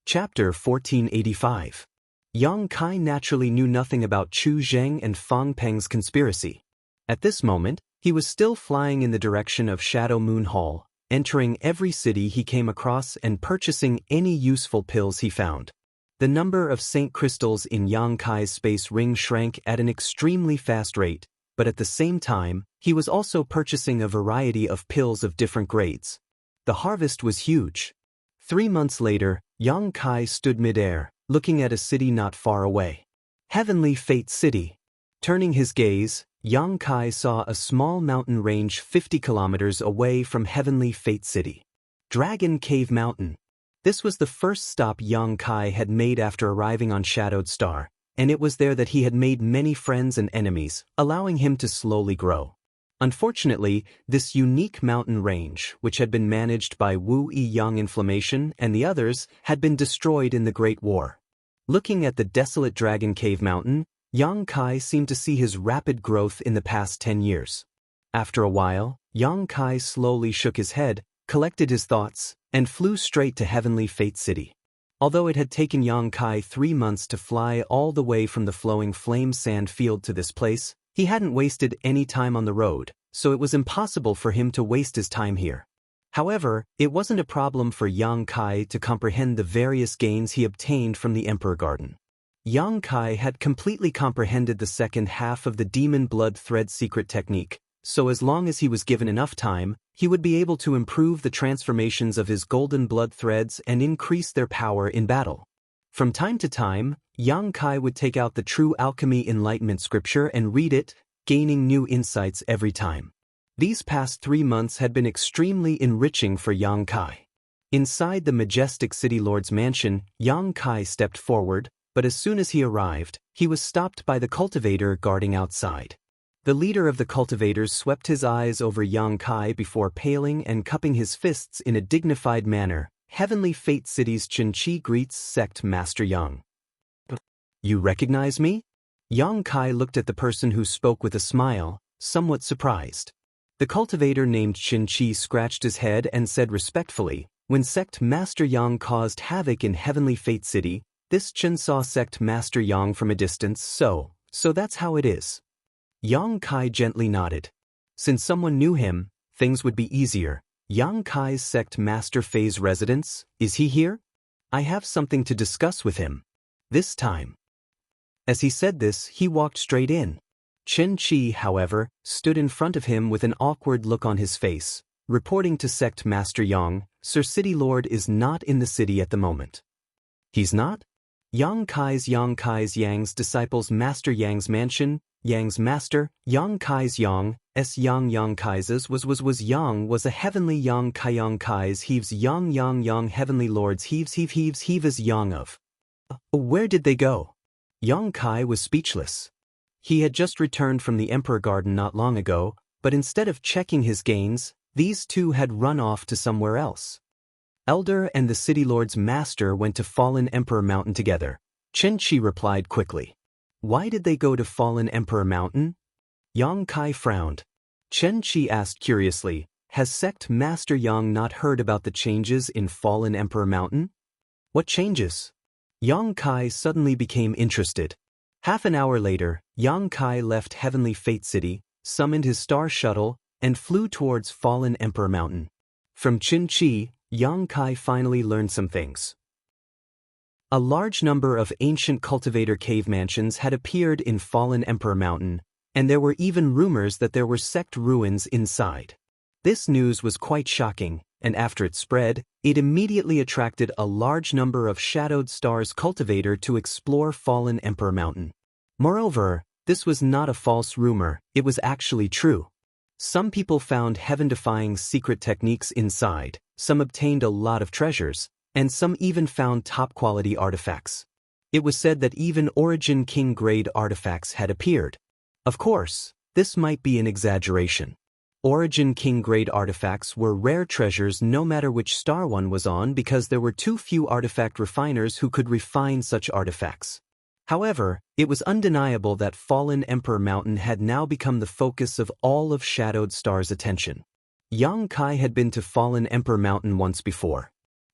Chapter 1485. Yang Kai naturally knew nothing about Chu Zheng and Fang Peng's conspiracy. At this moment, he was still flying in the direction of Shadow Moon Hall, entering every city he came across and purchasing any useful pills he found. The number of Saint crystals in Yang Kai's space ring shrank at an extremely fast rate, but at the same time, he was also purchasing a variety of pills of different grades. The harvest was huge. 3 months later, Yang Kai stood midair, looking at a city not far away. Heavenly Fate City. Turning his gaze, Yang Kai saw a small mountain range 50 kilometers away from Heavenly Fate City. Dragon Cave Mountain. This was the first stop Yang Kai had made after arriving on Shadowed Star, and it was there that he had made many friends and enemies, allowing him to slowly grow. Unfortunately, this unique mountain range, which had been managed by Wu Yi-Yang Inflammation and the others, had been destroyed in the Great War. Looking at the desolate Dragon Cave Mountain, Yang Kai seemed to see his rapid growth in the past 10 years. After a while, Yang Kai slowly shook his head, collected his thoughts, and flew straight to Heavenly Fate City. Although it had taken Yang Kai 3 months to fly all the way from the flowing flame sand field to this place, he hadn't wasted any time on the road, so it was impossible for him to waste his time here. However, it wasn't a problem for Yang Kai to comprehend the various gains he obtained from the Emperor Garden. Yang Kai had completely comprehended the second half of the Demon Blood Thread secret technique, so as long as he was given enough time, he would be able to improve the transformations of his golden blood threads and increase their power in battle. From time to time, Yang Kai would take out the True Alchemy Enlightenment scripture and read it, gaining new insights every time. These past 3 months had been extremely enriching for Yang Kai. Inside the majestic City Lord's mansion, Yang Kai stepped forward, but as soon as he arrived, he was stopped by the cultivator guarding outside. The leader of the cultivators swept his eyes over Yang Kai before paling and cupping his fists in a dignified manner. Heavenly Fate City's Qin-Chi greets Sect Master Yang. You recognize me? Yang Kai looked at the person who spoke with a smile, somewhat surprised. The cultivator named Qin-Chi scratched his head and said respectfully, when Sect Master Yang caused havoc in Heavenly Fate City, this Qin saw Sect Master Yang from a distance, so that's how it is. Yang Kai gently nodded. Since someone knew him, things would be easier. Yang Kai's Sect Master Fei's residence, is he here? I have something to discuss with him. This time. As he said this, he walked straight in. Qin-Chi, however, stood in front of him with an awkward look on his face, reporting to Sect Master Yang, Sir City Lord is not in the city at the moment. He's not? Yang Kai's Yang's disciples Master Yang's mansion, Yang's master, Yang Kai's Yang Kai's was Yang was a heavenly Yang Kai's heaves Yang heavenly lords heaves Yang of. Where did they go? Yang Kai was speechless. He had just returned from the Emperor Garden not long ago, but instead of checking his gains, these two had run off to somewhere else. Elder and the City Lord's master went to Fallen Emperor Mountain together. Qin-Chi replied quickly. Why did they go to Fallen Emperor Mountain? Yang Kai frowned. Qin-Chi asked curiously, has Sect Master Yang not heard about the changes in Fallen Emperor Mountain? What changes? Yang Kai suddenly became interested. Half an hour later, Yang Kai left Heavenly Fate City, summoned his star shuttle, and flew towards Fallen Emperor Mountain. From Qin-Chi, Yang Kai finally learned some things. A large number of ancient cultivator cave mansions had appeared in Fallen Emperor Mountain, and there were even rumors that there were sect ruins inside. This news was quite shocking, and after it spread, it immediately attracted a large number of Shadowed Star's cultivator to explore Fallen Emperor Mountain. Moreover, this was not a false rumor, it was actually true. Some people found heaven-defying secret techniques inside, some obtained a lot of treasures, and some even found top-quality artifacts. It was said that even Origin King-grade artifacts had appeared. Of course, this might be an exaggeration. Origin King-grade artifacts were rare treasures no matter which star one was on because there were too few artifact refiners who could refine such artifacts. However, it was undeniable that Fallen Emperor Mountain had now become the focus of all of Shadowed Star's attention. Yang Kai had been to Fallen Emperor Mountain once before.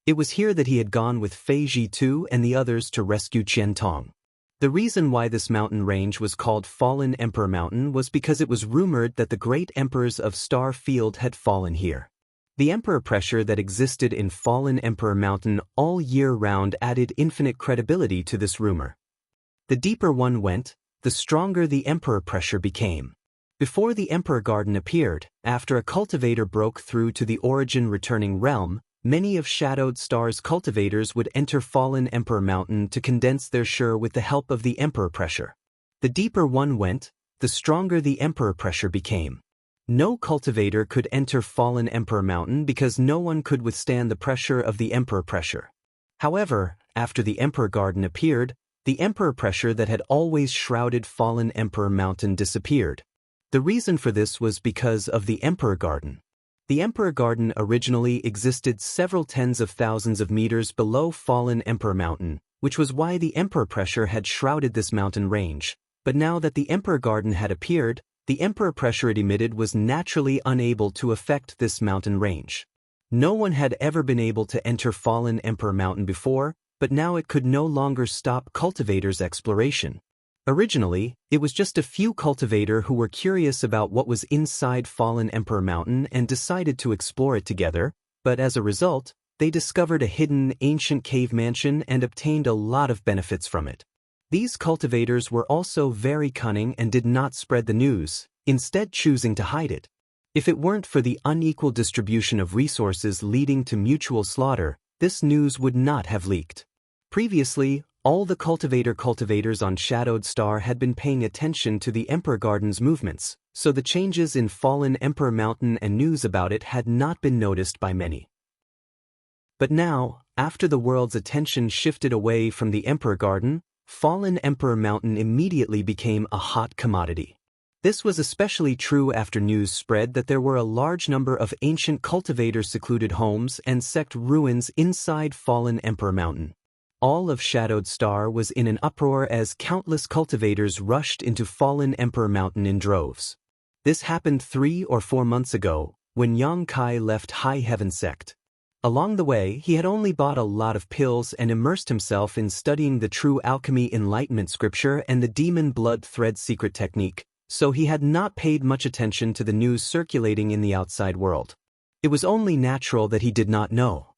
It was here that he had gone with Fei Ji and the others to rescue Qian Tong. The reason why this mountain range was called Fallen Emperor Mountain was because it was rumored that the great emperors of Star Field had fallen here. The emperor pressure that existed in Fallen Emperor Mountain all year round added infinite credibility to this rumor. The deeper one went, the stronger the emperor pressure became. Before the Emperor Garden appeared, after a cultivator broke through to the origin returning realm, many of Shadowed Star's cultivators would enter Fallen Emperor Mountain to condense their Sure with the help of the emperor pressure. The deeper one went, the stronger the emperor pressure became. No cultivator could enter Fallen Emperor Mountain because no one could withstand the pressure of the emperor pressure. However, after the Emperor Garden appeared, the emperor pressure that had always shrouded Fallen Emperor Mountain disappeared. The reason for this was because of the Emperor Garden. The Emperor Garden originally existed several tens of thousands of meters below Fallen Emperor Mountain, which was why the emperor pressure had shrouded this mountain range. But now that the Emperor Garden had appeared, the emperor pressure it emitted was naturally unable to affect this mountain range. No one had ever been able to enter Fallen Emperor Mountain before, but now it could no longer stop cultivators' exploration. Originally, it was just a few cultivators who were curious about what was inside Fallen Emperor Mountain and decided to explore it together, but as a result, they discovered a hidden ancient cave mansion and obtained a lot of benefits from it. These cultivators were also very cunning and did not spread the news, instead choosing to hide it. If it weren't for the unequal distribution of resources leading to mutual slaughter, this news would not have leaked. Previously, all the cultivators on Shadowed Star had been paying attention to the Emperor Garden's movements, so the changes in Fallen Emperor Mountain and news about it had not been noticed by many. But now, after the world's attention shifted away from the Emperor Garden, Fallen Emperor Mountain immediately became a hot commodity. This was especially true after news spread that there were a large number of ancient cultivators' secluded homes and sect ruins inside Fallen Emperor Mountain. All of Shadowed Star was in an uproar as countless cultivators rushed into Fallen Emperor Mountain in droves. This happened 3 or 4 months ago, when Yang Kai left High Heaven Sect. Along the way, he had only bought a lot of pills and immersed himself in studying the True Alchemy Enlightenment Scripture and the Demon Blood Thread Secret Technique, so he had not paid much attention to the news circulating in the outside world. It was only natural that he did not know.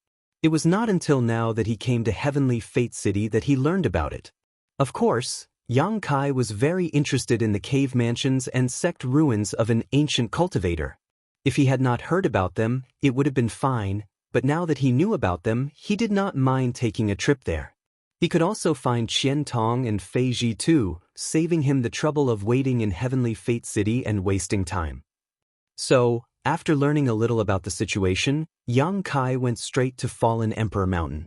It was not until now that he came to Heavenly Fate City that he learned about it. Of course, Yang Kai was very interested in the cave mansions and sect ruins of an ancient cultivator. If he had not heard about them, it would have been fine, but now that he knew about them, he did not mind taking a trip there. He could also find Qian Tong and Fei Ji too, saving him the trouble of waiting in Heavenly Fate City and wasting time. So, after learning a little about the situation, Yang Kai went straight to Fallen Emperor Mountain.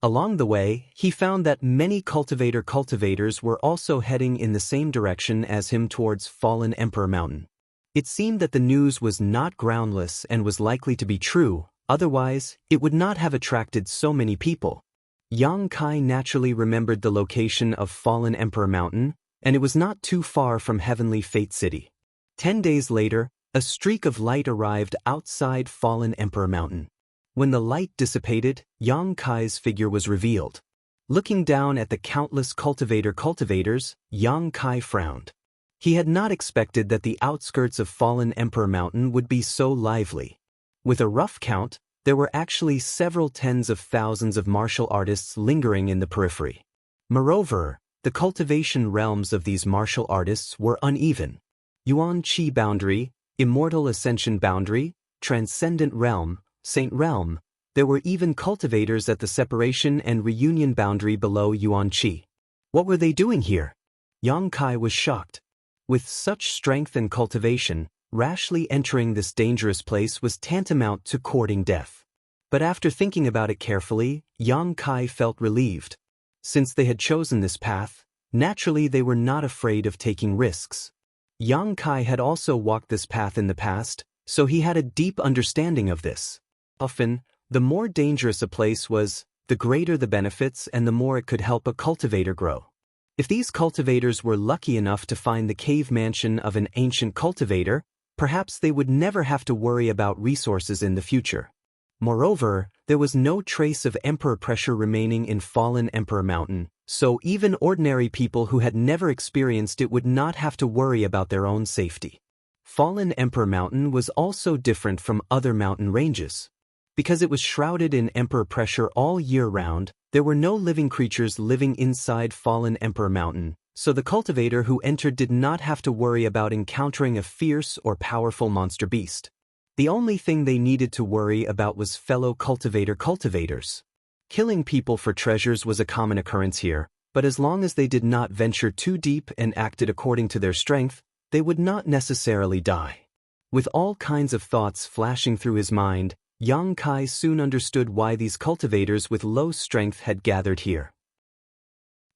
Along the way, he found that many cultivators were also heading in the same direction as him towards Fallen Emperor Mountain. It seemed that the news was not groundless and was likely to be true, otherwise, it would not have attracted so many people. Yang Kai naturally remembered the location of Fallen Emperor Mountain, and it was not too far from Heavenly Fate City. 10 days later, a streak of light arrived outside Fallen Emperor Mountain. When the light dissipated, Yang Kai's figure was revealed. Looking down at the countless cultivators, Yang Kai frowned. He had not expected that the outskirts of Fallen Emperor Mountain would be so lively. With a rough count, there were actually several tens of thousands of martial artists lingering in the periphery. Moreover, the cultivation realms of these martial artists were uneven. Yuan Qi Boundary, Immortal Ascension Boundary, Transcendent Realm, Saint Realm, there were even cultivators at the Separation and Reunion Boundary below Yuan Qi. What were they doing here? Yang Kai was shocked. With such strength and cultivation, rashly entering this dangerous place was tantamount to courting death. But after thinking about it carefully, Yang Kai felt relieved. Since they had chosen this path, naturally they were not afraid of taking risks. Yang Kai had also walked this path in the past, so he had a deep understanding of this. Often, the more dangerous a place was, the greater the benefits and the more it could help a cultivator grow. If these cultivators were lucky enough to find the cave mansion of an ancient cultivator, perhaps they would never have to worry about resources in the future. Moreover, there was no trace of emperor pressure remaining in fallen Emperor Mountain, so even ordinary people who had never experienced it would not have to worry about their own safety. Fallen Emperor Mountain was also different from other mountain ranges. Because it was shrouded in emperor pressure all year round, there were no living creatures living inside Fallen Emperor Mountain, so the cultivator who entered did not have to worry about encountering a fierce or powerful monster beast. The only thing they needed to worry about was fellow cultivators. Killing people for treasures was a common occurrence here, but as long as they did not venture too deep and acted according to their strength, they would not necessarily die. With all kinds of thoughts flashing through his mind, Yang Kai soon understood why these cultivators with low strength had gathered here.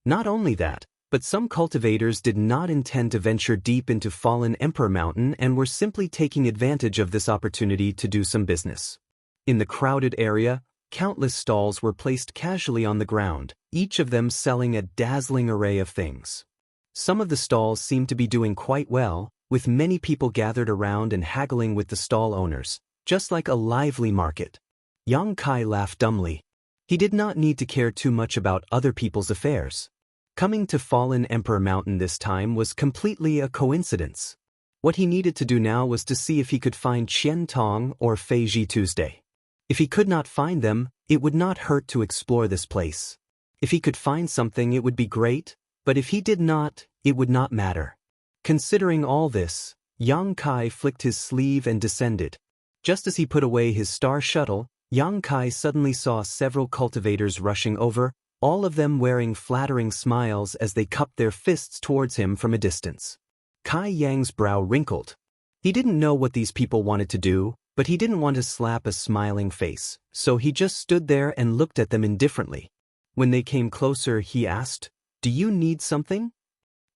Not only that, but some cultivators did not intend to venture deep into Fallen Emperor Mountain and were simply taking advantage of this opportunity to do some business. In the crowded area, countless stalls were placed casually on the ground, each of them selling a dazzling array of things. Some of the stalls seemed to be doing quite well, with many people gathered around and haggling with the stall owners, just like a lively market. Yang Kai laughed dumbly. He did not need to care too much about other people's affairs. Coming to Fallen Emperor Mountain this time was completely a coincidence. What he needed to do now was to see if he could find Qian Tong or Fei Ji Tuesday. If he could not find them, it would not hurt to explore this place. If he could find something, it would be great, but if he did not, it would not matter. Considering all this, Yang Kai flicked his sleeve and descended. Just as he put away his star shuttle, Yang Kai suddenly saw several cultivators rushing over, all of them wearing flattering smiles as they cupped their fists towards him from a distance. Kai Yang's brow wrinkled. He didn't know what these people wanted to do, but he didn't want to slap a smiling face, so he just stood there and looked at them indifferently. When they came closer, he asked, "Do you need something?"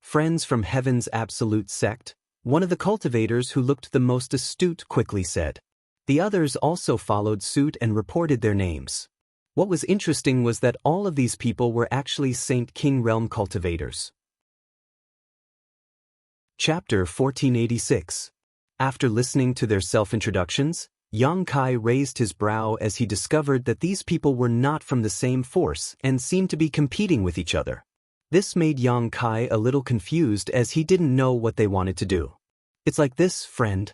"Friends from Heaven's Absolute Sect," one of the cultivators who looked the most astute quickly said. The others also followed suit and reported their names. What was interesting was that all of these people were actually Saint King Realm cultivators. Chapter 1486. After listening to their self-introductions, Yang Kai raised his brow as he discovered that these people were not from the same force and seemed to be competing with each other. This made Yang Kai a little confused as he didn't know what they wanted to do. "It's like this, friend."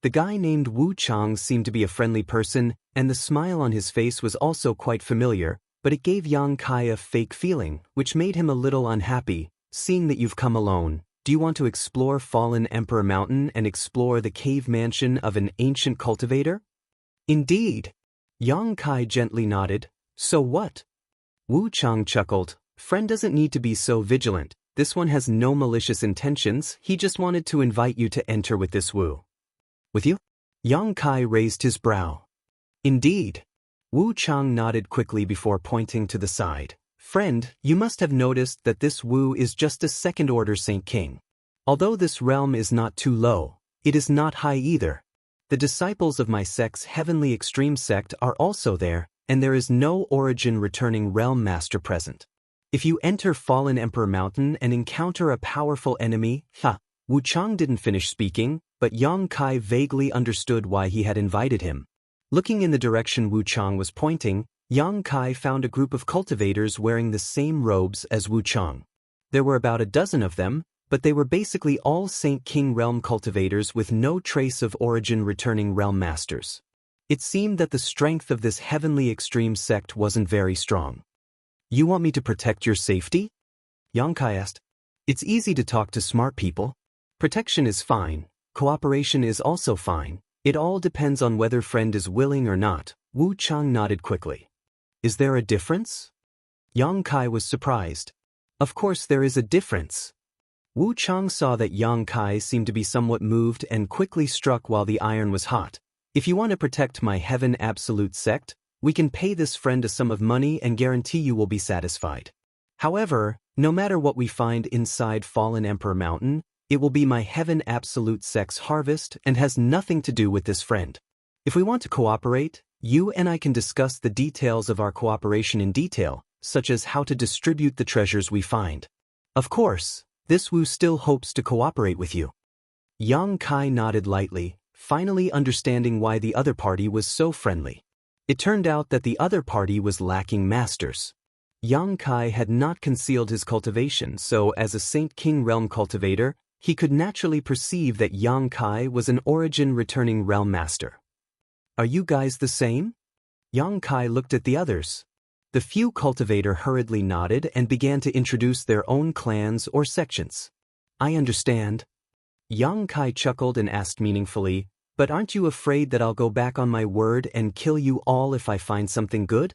The guy named Wu Chang seemed to be a friendly person, and the smile on his face was also quite familiar, but it gave Yang Kai a fake feeling, which made him a little unhappy. "Seeing that you've come alone, do you want to explore Fallen Emperor Mountain and explore the cave mansion of an ancient cultivator?" "Indeed." Yang Kai gently nodded. "So what?" Wu Chang chuckled. "Friend doesn't need to be so vigilant. This one has no malicious intentions, he just wanted to invite you to enter with this Wu." "With you?" Yang Kai raised his brow. "Indeed." Wu Chang nodded quickly before pointing to the side. "Friend, you must have noticed that this Wu is just a second-order Saint King. Although this realm is not too low, it is not high either. The disciples of my sect's Heavenly Extreme Sect are also there, and there is no origin returning realm master present. If you enter Fallen Emperor Mountain and encounter a powerful enemy, Wu Chang didn't finish speaking, but Yang Kai vaguely understood why he had invited him. Looking in the direction Wu Chang was pointing, Yang Kai found a group of cultivators wearing the same robes as Wu Chang. There were about a dozen of them, but they were basically all Saint King Realm cultivators with no trace of origin returning realm masters. It seemed that the strength of this Heavenly Extreme Sect wasn't very strong. "You want me to protect your safety?" Yang Kai asked. "It's easy to talk to smart people. Protection is fine. Cooperation is also fine. It all depends on whether friend is willing or not." Wu Chang nodded quickly. "Is there a difference?" Yang Kai was surprised. "Of course there is a difference." Wu Chang saw that Yang Kai seemed to be somewhat moved and quickly struck while the iron was hot. "If you want to protect my Heaven Absolute Sect, we can pay this friend a sum of money and guarantee you will be satisfied. However, no matter what we find inside Fallen Emperor Mountain, it will be my Heaven Absolute Sect's harvest and has nothing to do with this friend. If we want to cooperate, you and I can discuss the details of our cooperation in detail, such as how to distribute the treasures we find. Of course, this Wu still hopes to cooperate with you." Yang Kai nodded lightly, finally understanding why the other party was so friendly. It turned out that the other party was lacking masters. Yang Kai had not concealed his cultivation, so as a Saint King realm cultivator, he could naturally perceive that Yang Kai was an origin-returning realm master. Are you guys the same? Yang Kai looked at the others. The few cultivator hurriedly nodded and began to introduce their own clans or sections. I understand. Yang Kai chuckled and asked meaningfully, but aren't you afraid that I'll go back on my word and kill you all if I find something good?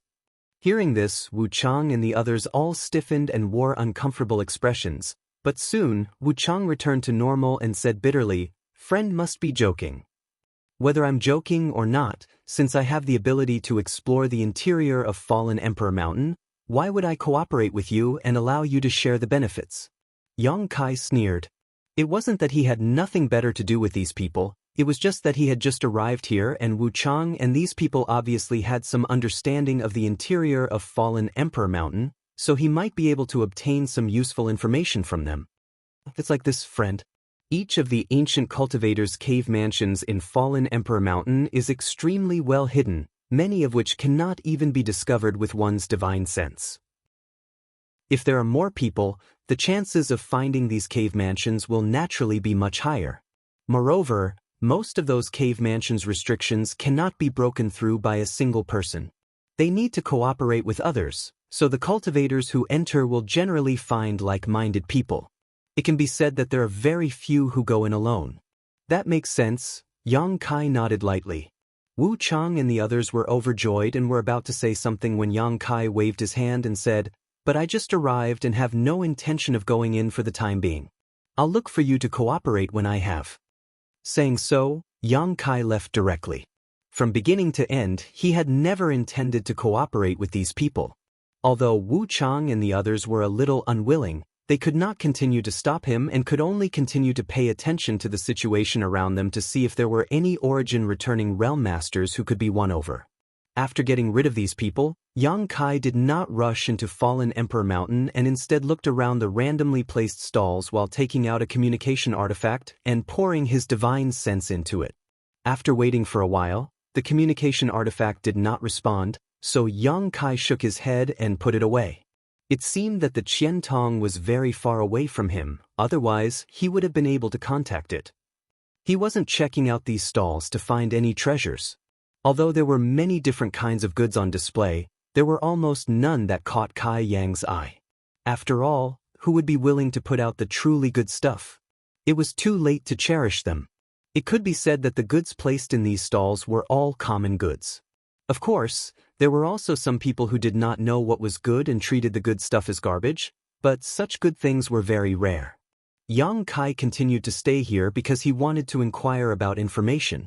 Hearing this, Wu Chang and the others all stiffened and wore uncomfortable expressions, but soon, Wu Chang returned to normal and said bitterly, "Friend must be joking." Whether I'm joking or not, since I have the ability to explore the interior of Fallen Emperor Mountain, why would I cooperate with you and allow you to share the benefits? Yang Kai sneered. It wasn't that he had nothing better to do with these people, it was just that he had just arrived here and Wu Chang and these people obviously had some understanding of the interior of Fallen Emperor Mountain, so he might be able to obtain some useful information from them. It's like this, friend. Each of the ancient cultivators' cave mansions in Fallen Emperor Mountain is extremely well hidden, many of which cannot even be discovered with one's divine sense. If there are more people, the chances of finding these cave mansions will naturally be much higher. Moreover, most of those cave mansions' restrictions cannot be broken through by a single person. They need to cooperate with others, so the cultivators who enter will generally find like-minded people. It can be said that there are very few who go in alone. That makes sense. Yang Kai nodded lightly. Wu Chang and the others were overjoyed and were about to say something when Yang Kai waved his hand and said, "But I just arrived and have no intention of going in for the time being. I'll look for you to cooperate when I have." Saying so, Yang Kai left directly. From beginning to end, he had never intended to cooperate with these people. Although Wu Chang and the others were a little unwilling, they could not continue to stop him and could only continue to pay attention to the situation around them to see if there were any origin-returning realm masters who could be won over. After getting rid of these people, Yang Kai did not rush into Fallen Emperor Mountain and instead looked around the randomly placed stalls while taking out a communication artifact and pouring his divine sense into it. After waiting for a while, the communication artifact did not respond, so Yang Kai shook his head and put it away. It seemed that the Qian Tong was very far away from him, otherwise he would have been able to contact it. He wasn't checking out these stalls to find any treasures. Although there were many different kinds of goods on display, there were almost none that caught Kai Yang's eye. After all, who would be willing to put out the truly good stuff? It was too late to cherish them. It could be said that the goods placed in these stalls were all common goods. Of course, there were also some people who did not know what was good and treated the good stuff as garbage, but such good things were very rare. Yang Kai continued to stay here because he wanted to inquire about information.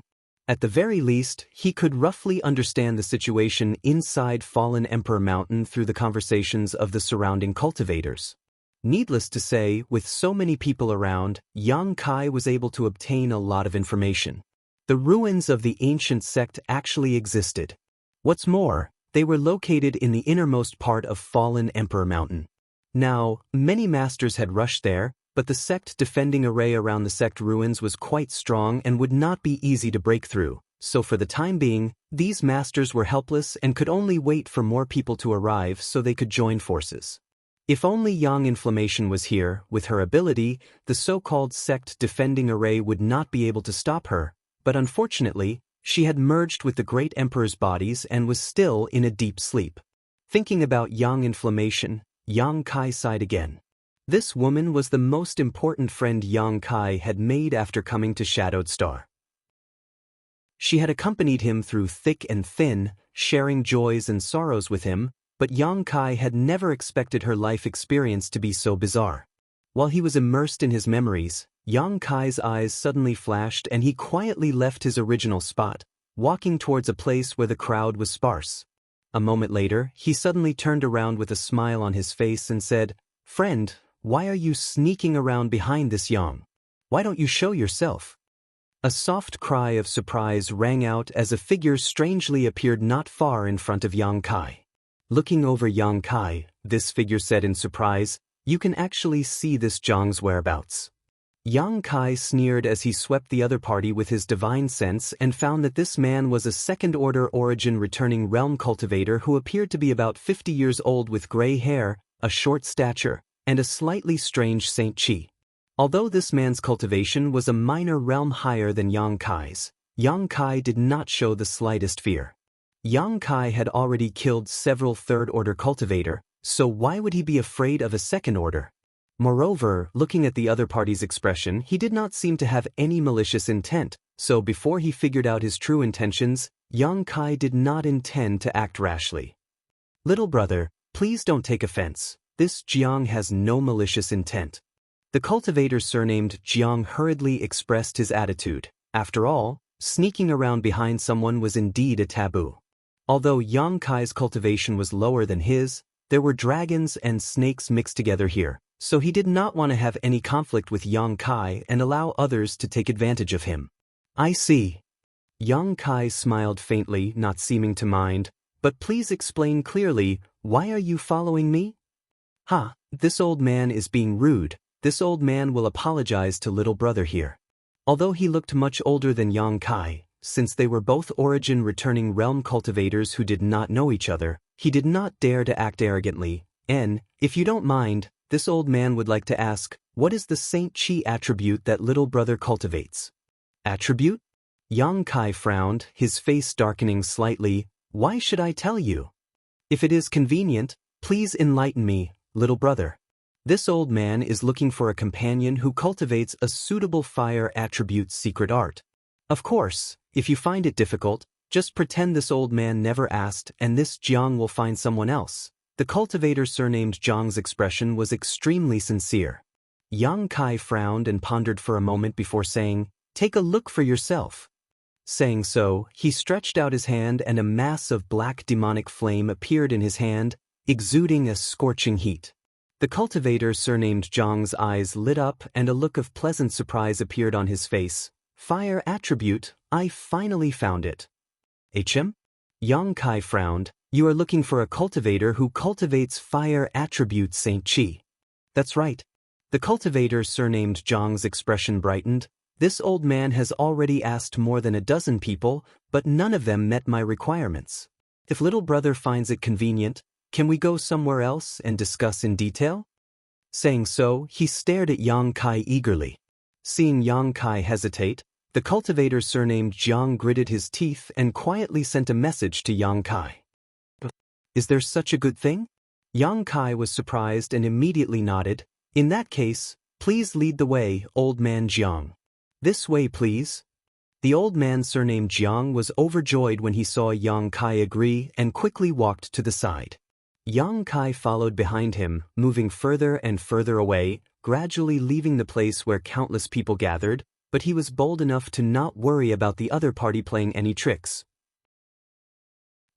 At the very least, he could roughly understand the situation inside Fallen Emperor Mountain through the conversations of the surrounding cultivators. Needless to say, with so many people around, Yang Kai was able to obtain a lot of information. The ruins of the ancient sect actually existed. What's more, they were located in the innermost part of Fallen Emperor Mountain. Now, many masters had rushed there, but the sect defending array around the sect ruins was quite strong and would not be easy to break through, so for the time being, these masters were helpless and could only wait for more people to arrive so they could join forces. If only Yang Inflammation was here, with her ability, the so-called sect defending array would not be able to stop her, but unfortunately, she had merged with the great emperor's bodies and was still in a deep sleep. Thinking about Yang Inflammation, Yang Kai sighed again. This woman was the most important friend Yang Kai had made after coming to Shadowed Star. She had accompanied him through thick and thin, sharing joys and sorrows with him, but Yang Kai had never expected her life experience to be so bizarre. While he was immersed in his memories, Yang Kai's eyes suddenly flashed and he quietly left his original spot, walking towards a place where the crowd was sparse. A moment later, he suddenly turned around with a smile on his face and said, "Friend, why are you sneaking around behind this Yang? Why don't you show yourself?" A soft cry of surprise rang out as a figure strangely appeared not far in front of Yang Kai. Looking over Yang Kai, this figure said in surprise, "You can actually see this Zhang's whereabouts." Yang Kai sneered as he swept the other party with his divine sense and found that this man was a second-order origin returning realm cultivator who appeared to be about 50 years old with gray hair, a short stature, and a slightly strange Saint Chi. Although this man's cultivation was a minor realm higher than Yang Kai's, Yang Kai did not show the slightest fear. Yang Kai had already killed several third-order cultivator, so why would he be afraid of a second-order? Moreover, looking at the other party's expression, he did not seem to have any malicious intent, so before he figured out his true intentions, Yang Kai did not intend to act rashly. "Little brother, please don't take offense. This Jiang has no malicious intent." The cultivator surnamed Jiang hurriedly expressed his attitude. After all, sneaking around behind someone was indeed a taboo. Although Yang Kai's cultivation was lower than his, there were dragons and snakes mixed together here, so he did not want to have any conflict with Yang Kai and allow others to take advantage of him. "I see." Yang Kai smiled faintly, not seeming to mind, "But please explain clearly, why are you following me?" "Ha, this old man is being rude. This old man will apologize to little brother here." Although he looked much older than Yang Kai, since they were both origin returning realm cultivators who did not know each other, he did not dare to act arrogantly. "If you don't mind, this old man would like to ask, what is the Saint Chi attribute that little brother cultivates?" "Attribute?" Yang Kai frowned, his face darkening slightly. "Why should I tell you? If it is convenient, please enlighten me, little brother." This old man is looking for a companion who cultivates a suitable fire attribute secret art. Of course, if you find it difficult, just pretend this old man never asked and this Jiang will find someone else. The cultivator surnamed Jiang's expression was extremely sincere. Yang Kai frowned and pondered for a moment before saying, "Take a look for yourself." Saying so, he stretched out his hand and a mass of black demonic flame appeared in his hand, exuding a scorching heat. The cultivator surnamed Jiang's eyes lit up and a look of pleasant surprise appeared on his face. "Fire attribute, I finally found it." "HM?" Yang Kai frowned. "You are looking for a cultivator who cultivates fire attribute Saint Chi." "That's right." The cultivator surnamed Jiang's expression brightened. "This old man has already asked more than a dozen people, but none of them met my requirements. If little brother finds it convenient, can we go somewhere else and discuss in detail?" Saying so, he stared at Yang Kai eagerly. Seeing Yang Kai hesitate, the cultivator surnamed Jiang gritted his teeth and quietly sent a message to Yang Kai. "Is there such a good thing?" Yang Kai was surprised and immediately nodded. "In that case, please lead the way, old man Jiang." "This way, please." The old man surnamed Jiang was overjoyed when he saw Yang Kai agree and quickly walked to the side. Yang Kai followed behind him, moving further and further away, gradually leaving the place where countless people gathered, but he was bold enough to not worry about the other party playing any tricks.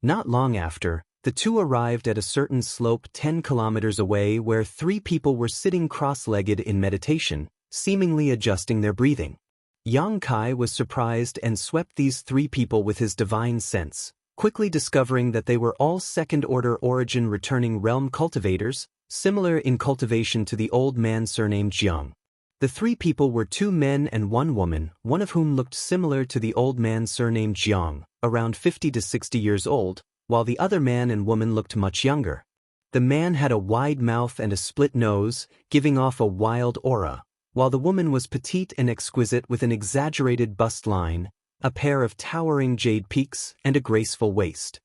Not long after, the two arrived at a certain slope 10 kilometers away where 3 people were sitting cross-legged in meditation, seemingly adjusting their breathing. Yang Kai was surprised and swept these 3 people with his divine sense, quickly discovering that they were all second-order origin returning realm cultivators, similar in cultivation to the old man surnamed Jiang. The 3 people were 2 men and 1 woman, one of whom looked similar to the old man surnamed Jiang, around 50 to 60 years old, while the other man and woman looked much younger. The man had a wide mouth and a split nose, giving off a wild aura, while the woman was petite and exquisite with an exaggerated bust line, a pair of towering jade peaks, and a graceful waist.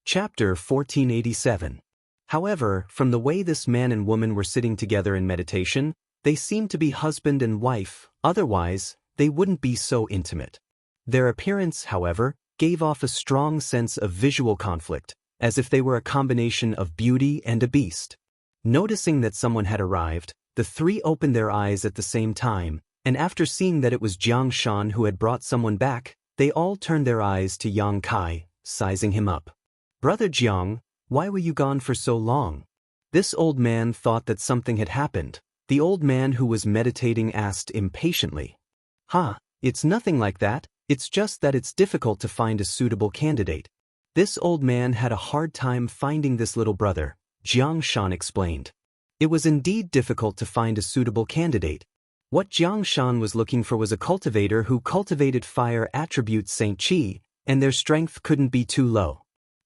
Chapter 1487. However, from the way this man and woman were sitting together in meditation, they seemed to be husband and wife, otherwise, they wouldn't be so intimate. Their appearance, however, gave off a strong sense of visual conflict, as if they were a combination of beauty and a beast. Noticing that someone had arrived, the 3 opened their eyes at the same time, and after seeing that it was Jiang Shan who had brought someone back, they all turned their eyes to Yang Kai, sizing him up. "Brother Jiang, why were you gone for so long?" This old man thought that something had happened. The old man who was meditating asked impatiently. "Ha, it's nothing like that, it's just that it's difficult to find a suitable candidate." This old man had a hard time finding this little brother, Jiang Shan explained. It was indeed difficult to find a suitable candidate. What Jiang Shan was looking for was a cultivator who cultivated fire attributes Saint Qi, and their strength couldn't be too low.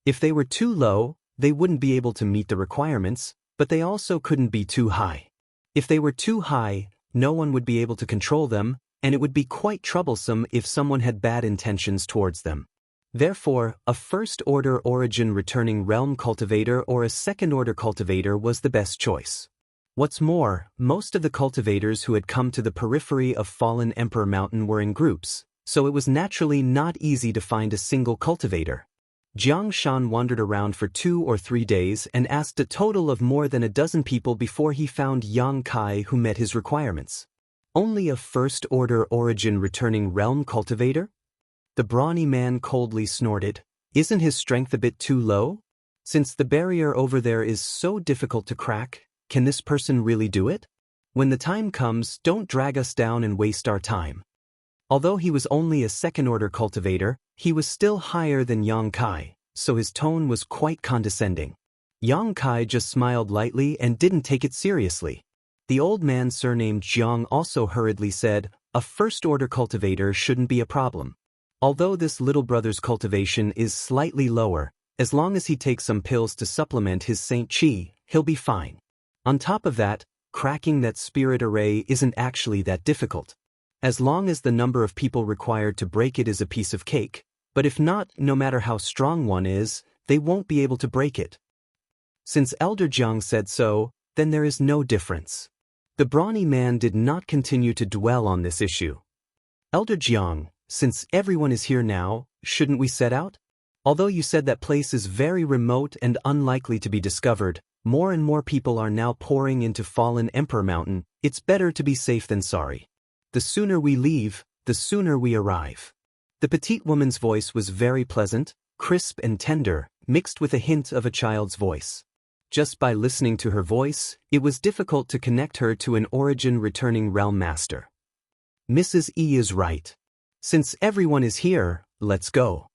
If they were too low, they wouldn't be able to meet the requirements, but they also couldn't be too high. If they were too high, no one would be able to control them, and it would be quite troublesome if someone had bad intentions towards them. Therefore, a first-order origin returning realm cultivator or a second-order cultivator was the best choice. What's more, most of the cultivators who had come to the periphery of Fallen Emperor Mountain were in groups, so it was naturally not easy to find a single cultivator. Jiang Shan wandered around for 2 or 3 days and asked a total of more than a dozen people before he found Yang Kai who met his requirements. Only a first-order origin returning realm cultivator? The brawny man coldly snorted. Isn't his strength a bit too low? Since the barrier over there is so difficult to crack, can this person really do it? When the time comes, don't drag us down and waste our time. Although he was only a second-order cultivator, he was still higher than Yang Kai, so his tone was quite condescending. Yang Kai just smiled lightly and didn't take it seriously. The old man surnamed Jiang also hurriedly said, a first-order cultivator shouldn't be a problem. Although this little brother's cultivation is slightly lower, as long as he takes some pills to supplement his Saint Qi, he'll be fine. On top of that, cracking that spirit array isn't actually that difficult. As long as the number of people required to break it is a piece of cake, but if not, no matter how strong one is, they won't be able to break it. Since Elder Jiang said so, then there is no difference. The brawny man did not continue to dwell on this issue. Elder Jiang, since everyone is here now, shouldn't we set out? Although you said that place is very remote and unlikely to be discovered, more and more people are now pouring into Fallen Emperor Mountain. It's better to be safe than sorry. The sooner we leave, the sooner we arrive. The petite woman's voice was very pleasant, crisp and tender, mixed with a hint of a child's voice. Just by listening to her voice, it was difficult to connect her to an origin returning realm master. Mrs. E is right. Since everyone is here, let's go.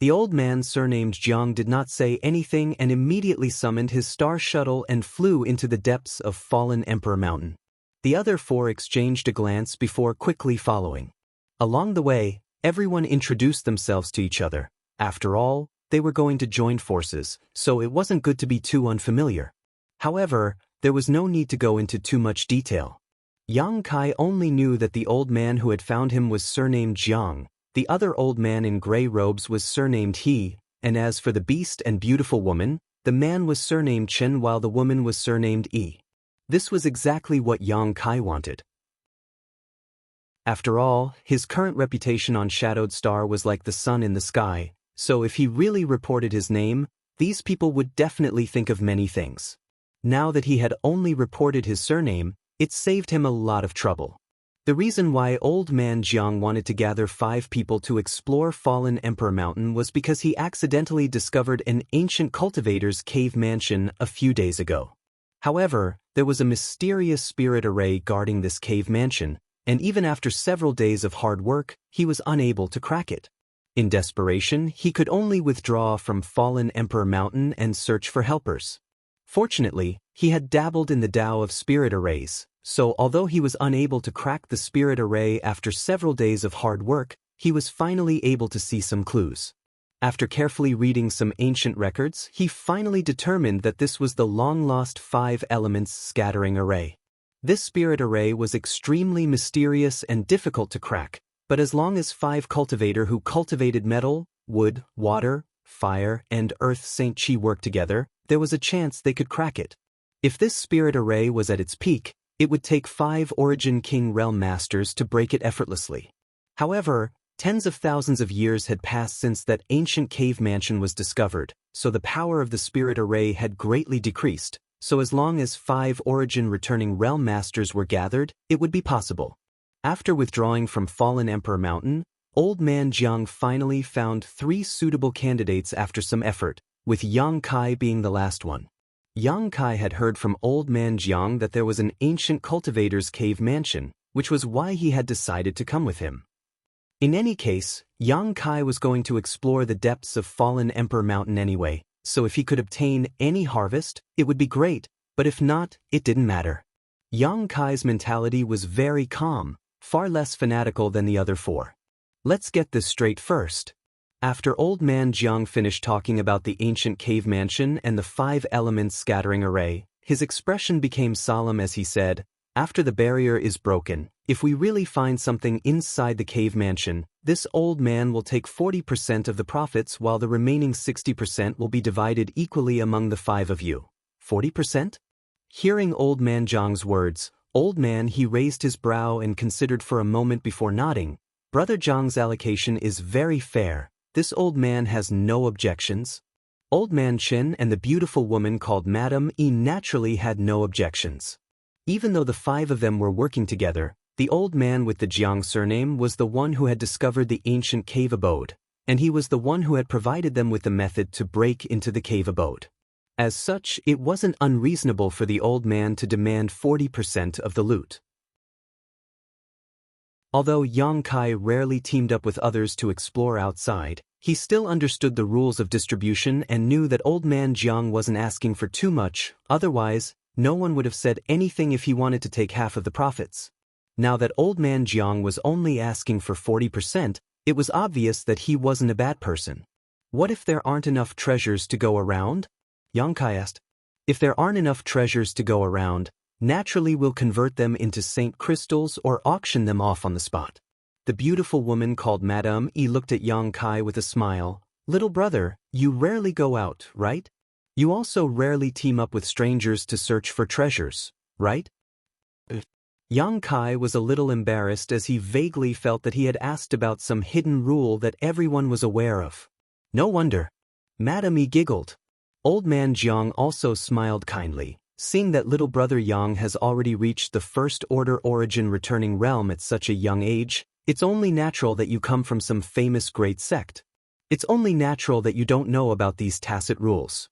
The old man surnamed Jiang did not say anything and immediately summoned his star shuttle and flew into the depths of Fallen Emperor Mountain. The other 4 exchanged a glance before quickly following. Along the way, everyone introduced themselves to each other. After all, they were going to join forces, so it wasn't good to be too unfamiliar. However, there was no need to go into too much detail. Yang Kai only knew that the old man who had found him was surnamed Jiang, the other old man in gray robes was surnamed He, and as for the beast and beautiful woman, the man was surnamed Chen while the woman was surnamed Yi. This was exactly what Yang Kai wanted. After all, his current reputation on Shadowed Star was like the sun in the sky, so if he really reported his name, these people would definitely think of many things. Now that he had only reported his surname, it saved him a lot of trouble. The reason why old man Jiang wanted to gather 5 people to explore Fallen Emperor Mountain was because he accidentally discovered an ancient cultivator's cave mansion a few days ago. However, there was a mysterious spirit array guarding this cave mansion, and even after several days of hard work, he was unable to crack it. In desperation, he could only withdraw from Fallen Emperor Mountain and search for helpers. Fortunately, he had dabbled in the Tao of spirit arrays, so although he was unable to crack the spirit array after several days of hard work, he was finally able to see some clues. After carefully reading some ancient records, he finally determined that this was the long-lost 5 elements scattering array. This spirit array was extremely mysterious and difficult to crack, but as long as 5 cultivator who cultivated metal, wood, water, fire, and earth Saint Qi worked together, there was a chance they could crack it. If this spirit array was at its peak, it would take 5 Origin King Realm Masters to break it effortlessly. However, tens of thousands of years had passed since that ancient cave mansion was discovered, so the power of the spirit array had greatly decreased, so as long as 5 Origin returning Realm Masters were gathered, it would be possible. After withdrawing from Fallen Emperor Mountain, old man Jiang finally found 3 suitable candidates after some effort, with Yang Kai being the last one. Yang Kai had heard from old man Jiang that there was an ancient cultivator's cave mansion, which was why he had decided to come with him. In any case, Yang Kai was going to explore the depths of Fallen Emperor Mountain anyway, so if he could obtain any harvest, it would be great, But if not, it didn't matter. Yang Kai's mentality was very calm, far less fanatical than the other four. Let's get this straight first. After Old Man Jiang finished talking about the ancient cave mansion and the 5 elements scattering array, his expression became solemn as he said, "After the barrier is broken, if we really find something inside the cave mansion, this old man will take 40% of the profits while the remaining 60% will be divided equally among the 5 of you." 40%? Hearing Old Man Jiang's words, Old Man he raised his brow and considered for a moment before nodding. Brother Jiang's allocation is very fair. This old man has no objections. Old Man Chen and the beautiful woman called Madame E naturally had no objections. Even though the 5 of them were working together, the old man with the Jiang surname was the one who had discovered the ancient cave abode, and he was the one who had provided them with the method to break into the cave abode. As such, it wasn't unreasonable for the old man to demand 40% of the loot. Although Yang Kai rarely teamed up with others to explore outside, he still understood the rules of distribution and knew that Old Man Jiang wasn't asking for too much, otherwise, no one would have said anything if he wanted to take half of the profits. Now that Old Man Jiang was only asking for 40%, it was obvious that he wasn't a bad person. What if there aren't enough treasures to go around? Yang Kai asked. If there aren't enough treasures to go around, naturally we'll convert them into Saint crystals or auction them off on the spot. The beautiful woman called Madame E looked at Yang Kai with a smile. Little brother, you rarely go out, right? You also rarely team up with strangers to search for treasures, right? Yang Kai was a little embarrassed as he vaguely felt that he had asked about some hidden rule that everyone was aware of. No wonder. Madame E giggled. Old Man Jiang also smiled kindly. Seeing that little brother Yang has already reached the first order origin returning realm at such a young age, it's only natural that you come from some famous great sect. It's only natural that you don't know about these tacit rules.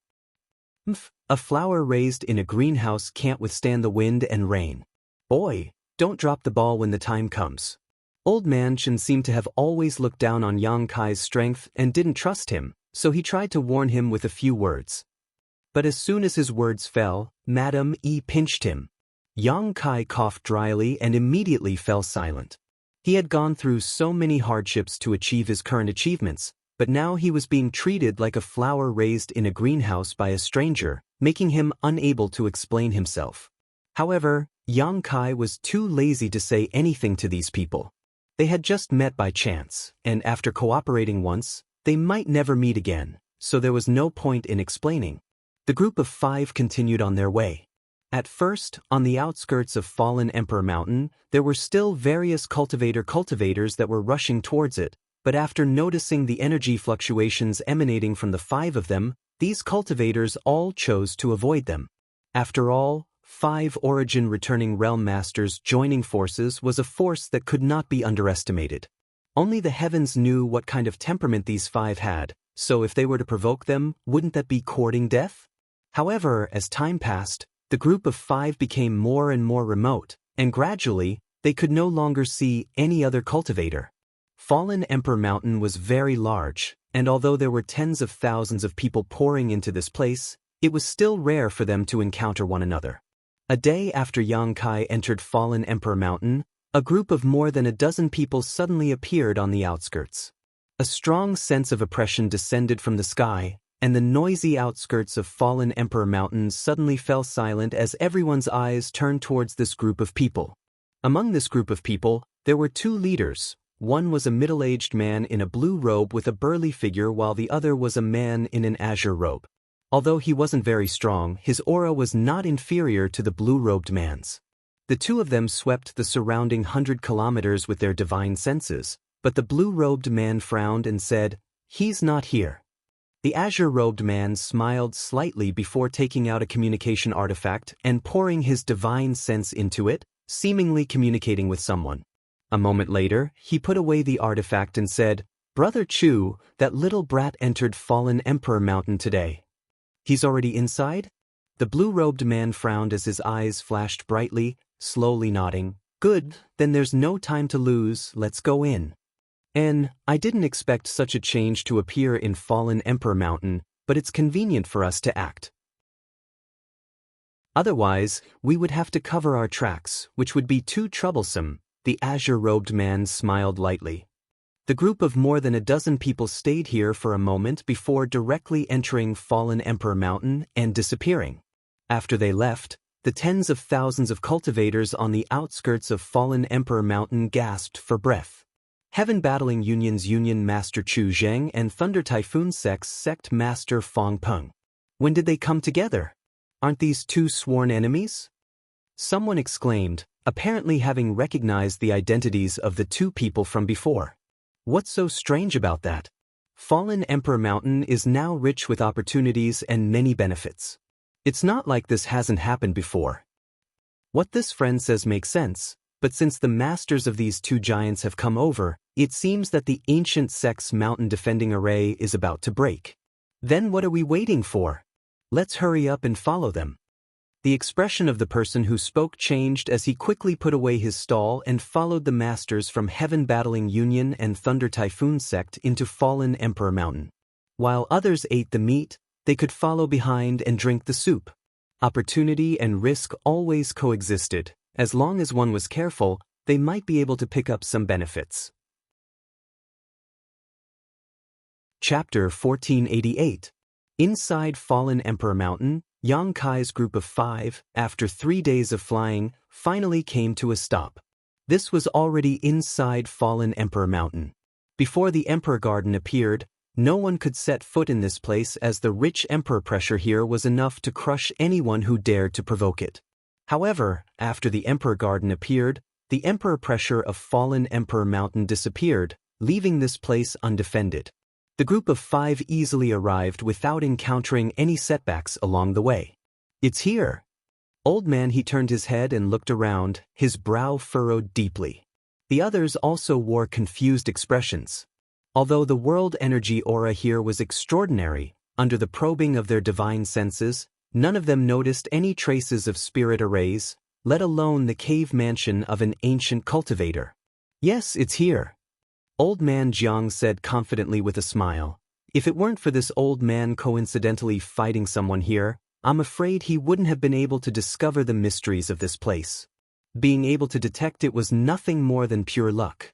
A flower raised in a greenhouse can't withstand the wind and rain. Boy, don't drop the ball when the time comes. Old Man Chen seemed to have always looked down on Yang Kai's strength and didn't trust him, so he tried to warn him with a few words. But as soon as his words fell, Madame E pinched him. Yang Kai coughed dryly and immediately fell silent. He had gone through so many hardships to achieve his current achievements, but now he was being treated like a flower raised in a greenhouse by a stranger, making him unable to explain himself. However, Yang Kai was too lazy to say anything to these people. They had just met by chance, and after cooperating once, they might never meet again, so there was no point in explaining. The group of 5 continued on their way. At first, on the outskirts of Fallen Emperor Mountain, there were still various cultivators that were rushing towards it, but after noticing the energy fluctuations emanating from the 5 of them, these cultivators all chose to avoid them. After all, 5 origin returning realm masters joining forces was a force that could not be underestimated. Only the heavens knew what kind of temperament these 5 had, so if they were to provoke them, wouldn't that be courting death? However, as time passed, the group of 5 became more and more remote, and gradually, they could no longer see any other cultivator. Fallen Emperor Mountain was very large, and although there were tens of thousands of people pouring into this place, it was still rare for them to encounter one another. A day after Yang Kai entered Fallen Emperor Mountain, a group of more than a dozen people suddenly appeared on the outskirts. A strong sense of oppression descended from the sky, and the noisy outskirts of Fallen Emperor Mountain suddenly fell silent as everyone's eyes turned towards this group of people. Among this group of people, there were 2 leaders. One was a middle-aged man in a blue robe with a burly figure, while the other was a man in an azure robe. Although he wasn't very strong, his aura was not inferior to the blue-robed man's. The 2 of them swept the surrounding 100 kilometers with their divine senses, but the blue-robed man frowned and said, "He's not here." The azure-robed man smiled slightly before taking out a communication artifact and pouring his divine sense into it, seemingly communicating with someone. A moment later, he put away the artifact and said, "Brother Chu, that little brat entered Fallen Emperor Mountain today." "He's already inside?" The blue-robed man frowned as his eyes flashed brightly, slowly nodding. "Good, then there's no time to lose, let's go in." I didn't expect such a change to appear in Fallen Emperor Mountain, but it's convenient for us to act. Otherwise, we would have to cover our tracks, which would be too troublesome. The azure-robed man smiled lightly. The group of more than a dozen people stayed here for a moment before directly entering Fallen Emperor Mountain and disappearing. After they left, the tens of thousands of cultivators on the outskirts of Fallen Emperor Mountain gasped for breath. Heaven Battling Union's Union Master Chu Zheng and Thunder Typhoon Sect's Sect Master Fong Peng. When did they come together? Aren't these two sworn enemies? Someone exclaimed, apparently having recognized the identities of the two people from before. What's so strange about that? Fallen Emperor Mountain is now rich with opportunities and many benefits. It's not like this hasn't happened before. What this friend says makes sense, but since the masters of these two giants have come over, it seems that the ancient sect's mountain defending array is about to break. Then what are we waiting for? Let's hurry up and follow them. The expression of the person who spoke changed as he quickly put away his stall and followed the masters from Heaven Battling Union and Thunder Typhoon Sect into Fallen Emperor Mountain. While others ate the meat, they could follow behind and drink the soup. Opportunity and risk always coexisted. As long as one was careful, they might be able to pick up some benefits. Chapter 1488. Inside Fallen Emperor Mountain, Yang Kai's group of 5, after 3 days of flying, finally came to a stop. This was already inside Fallen Emperor Mountain. Before the Emperor Garden appeared, no one could set foot in this place as the rich Emperor pressure here was enough to crush anyone who dared to provoke it. However, after the Emperor Garden appeared, the Emperor pressure of Fallen Emperor Mountain disappeared, leaving this place undefended. The group of 5 easily arrived without encountering any setbacks along the way. It's here. Old man, he turned his head and looked around, his brow furrowed deeply. The others also wore confused expressions. Although the world energy aura here was extraordinary, under the probing of their divine senses, none of them noticed any traces of spirit arrays, let alone the cave mansion of an ancient cultivator. Yes, it's here. Old man Jiang said confidently with a smile. If it weren't for this old man coincidentally fighting someone here, I'm afraid he wouldn't have been able to discover the mysteries of this place. Being able to detect it was nothing more than pure luck.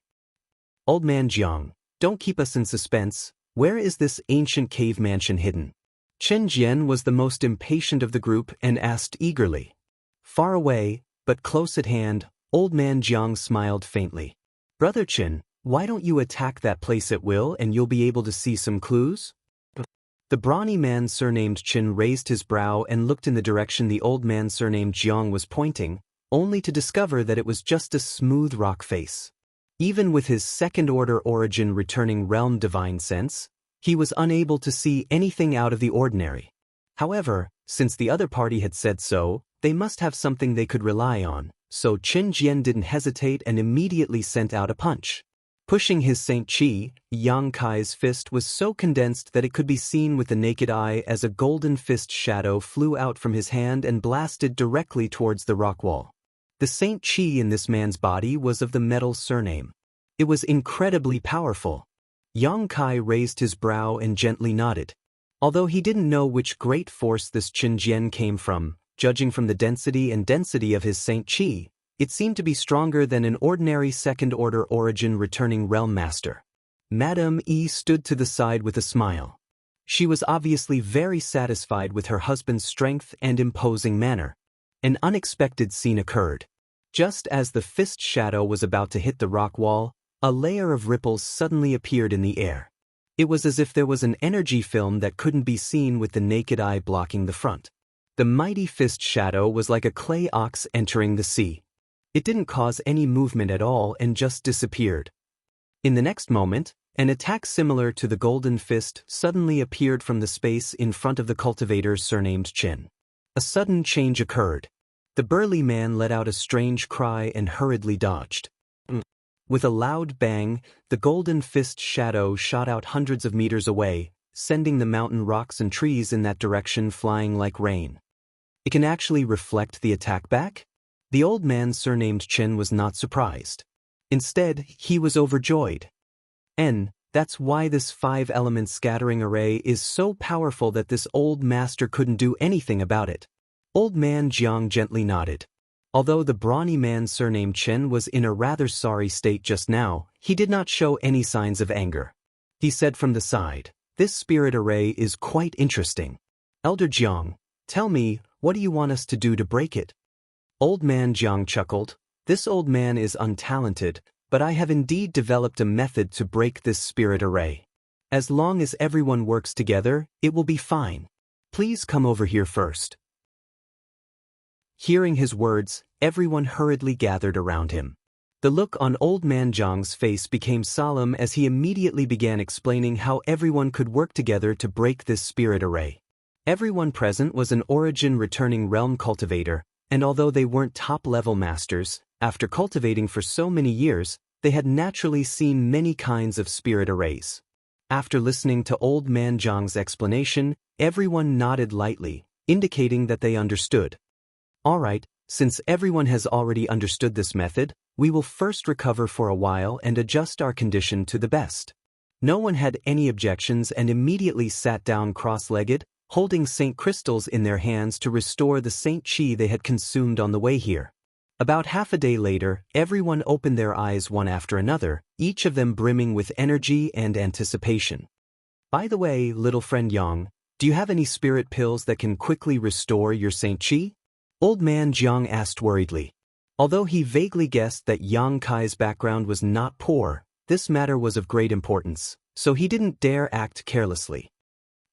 Old man Jiang, don't keep us in suspense. Where is this ancient cave mansion hidden? Chen Jian was the most impatient of the group and asked eagerly. Far away, but close at hand, old man Jiang smiled faintly. Brother Chen, why don't you attack that place at will and you'll be able to see some clues? The brawny man surnamed Chen raised his brow and looked in the direction the old man surnamed Jiang was pointing, only to discover that it was just a smooth rock face. Even with his second-order origin returning realm divine sense, he was unable to see anything out of the ordinary. However, since the other party had said so, they must have something they could rely on, so Chen Jian didn't hesitate and immediately sent out a punch. Pushing his Saint Qi, Yang Kai's fist was so condensed that it could be seen with the naked eye as a golden fist shadow flew out from his hand and blasted directly towards the rock wall. The Saint Qi in this man's body was of the metal surname. It was incredibly powerful. Yang Kai raised his brow and gently nodded. Although he didn't know which great force this Qin Jian came from, judging from the density of his Saint Qi, it seemed to be stronger than an ordinary second-order origin returning realm master. Madame Yi stood to the side with a smile. She was obviously very satisfied with her husband's strength and imposing manner. An unexpected scene occurred. Just as the fist shadow was about to hit the rock wall, a layer of ripples suddenly appeared in the air. It was as if there was an energy film that couldn't be seen with the naked eye blocking the front. The mighty fist shadow was like a clay ox entering the sea. It didn't cause any movement at all and just disappeared. In the next moment, an attack similar to the golden fist suddenly appeared from the space in front of the cultivator surnamed Qin. A sudden change occurred. The burly man let out a strange cry and hurriedly dodged. With a loud bang, the golden fist shadow shot out hundreds of meters away, sending the mountain rocks and trees in that direction flying like rain. It can actually reflect the attack back? The old man surnamed Chen was not surprised. Instead, he was overjoyed. That's why this 5-element scattering array is so powerful that this old master couldn't do anything about it. Old man Jiang gently nodded. Although the brawny man surnamed Chen was in a rather sorry state just now, he did not show any signs of anger. He said from the side, "This spirit array is quite interesting. Elder Jiang, tell me, what do you want us to do to break it?" Old man Jiang chuckled. "This old man is untalented, but I have indeed developed a method to break this spirit array. As long as everyone works together, it will be fine. Please come over here first." Hearing his words, everyone hurriedly gathered around him. The look on old man Jiang's face became solemn as he immediately began explaining how everyone could work together to break this spirit array. Everyone present was an origin-returning realm cultivator, and although they weren't top-level masters, after cultivating for so many years, they had naturally seen many kinds of spirit arrays. After listening to old man Jiang's explanation, everyone nodded lightly, indicating that they understood. "All right, since everyone has already understood this method, we will first recover for a while and adjust our condition to the best." No one had any objections and immediately sat down cross-legged, holding Saint crystals in their hands to restore the Saint Chi they had consumed on the way here. About half a day later, everyone opened their eyes one after another, each of them brimming with energy and anticipation. "By the way, little friend Yang, do you have any spirit pills that can quickly restore your Saint Chi?" Old man Jiang asked worriedly. Although he vaguely guessed that Yang Kai's background was not poor, this matter was of great importance, so he didn't dare act carelessly.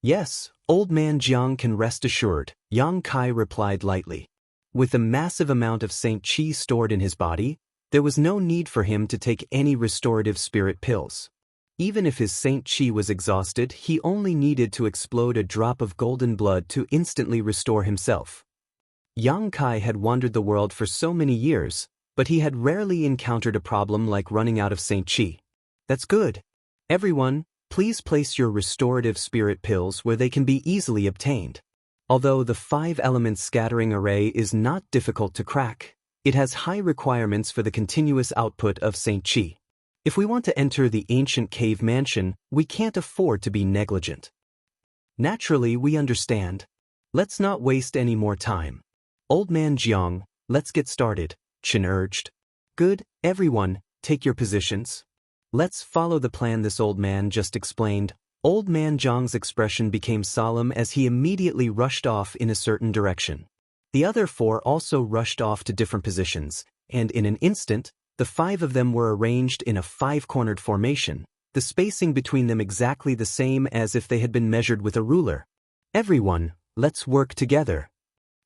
"Yes, old man Jiang can rest assured," Yang Kai replied lightly. With a massive amount of Saint Chi stored in his body, there was no need for him to take any restorative spirit pills. Even if his Saint Chi was exhausted, he only needed to explode a drop of golden blood to instantly restore himself. Yang Kai had wandered the world for so many years, but he had rarely encountered a problem like running out of Saint Chi. "That's good. Everyone, please place your restorative spirit pills where they can be easily obtained." Although the 5-element scattering array is not difficult to crack, it has high requirements for the continuous output of Saint Chi. If we want to enter the ancient cave mansion, we can't afford to be negligent. Naturally, we understand. Let's not waste any more time. "Old man Jiang, let's get started," Chen urged. "Good, everyone, take your positions. Let's follow the plan this old man just explained." Old man Jiang's expression became solemn as he immediately rushed off in a certain direction. The other 4 also rushed off to different positions, and in an instant, the 5 of them were arranged in a 5-cornered formation, the spacing between them exactly the same as if they had been measured with a ruler. "Everyone, let's work together."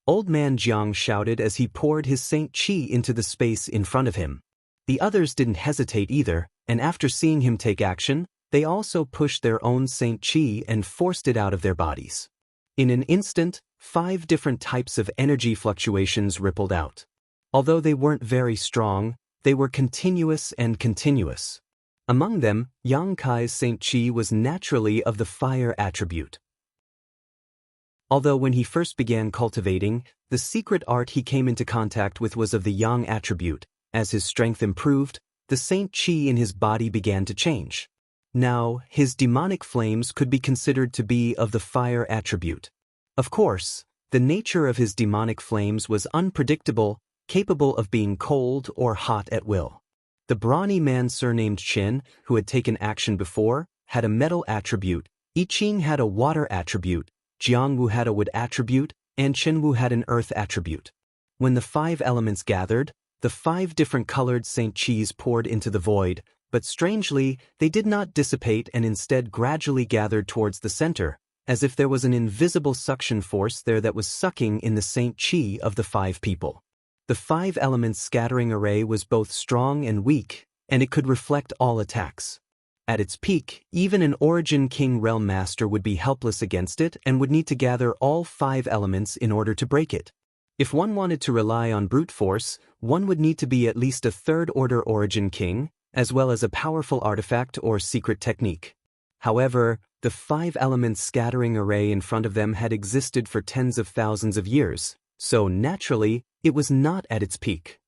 Old man Jiang shouted as he poured his Saint Chi into the space in front of him. The others didn't hesitate either, and after seeing him take action, they also pushed their own Saint Chi and forced it out of their bodies. In an instant, 5 different types of energy fluctuations rippled out. Although they weren't very strong, they were continuous and continuous. Among them, Yang Kai's Saint Chi was naturally of the fire attribute. Although when he first began cultivating, the secret art he came into contact with was of the Yang attribute. As his strength improved, the Saint Chi in his body began to change. Now, his demonic flames could be considered to be of the fire attribute. Of course, the nature of his demonic flames was unpredictable, capable of being cold or hot at will. The brawny man surnamed Chen, who had taken action before, had a metal attribute, I Ching had a water attribute, Jiangwu had a wood attribute, and Chenwu had an earth attribute. When the 5 elements gathered, the 5 different colored Saint Chis poured into the void, but strangely, they did not dissipate and instead gradually gathered towards the center, as if there was an invisible suction force there that was sucking in the Saint Chi of the 5 people. The 5 elements scattering array was both strong and weak, and it could reflect all attacks. At its peak, even an Origin King Realm Master would be helpless against it and would need to gather all 5 elements in order to break it. If one wanted to rely on brute force, one would need to be at least a 3rd Order Origin King, as well as a powerful artifact or secret technique. However, the 5 elements scattering array in front of them had existed for tens of thousands of years, so naturally, it was not at its peak.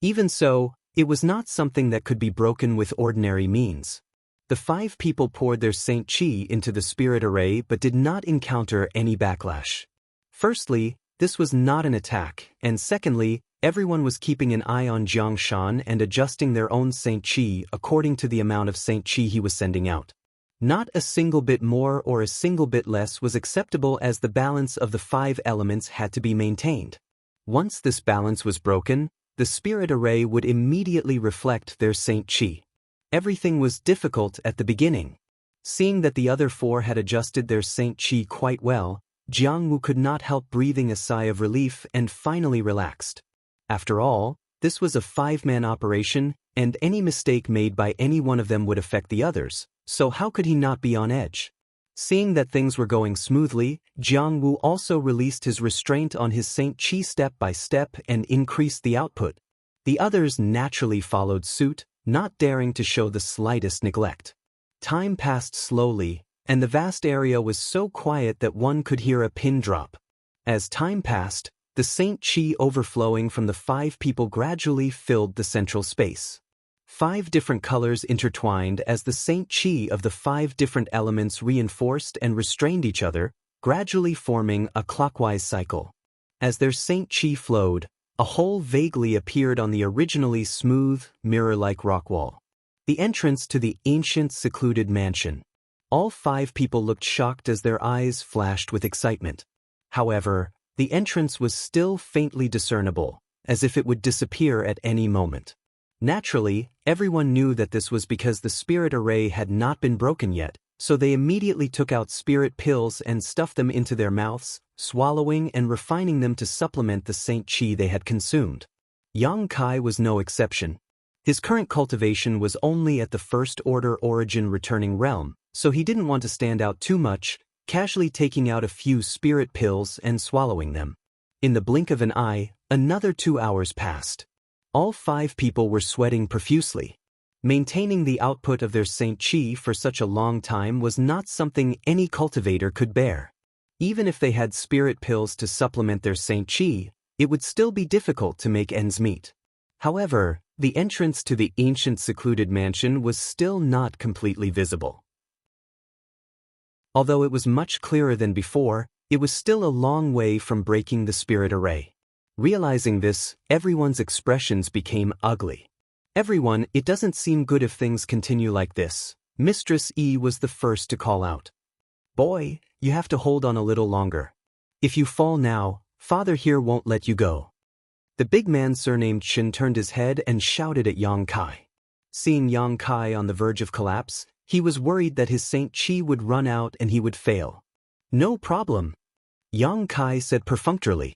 Even so, it was not something that could be broken with ordinary means. The 5 people poured their Saint Chi into the spirit array but did not encounter any backlash. Firstly, This was not an attack, and secondly, everyone was keeping an eye on Jiang Shan and adjusting their own Saint Qi according to the amount of Saint Qi he was sending out. Not a single bit more or a single bit less was acceptable, as the balance of the 5 elements had to be maintained. Once this balance was broken, the spirit array would immediately reflect their Saint Qi. Everything was difficult at the beginning. Seeing that the other 4 had adjusted their Saint Qi quite well, Jiang Wu could not help breathing a sigh of relief and finally relaxed. After all, this was a 5-man operation, and any mistake made by any one of them would affect the others, so how could he not be on edge? Seeing that things were going smoothly, Jiang Wu also released his restraint on his Saint Qi step by step and increased the output. The others naturally followed suit, not daring to show the slightest neglect. Time passed slowly, and the vast area was so quiet that one could hear a pin drop. As time passed, the Saint Qi overflowing from the 5 people gradually filled the central space. 5 different colors intertwined as the Saint Qi of the 5 different elements reinforced and restrained each other, gradually forming a clockwise cycle. As their Saint Qi flowed, a hole vaguely appeared on the originally smooth, mirror-like rock wall. The entrance to the ancient secluded mansion. All 5 people looked shocked as their eyes flashed with excitement. However, the entrance was still faintly discernible, as if it would disappear at any moment. Naturally, everyone knew that this was because the spirit array had not been broken yet, so they immediately took out spirit pills and stuffed them into their mouths, swallowing and refining them to supplement the Saint Qi they had consumed. Yang Kai was no exception. His current cultivation was only at the first order origin returning realm, so he didn't want to stand out too much, casually taking out a few spirit pills and swallowing them. In the blink of an eye, another 2 hours passed. All 5 people were sweating profusely. Maintaining the output of their Saint Qi for such a long time was not something any cultivator could bear. Even if they had spirit pills to supplement their Saint Qi, it would still be difficult to make ends meet. However, the entrance to the ancient secluded mansion was still not completely visible. Although it was much clearer than before, it was still a long way from breaking the spirit array. Realizing this, everyone's expressions became ugly. Everyone, it doesn't seem good if things continue like this. Mistress E was the first to call out. Boy, you have to hold on a little longer. If you fall now, father here won't let you go. The big man surnamed Chen turned his head and shouted at Yang Kai. Seeing Yang Kai on the verge of collapse, he was worried that his Saint Qi would run out and he would fail. No problem, Yang Kai said perfunctorily.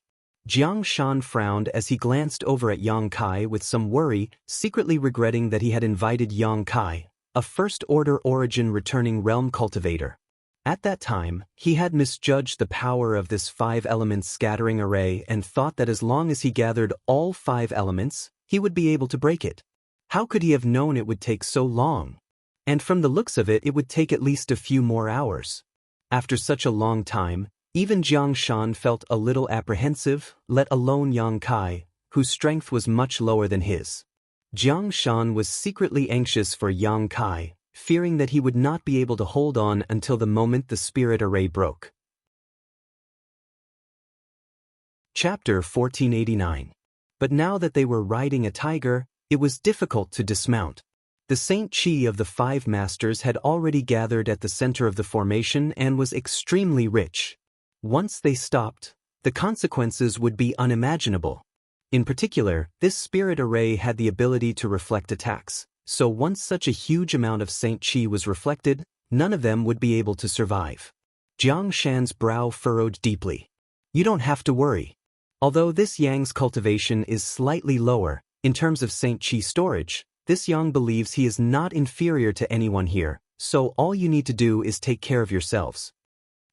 Jiang Shan frowned as he glanced over at Yang Kai with some worry, secretly regretting that he had invited Yang Kai, a first-order origin returning realm cultivator. At that time, he had misjudged the power of this 5-element scattering array and thought that as long as he gathered all 5 elements, he would be able to break it. How could he have known it would take so long? And from the looks of it, it would take at least a few more hours. After such a long time, even Jiang Shan felt a little apprehensive, let alone Yang Kai, whose strength was much lower than his. Jiang Shan was secretly anxious for Yang Kai, fearing that he would not be able to hold on until the moment the spirit array broke. Chapter 1489. But now that they were riding a tiger, it was difficult to dismount. The Saint Qi of the 5 masters had already gathered at the center of the formation and was extremely rich. Once they stopped, the consequences would be unimaginable. In particular, this spirit array had the ability to reflect attacks, so once such a huge amount of Saint Qi was reflected, none of them would be able to survive. Jiang Shan's brow furrowed deeply. You don't have to worry. Although this Yang's cultivation is slightly lower, in terms of Saint Qi storage, this Yang believes he is not inferior to anyone here, so all you need to do is take care of yourselves.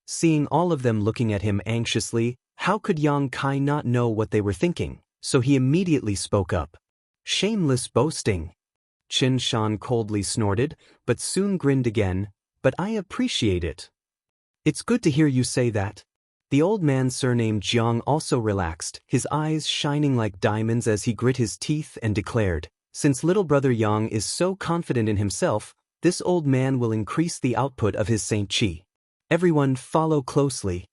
Seeing all of them looking at him anxiously, how could Yang Kai not know what they were thinking? So he immediately spoke up. Shameless boasting. Qin Shan coldly snorted, but soon grinned again. But I appreciate it. It's good to hear you say that. The old man surnamed Jiang also relaxed, his eyes shining like diamonds as he grit his teeth and declared, since little brother Yang is so confident in himself, this old man will increase the output of his Saint Qi. Everyone follow closely.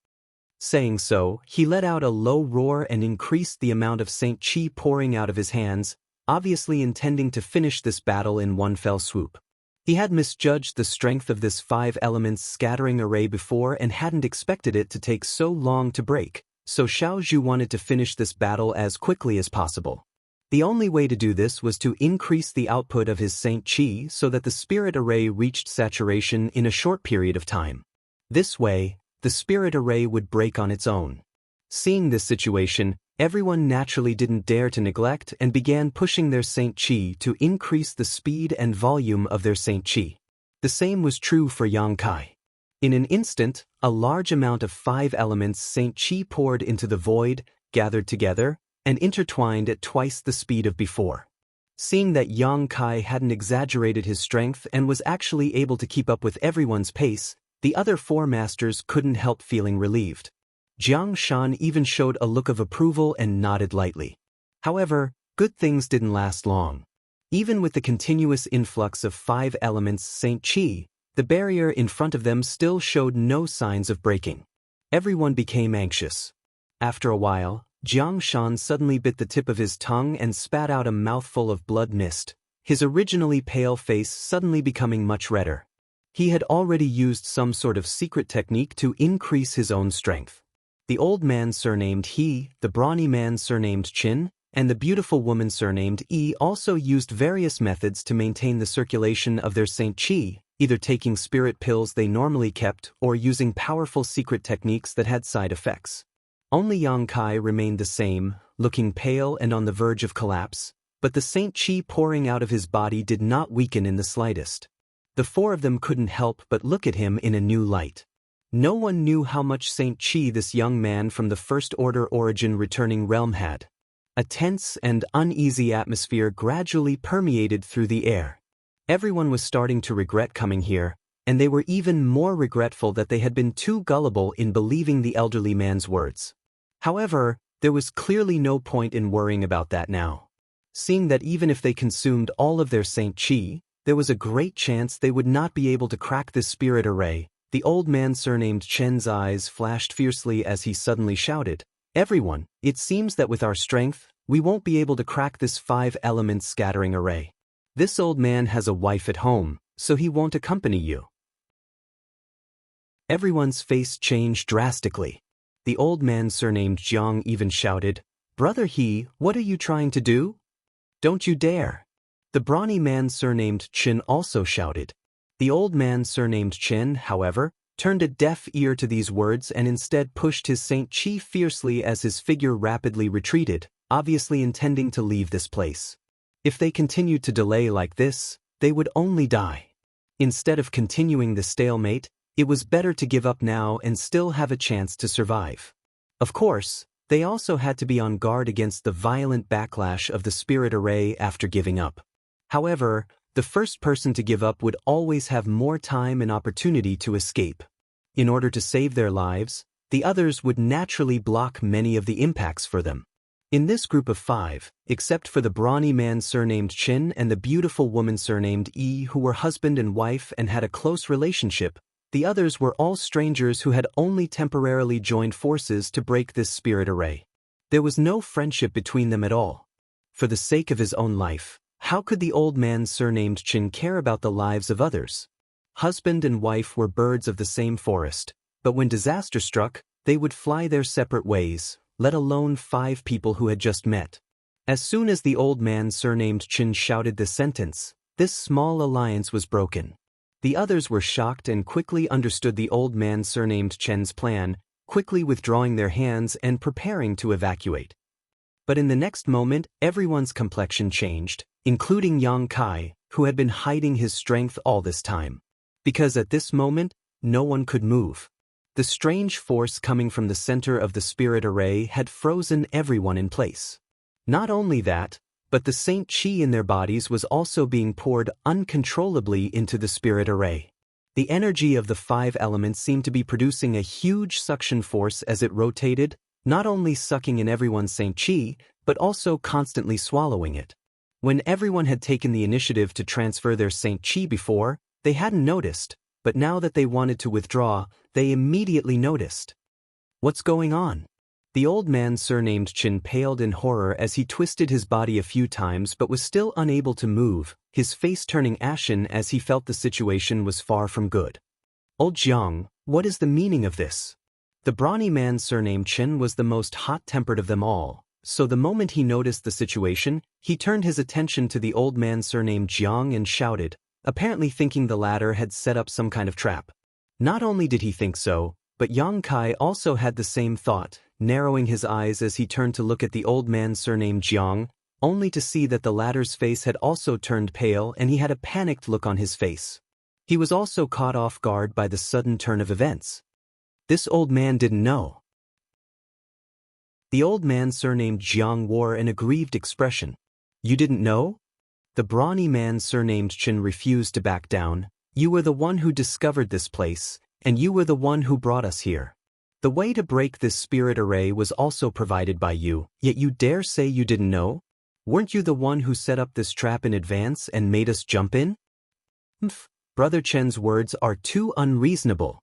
Saying so, he let out a low roar and increased the amount of Saint Chi pouring out of his hands, obviously intending to finish this battle in one fell swoop. He had misjudged the strength of this 5 elements scattering array before and hadn't expected it to take so long to break, so Xiao Zhu wanted to finish this battle as quickly as possible. The only way to do this was to increase the output of his Saint Chi so that the spirit array reached saturation in a short period of time. This way, the spirit array would break on its own. Seeing this situation, everyone naturally didn't dare to neglect and began pushing their Saint Chi to increase the speed and volume of their Saint Chi. The same was true for Yang Kai. In an instant, a large amount of 5 elements Saint Chi poured into the void, gathered together, and intertwined at twice the speed of before. Seeing that Yang Kai hadn't exaggerated his strength and was actually able to keep up with everyone's pace, the other 4 masters couldn't help feeling relieved. Jiang Shan even showed a look of approval and nodded lightly. However, good things didn't last long. Even with the continuous influx of 5 elements Saint Chi, the barrier in front of them still showed no signs of breaking. Everyone became anxious. After a while, Jiang Shan suddenly bit the tip of his tongue and spat out a mouthful of blood mist, his originally pale face suddenly becoming much redder. He had already used some sort of secret technique to increase his own strength. The old man surnamed He, the brawny man surnamed Qin, and the beautiful woman surnamed Yi also used various methods to maintain the circulation of their Saint Chi, either taking spirit pills they normally kept or using powerful secret techniques that had side effects. Only Yang Kai remained the same, looking pale and on the verge of collapse, but the Saint Chi pouring out of his body did not weaken in the slightest. The 4 of them couldn't help but look at him in a new light. No one knew how much Saint Chi this young man from the First Order origin returning realm had. A tense and uneasy atmosphere gradually permeated through the air. Everyone was starting to regret coming here, and they were even more regretful that they had been too gullible in believing the elderly man's words. However, there was clearly no point in worrying about that now. Seeing that even if they consumed all of their Saint Chi, there was a great chance they would not be able to crack this spirit array. The old man surnamed Chen's eyes flashed fiercely as he suddenly shouted, "Everyone, it seems that with our strength, we won't be able to crack this 5 elements scattering array. This old man has a wife at home, so he won't accompany you." Everyone's face changed drastically. The old man surnamed Jiang even shouted, "Brother He, what are you trying to do? Don't you dare." The brawny man surnamed Qin also shouted. The old man surnamed Qin, however, turned a deaf ear to these words and instead pushed his Saint Chi fiercely as his figure rapidly retreated, obviously intending to leave this place. If they continued to delay like this, they would only die. Instead of continuing the stalemate, it was better to give up now and still have a chance to survive. Of course, they also had to be on guard against the violent backlash of the spirit array after giving up. However, the first person to give up would always have more time and opportunity to escape. In order to save their lives, the others would naturally block many of the impacts for them. In this group of 5, except for the brawny man surnamed Qin and the beautiful woman surnamed Yi who were husband and wife and had a close relationship, the others were all strangers who had only temporarily joined forces to break this spirit array. There was no friendship between them at all. For the sake of his own life, how could the old man surnamed Qin care about the lives of others? Husband and wife were birds of the same forest, but when disaster struck, they would fly their separate ways, let alone 5 people who had just met. As soon as the old man surnamed Qin shouted this sentence, this small alliance was broken. The others were shocked and quickly understood the old man surnamed Chen's plan, quickly withdrawing their hands and preparing to evacuate. But in the next moment, everyone's complexion changed, including Yang Kai, who had been hiding his strength all this time. Because at this moment, no one could move. The strange force coming from the center of the spirit array had frozen everyone in place. Not only that, but the Saint Chi in their bodies was also being poured uncontrollably into the spirit array. The energy of the 5 elements seemed to be producing a huge suction force as it rotated, not only sucking in everyone's Saint Chi, but also constantly swallowing it. When everyone had taken the initiative to transfer their Saint Chi before, they hadn't noticed, but now that they wanted to withdraw, they immediately noticed. What's going on? The old man surnamed Chin paled in horror as he twisted his body a few times but was still unable to move, his face turning ashen as he felt the situation was far from good. Old Jiang, what is the meaning of this? The brawny man surnamed Chin was the most hot-tempered of them all, so the moment he noticed the situation, he turned his attention to the old man surnamed Jiang and shouted, apparently thinking the latter had set up some kind of trap. Not only did he think so, but Yang Kai also had the same thought, narrowing his eyes as he turned to look at the old man surnamed Jiang, only to see that the latter's face had also turned pale and he had a panicked look on his face. He was also caught off guard by the sudden turn of events. This old man didn't know. The old man surnamed Jiang wore an aggrieved expression. You didn't know? The brawny man surnamed Chin refused to back down. You were the one who discovered this place, and you were the one who brought us here. The way to break this spirit array was also provided by you, yet you dare say you didn't know? Weren't you the one who set up this trap in advance and made us jump in? Brother Chen's words are too unreasonable.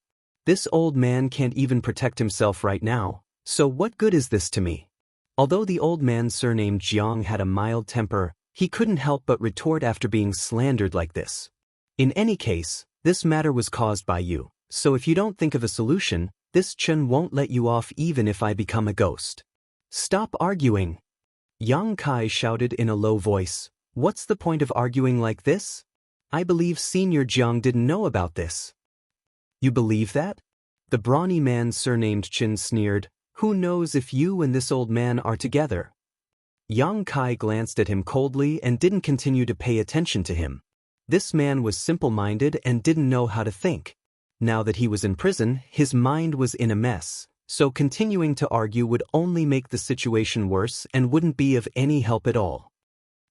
This old man can't even protect himself right now, so what good is this to me? Although the old man surnamed Jiang had a mild temper, he couldn't help but retort after being slandered like this. In any case, this matter was caused by you, so if you don't think of a solution, this Chen won't let you off even if I become a ghost. Stop arguing. Yang Kai shouted in a low voice, what's the point of arguing like this? I believe Senior Jiang didn't know about this. You believe that? The brawny man surnamed Chin sneered, who knows if you and this old man are together? Yang Kai glanced at him coldly and didn't continue to pay attention to him. This man was simple-minded and didn't know how to think. Now that he was in prison, his mind was in a mess, so continuing to argue would only make the situation worse and wouldn't be of any help at all.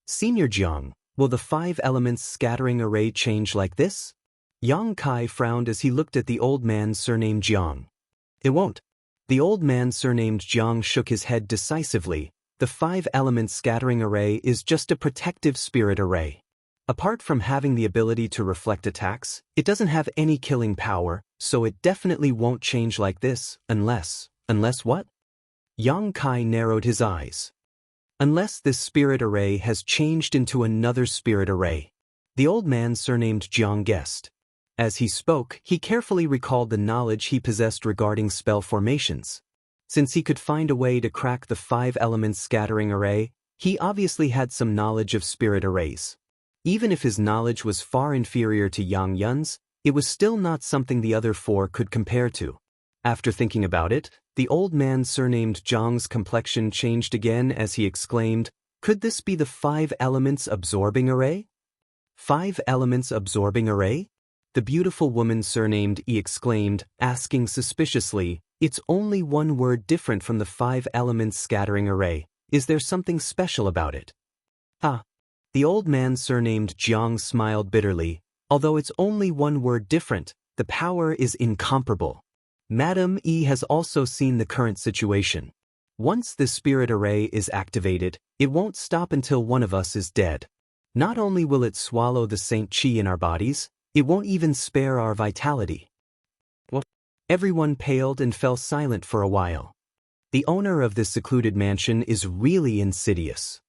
Senior Jiang, will the 5 elements scattering array change like this? Yang Kai frowned as he looked at the old man surnamed Jiang. It won't. The old man surnamed Jiang shook his head decisively. The 5 elements scattering array is just a protective spirit array. Apart from having the ability to reflect attacks, it doesn't have any killing power, so it definitely won't change like this, unless what? Yang Kai narrowed his eyes. Unless this spirit array has changed into another spirit array. The old man surnamed Jiang guessed. As he spoke, he carefully recalled the knowledge he possessed regarding spell formations. Since he could find a way to crack the 5 elements scattering array, he obviously had some knowledge of spirit arrays. Even if his knowledge was far inferior to Yang Yun's, it was still not something the other 4 could compare to. After thinking about it, the old man surnamed Jiang's complexion changed again as he exclaimed, could this be the 5 elements absorbing array? 5 elements absorbing array? The beautiful woman surnamed Yi exclaimed, asking suspiciously, it's only one word different from the 5 elements scattering array. Is there something special about it? The old man surnamed Jiang smiled bitterly. Although it's only one word different, the power is incomparable. Madame Yi has also seen the current situation. Once the spirit array is activated, it won't stop until one of us is dead. Not only will it swallow the Saint Qi in our bodies, it won't even spare our vitality. What? Everyone paled and fell silent for a while. The owner of this secluded mansion is really insidious.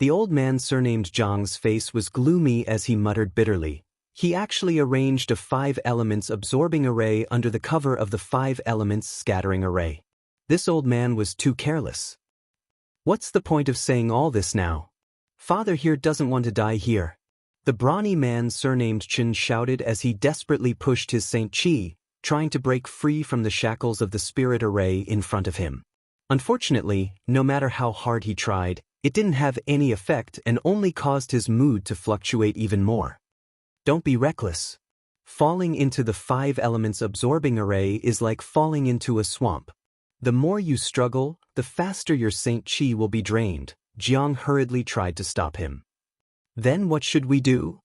The old man surnamed Jiang's face was gloomy as he muttered bitterly. He actually arranged a 5 elements absorbing array under the cover of the 5 elements scattering array. This old man was too careless. What's the point of saying all this now? Father here doesn't want to die here. The brawny man surnamed Chin shouted as he desperately pushed his Saint Qi, trying to break free from the shackles of the spirit array in front of him. Unfortunately, no matter how hard he tried, it didn't have any effect and only caused his mood to fluctuate even more. Don't be reckless. Falling into the 5 elements absorbing array is like falling into a swamp. The more you struggle, the faster your Saint Qi will be drained. Jiang hurriedly tried to stop him. Then what should we do?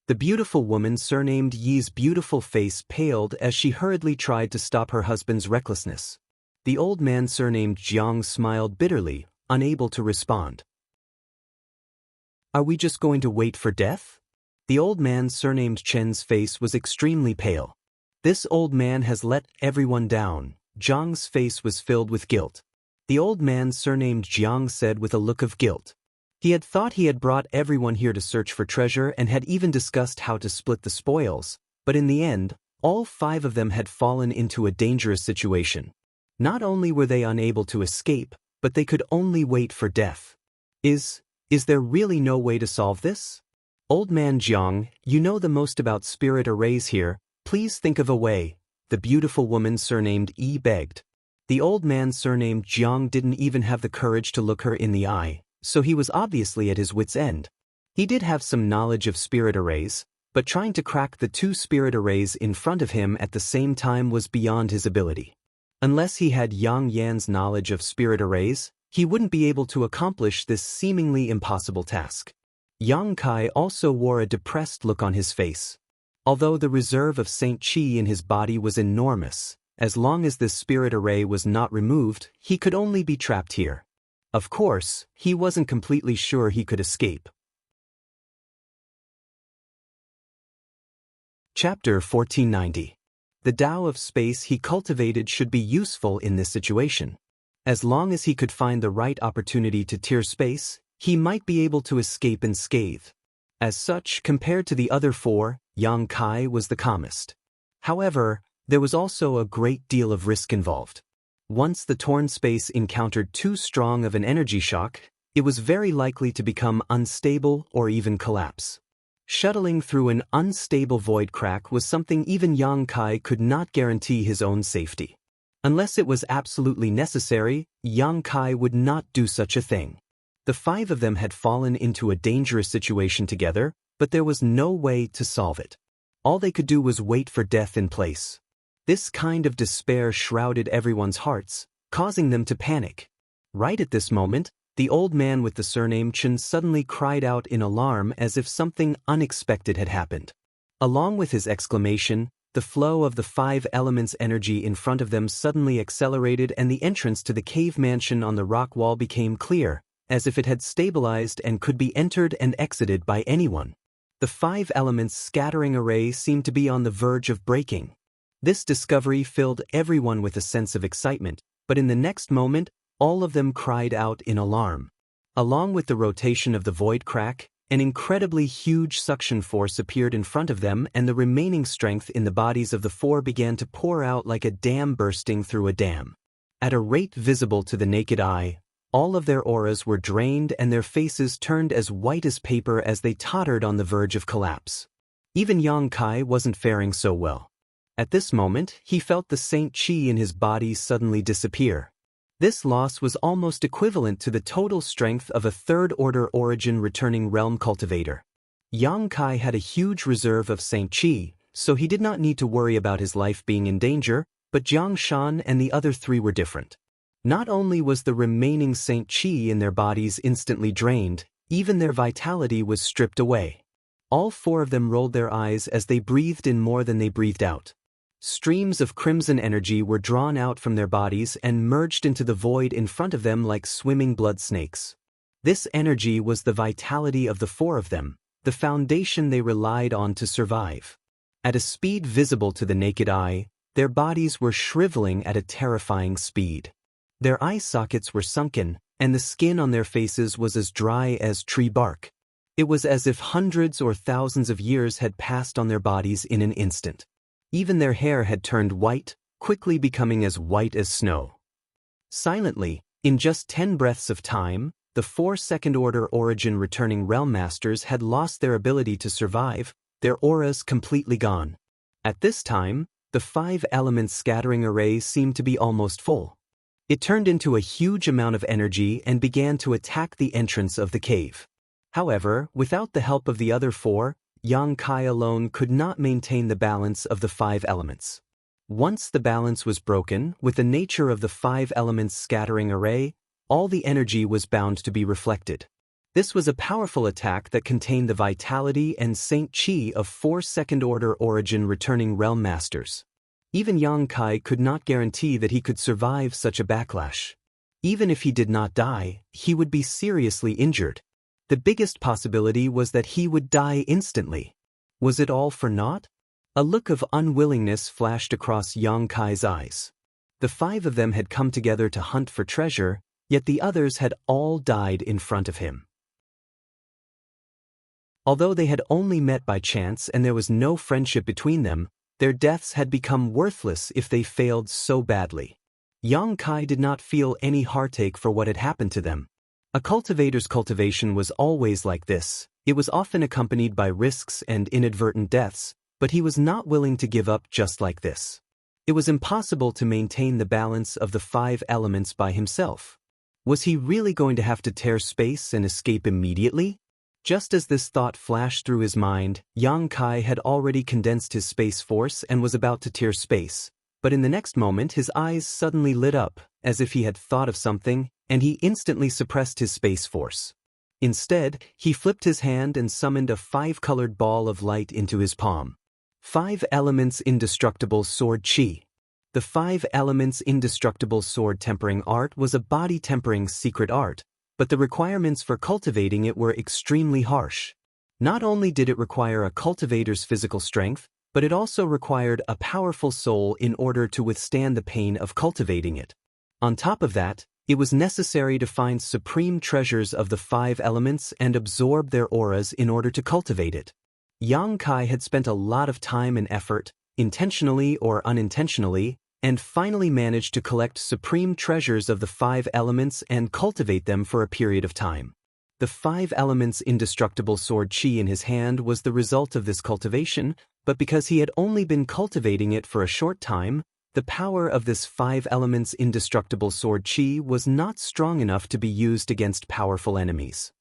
The beautiful woman surnamed Yi's beautiful face paled as she hurriedly tried to stop her husband's recklessness. The old man surnamed Jiang smiled bitterly, unable to respond. Are we just going to wait for death? The old man surnamed Chen's face was extremely pale. This old man has let everyone down. Jiang's face was filled with guilt. The old man surnamed Jiang said with a look of guilt. He had thought he had brought everyone here to search for treasure and had even discussed how to split the spoils, but in the end, all 5 of them had fallen into a dangerous situation. Not only were they unable to escape, but they could only wait for death. Is there really no way to solve this? Old man Jiang, you know the most about spirit arrays here, please think of a way, the beautiful woman surnamed Yi begged. The old man surnamed Jiang didn't even have the courage to look her in the eye, so he was obviously at his wit's end. He did have some knowledge of spirit arrays, but trying to crack the 2 spirit arrays in front of him at the same time was beyond his ability. Unless he had Yang Yan's knowledge of spirit arrays, he wouldn't be able to accomplish this seemingly impossible task. Yang Kai also wore a depressed look on his face. Although the reserve of Saint Qi in his body was enormous, as long as this spirit array was not removed, he could only be trapped here. Of course, he wasn't completely sure he could escape. Chapter 1490. The Tao of space he cultivated should be useful in this situation. As long as he could find the right opportunity to tear space, he might be able to escape unscathed. As such, compared to the other 4, Yang Kai was the calmest. However, there was also a great deal of risk involved. Once the torn space encountered too strong of an energy shock, it was very likely to become unstable or even collapse. Shuttling through an unstable void crack was something even Yang Kai could not guarantee his own safety. Unless it was absolutely necessary, Yang Kai would not do such a thing. The 5 of them had fallen into a dangerous situation together, but there was no way to solve it. All they could do was wait for death in place. This kind of despair shrouded everyone's hearts, causing them to panic. Right at this moment, the old man with the surname Chen suddenly cried out in alarm as if something unexpected had happened. Along with his exclamation, the flow of the 5 elements' energy in front of them suddenly accelerated and the entrance to the cave mansion on the rock wall became clear, as if it had stabilized and could be entered and exited by anyone. The 5 elements scattering array seemed to be on the verge of breaking. This discovery filled everyone with a sense of excitement, but in the next moment, all of them cried out in alarm. Along with the rotation of the void crack, an incredibly huge suction force appeared in front of them and the remaining strength in the bodies of the 4 began to pour out like a dam bursting through a dam. At a rate visible to the naked eye, all of their auras were drained and their faces turned as white as paper as they tottered on the verge of collapse. Even Yang Kai wasn't faring so well. At this moment, he felt the Saint Qi in his body suddenly disappear. This loss was almost equivalent to the total strength of a 3rd-order origin returning realm cultivator. Yang Kai had a huge reserve of Saint Qi, so he did not need to worry about his life being in danger, but Jiang Shan and the other 3 were different. Not only was the remaining Saint Qi in their bodies instantly drained, even their vitality was stripped away. All 4 of them rolled their eyes as they breathed in more than they breathed out. Streams of crimson energy were drawn out from their bodies and merged into the void in front of them like swimming blood snakes. This energy was the vitality of the 4 of them, the foundation they relied on to survive. At a speed visible to the naked eye, their bodies were shriveling at a terrifying speed. Their eye sockets were sunken, and the skin on their faces was as dry as tree bark. It was as if hundreds or thousands of years had passed on their bodies in an instant. Even their hair had turned white, quickly becoming as white as snow. Silently, in just 10 breaths of time, the 4 second-order origin returning realm masters had lost their ability to survive, their auras completely gone. At this time, the 5 elements scattering array seemed to be almost full. It turned into a huge amount of energy and began to attack the entrance of the cave. However, without the help of the other 4, Yang Kai alone could not maintain the balance of the 5 elements. Once the balance was broken, with the nature of the 5 elements scattering array, all the energy was bound to be reflected. This was a powerful attack that contained the vitality and Saint Qi of 4 second-order origin returning realm masters. Even Yang Kai could not guarantee that he could survive such a backlash. Even if he did not die, he would be seriously injured. The biggest possibility was that he would die instantly. Was it all for naught? A look of unwillingness flashed across Yang Kai's eyes. The 5 of them had come together to hunt for treasure, yet the others had all died in front of him. Although they had only met by chance and there was no friendship between them, their deaths had become worthless if they failed so badly. Yang Kai did not feel any heartache for what had happened to them. A cultivator's cultivation was always like this. It was often accompanied by risks and inadvertent deaths, but he was not willing to give up just like this. It was impossible to maintain the balance of the 5 elements by himself. Was he really going to have to tear space and escape immediately? Just as this thought flashed through his mind, Yang Kai had already condensed his space force and was about to tear space, but in the next moment his eyes suddenly lit up, as if he had thought of something, and he instantly suppressed his space force. Instead, he flipped his hand and summoned a 5-colored ball of light into his palm. 5 elements indestructible sword chi. The 5 elements indestructible sword tempering art was a body tempering secret art, but the requirements for cultivating it were extremely harsh. Not only did it require a cultivator's physical strength, but it also required a powerful soul in order to withstand the pain of cultivating it. On top of that, it was necessary to find supreme treasures of the 5 elements and absorb their auras in order to cultivate it. Yang Kai had spent a lot of time and effort, intentionally or unintentionally, and finally managed to collect supreme treasures of the 5 elements and cultivate them for a period of time. The 5 elements indestructible sword chi in his hand was the result of this cultivation, but because he had only been cultivating it for a short time, the power of this 5 elements indestructible sword chi was not strong enough to be used against powerful enemies.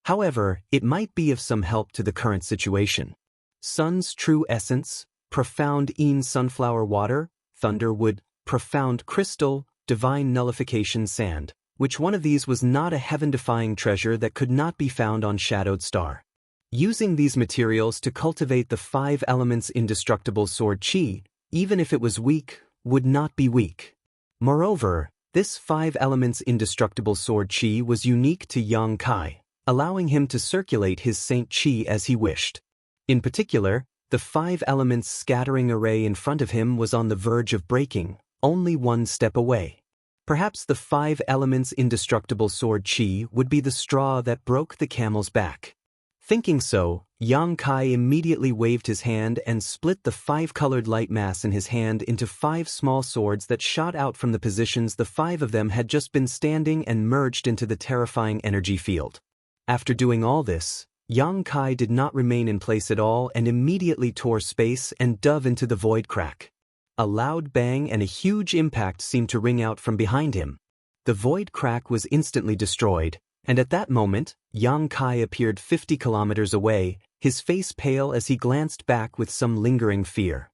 However, it might be of some help to the current situation. Sun's true essence, profound Een sunflower water, thunderwood, profound crystal, divine nullification sand. Which one of these was not a heaven-defying treasure that could not be found on Shadowed Star? Using these materials to cultivate the 5 elements indestructible sword chi, even if it was weak, would not be weak. Moreover, this 5 elements indestructible sword chi was unique to Yang Kai, allowing him to circulate his saint chi as he wished. In particular, the 5 elements scattering array in front of him was on the verge of breaking, only 1 step away. Perhaps the 5 elements indestructible sword chi would be the straw that broke the camel's back. Thinking so, Yang Kai immediately waved his hand and split the 5-colored light mass in his hand into 5 small swords that shot out from the positions the 5 of them had just been standing and merged into the terrifying energy field. After doing all this, Yang Kai did not remain in place at all and immediately tore space and dove into the void crack. A loud bang and a huge impact seemed to ring out from behind him. The void crack was instantly destroyed, and at that moment, Yang Kai appeared 50 kilometers away, his face pale as he glanced back with some lingering fear.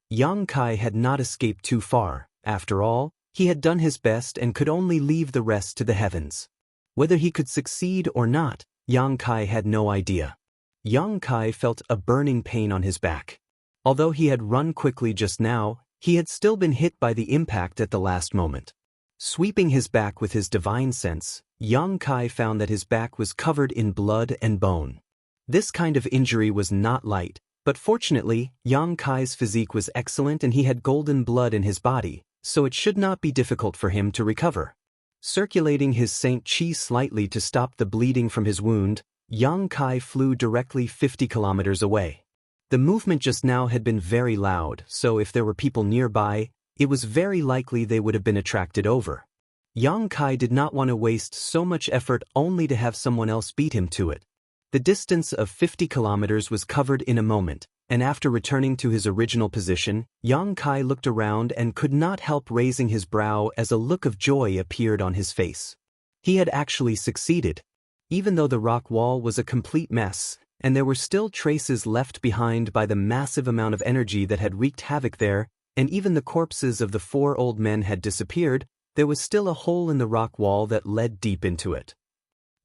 Yang Kai had not escaped too far. After all, he had done his best and could only leave the rest to the heavens. Whether he could succeed or not, Yang Kai had no idea. Yang Kai felt a burning pain on his back. Although he had run quickly just now, he had still been hit by the impact at the last moment. Sweeping his back with his divine sense, Yang Kai found that his back was covered in blood and bone. This kind of injury was not light, but fortunately, Yang Kai's physique was excellent and he had golden blood in his body, so it should not be difficult for him to recover. Circulating his Saint Chi slightly to stop the bleeding from his wound, Yang Kai flew directly 50 kilometers away. The movement just now had been very loud, so if there were people nearby, it was very likely they would have been attracted over. Yang Kai did not want to waste so much effort only to have someone else beat him to it. The distance of 50 kilometers was covered in a moment, and after returning to his original position, Yang Kai looked around and could not help raising his brow as a look of joy appeared on his face. He had actually succeeded. Even though the rock wall was a complete mess, and there were still traces left behind by the massive amount of energy that had wreaked havoc there, and even the corpses of the 4 old men had disappeared, there was still a hole in the rock wall that led deep into it.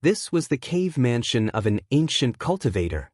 This was the cave mansion of an ancient cultivator.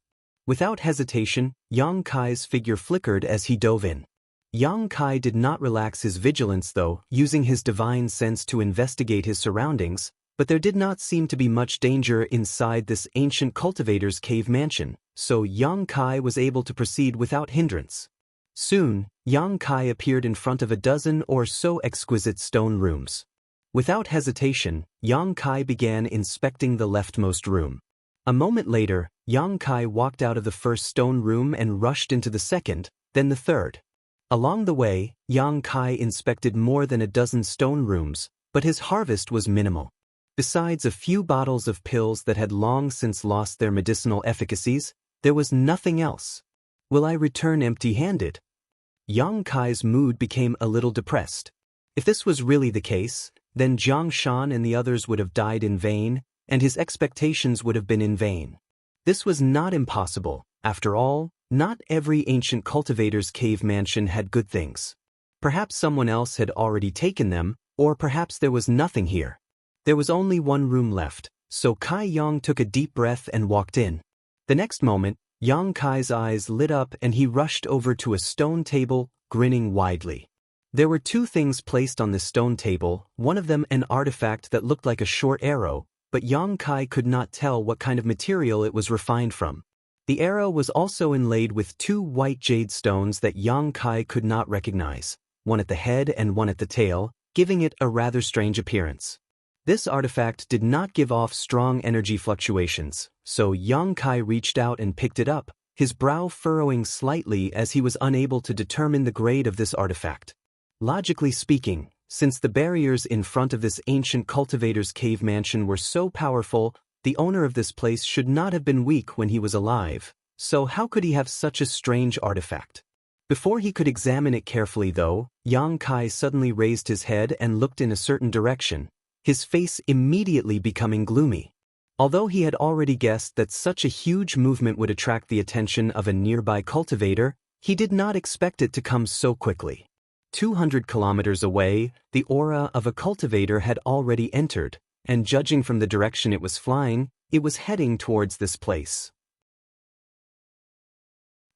Without hesitation, Yang Kai's figure flickered as he dove in. Yang Kai did not relax his vigilance though, using his divine sense to investigate his surroundings, but there did not seem to be much danger inside this ancient cultivator's cave mansion, so Yang Kai was able to proceed without hindrance. Soon, Yang Kai appeared in front of a dozen or so exquisite stone rooms. Without hesitation, Yang Kai began inspecting the leftmost room. A moment later, Yang Kai walked out of the first stone room and rushed into the second, then the third. Along the way, Yang Kai inspected more than a dozen stone rooms, but his harvest was minimal. Besides a few bottles of pills that had long since lost their medicinal efficacies, there was nothing else. Will I return empty-handed? Yang Kai's mood became a little depressed. If this was really the case, then Jiang Shan and the others would have died in vain, and his expectations would have been in vain. This was not impossible. After all, not every ancient cultivator's cave mansion had good things. Perhaps someone else had already taken them, or perhaps there was nothing here. There was only one room left, so Kai Yang took a deep breath and walked in. The next moment, Yang Kai's eyes lit up and he rushed over to a stone table, grinning widely. There were two things placed on this stone table, one of them an artifact that looked like a short arrow, but Yang Kai could not tell what kind of material it was refined from. The arrow was also inlaid with two white jade stones that Yang Kai could not recognize, one at the head and one at the tail, giving it a rather strange appearance. This artifact did not give off strong energy fluctuations, so Yang Kai reached out and picked it up, his brow furrowing slightly as he was unable to determine the grade of this artifact. Logically speaking, since the barriers in front of this ancient cultivator's cave mansion were so powerful, the owner of this place should not have been weak when he was alive, so how could he have such a strange artifact? Before he could examine it carefully though, Yang Kai suddenly raised his head and looked in a certain direction, his face immediately becoming gloomy. Although he had already guessed that such a huge movement would attract the attention of a nearby cultivator, he did not expect it to come so quickly. 200 kilometers away, the aura of a cultivator had already entered, and judging from the direction it was flying, it was heading towards this place.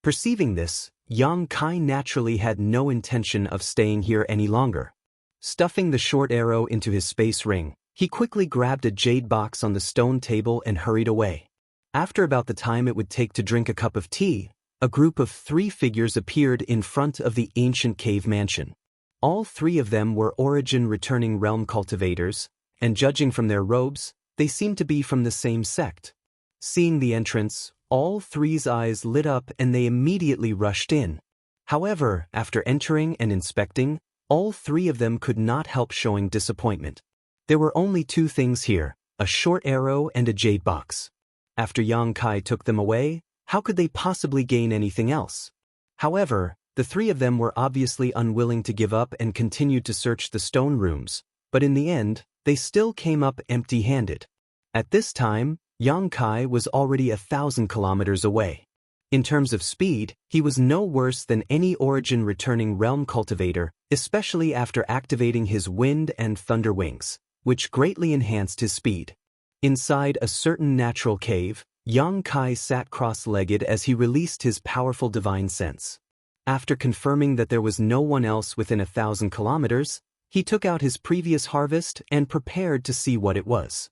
Perceiving this, Yang Kai naturally had no intention of staying here any longer. Stuffing the short arrow into his space ring, he quickly grabbed a jade box on the stone table and hurried away. After about the time it would take to drink a cup of tea, a group of 3 figures appeared in front of the ancient cave mansion. All 3 of them were origin-returning realm cultivators, and judging from their robes, they seemed to be from the same sect. Seeing the entrance, all 3's eyes lit up and they immediately rushed in. However, after entering and inspecting, all 3 of them could not help showing disappointment. There were only 2 things here, a short arrow and a jade box. After Yang Kai took them away, how could they possibly gain anything else? However, the 3 of them were obviously unwilling to give up and continued to search the stone rooms, but in the end, they still came up empty-handed. At this time, Yang Kai was already 1,000 kilometers away. In terms of speed, he was no worse than any origin-returning realm cultivator, especially after activating his wind and thunder wings, which greatly enhanced his speed. Inside a certain natural cave, Yang Kai sat cross-legged as he released his powerful divine sense. After confirming that there was no one else within 1,000 kilometers, he took out his previous harvest and prepared to see what it was.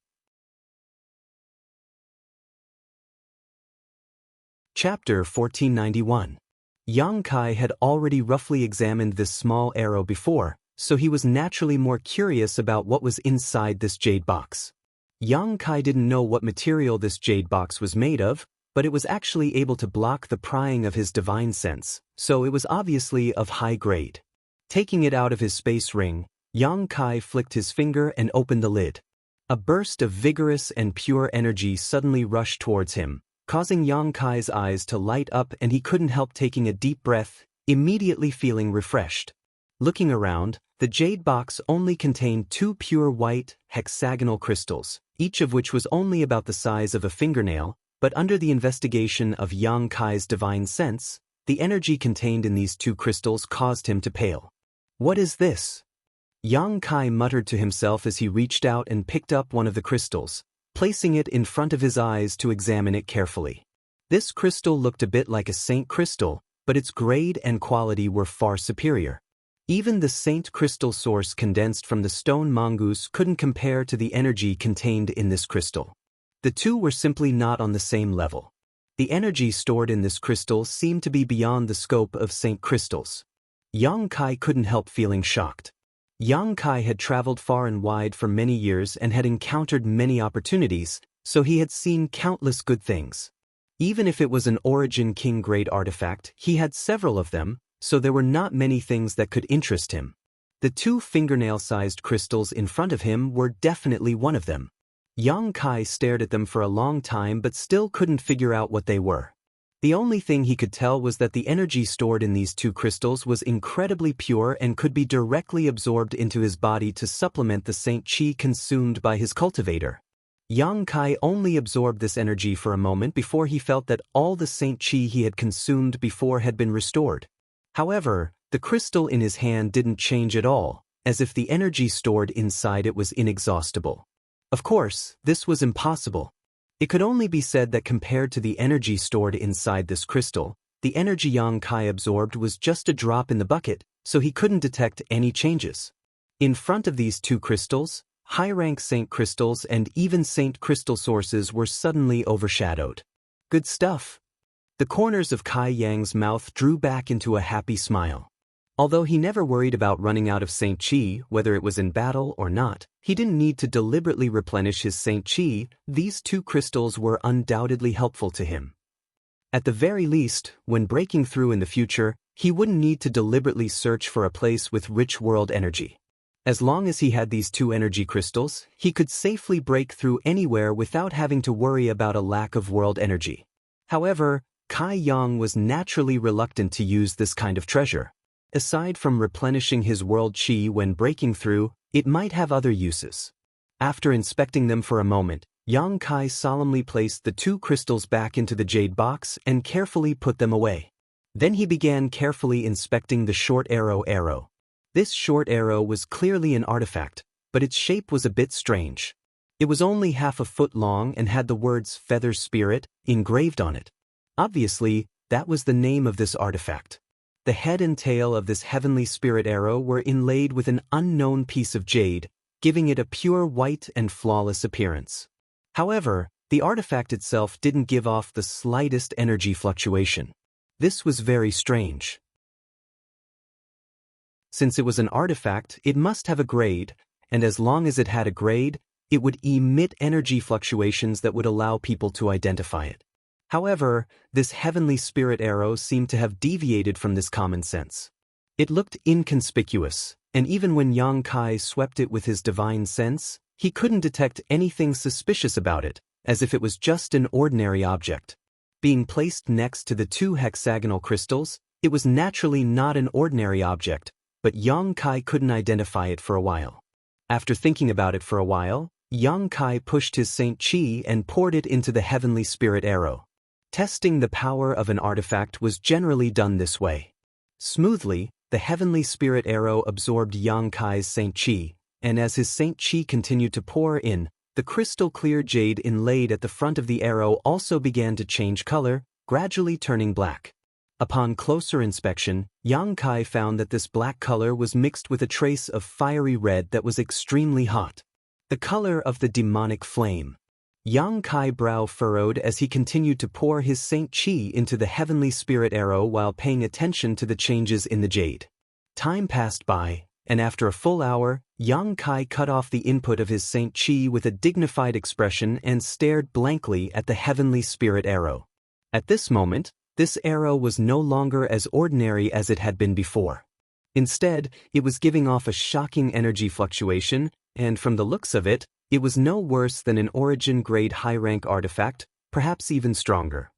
Chapter 1491. Yang Kai had already roughly examined this small arrow before, so he was naturally more curious about what was inside this jade box. Yang Kai didn't know what material this jade box was made of, but it was actually able to block the prying of his divine sense, so it was obviously of high grade. Taking it out of his space ring, Yang Kai flicked his finger and opened the lid. A burst of vigorous and pure energy suddenly rushed towards him, causing Yang Kai's eyes to light up and he couldn't help taking a deep breath, immediately feeling refreshed. Looking around, the jade box only contained 2 pure white, hexagonal crystals, each of which was only about the size of a fingernail, but under the investigation of Yang Kai's divine sense, the energy contained in these 2 crystals caused him to pale. "What is this?" Yang Kai muttered to himself as he reached out and picked up one of the crystals, placing it in front of his eyes to examine it carefully. This crystal looked a bit like a saint crystal, but its grade and quality were far superior. Even the saint crystal source condensed from the stone mongoose couldn't compare to the energy contained in this crystal. The 2 were simply not on the same level. The energy stored in this crystal seemed to be beyond the scope of saint crystals. Yang Kai couldn't help feeling shocked. Yang Kai had traveled far and wide for many years and had encountered many opportunities, so he had seen countless good things. Even if it was an Origin King grade artifact, he had several of them, so there were not many things that could interest him. The two fingernail-sized crystals in front of him were definitely one of them. Yang Kai stared at them for a long time but still couldn't figure out what they were. The only thing he could tell was that the energy stored in these two crystals was incredibly pure and could be directly absorbed into his body to supplement the Saint Chi consumed by his cultivator. Yang Kai only absorbed this energy for a moment before he felt that all the Saint Chi he had consumed before had been restored. However, the crystal in his hand didn't change at all, as if the energy stored inside it was inexhaustible. Of course, this was impossible. It could only be said that compared to the energy stored inside this crystal, the energy Yang Kai absorbed was just a drop in the bucket, so he couldn't detect any changes. In front of these two crystals, high-rank Saint crystals and even Saint crystal sources were suddenly overshadowed. Good stuff. The corners of Kai Yang's mouth drew back into a happy smile. Although he never worried about running out of Saint Chi, whether it was in battle or not, he didn't need to deliberately replenish his Saint Chi. These two crystals were undoubtedly helpful to him. At the very least, when breaking through in the future, he wouldn't need to deliberately search for a place with rich world energy. As long as he had these two energy crystals, he could safely break through anywhere without having to worry about a lack of world energy. However, Kai Yang was naturally reluctant to use this kind of treasure. Aside from replenishing his world chi when breaking through, it might have other uses. After inspecting them for a moment, Yang Kai solemnly placed the two crystals back into the jade box and carefully put them away. Then he began carefully inspecting the short arrow. This short arrow was clearly an artifact, but its shape was a bit strange. It was only half a foot long and had the words Feather Spirit engraved on it. Obviously, that was the name of this artifact. The head and tail of this heavenly spirit arrow were inlaid with an unknown piece of jade, giving it a pure white and flawless appearance. However, the artifact itself didn't give off the slightest energy fluctuation. This was very strange. Since it was an artifact, it must have a grade, and as long as it had a grade, it would emit energy fluctuations that would allow people to identify it. However, this heavenly spirit arrow seemed to have deviated from this common sense. It looked inconspicuous, and even when Yang Kai swept it with his divine sense, he couldn't detect anything suspicious about it, as if it was just an ordinary object. Being placed next to the two hexagonal crystals, it was naturally not an ordinary object, but Yang Kai couldn't identify it for a while. After thinking about it for a while, Yang Kai pushed his Saint Chi and poured it into the heavenly spirit arrow. Testing the power of an artifact was generally done this way. Smoothly, the heavenly spirit arrow absorbed Yang Kai's Saint Chi, and as his Saint Chi continued to pour in, the crystal clear jade inlaid at the front of the arrow also began to change color, gradually turning black. Upon closer inspection, Yang Kai found that this black color was mixed with a trace of fiery red that was extremely hot. The color of the demonic flame. Yang Kai brow furrowed as he continued to pour his Saint Chi into the heavenly spirit arrow while paying attention to the changes in the jade. Time passed by, and after a full hour, Yang Kai cut off the input of his Saint Chi with a dignified expression and stared blankly at the heavenly spirit arrow. At this moment, this arrow was no longer as ordinary as it had been before. Instead, it was giving off a shocking energy fluctuation, and from the looks of it, it was no worse than an Origin-grade high-rank artifact, perhaps even stronger.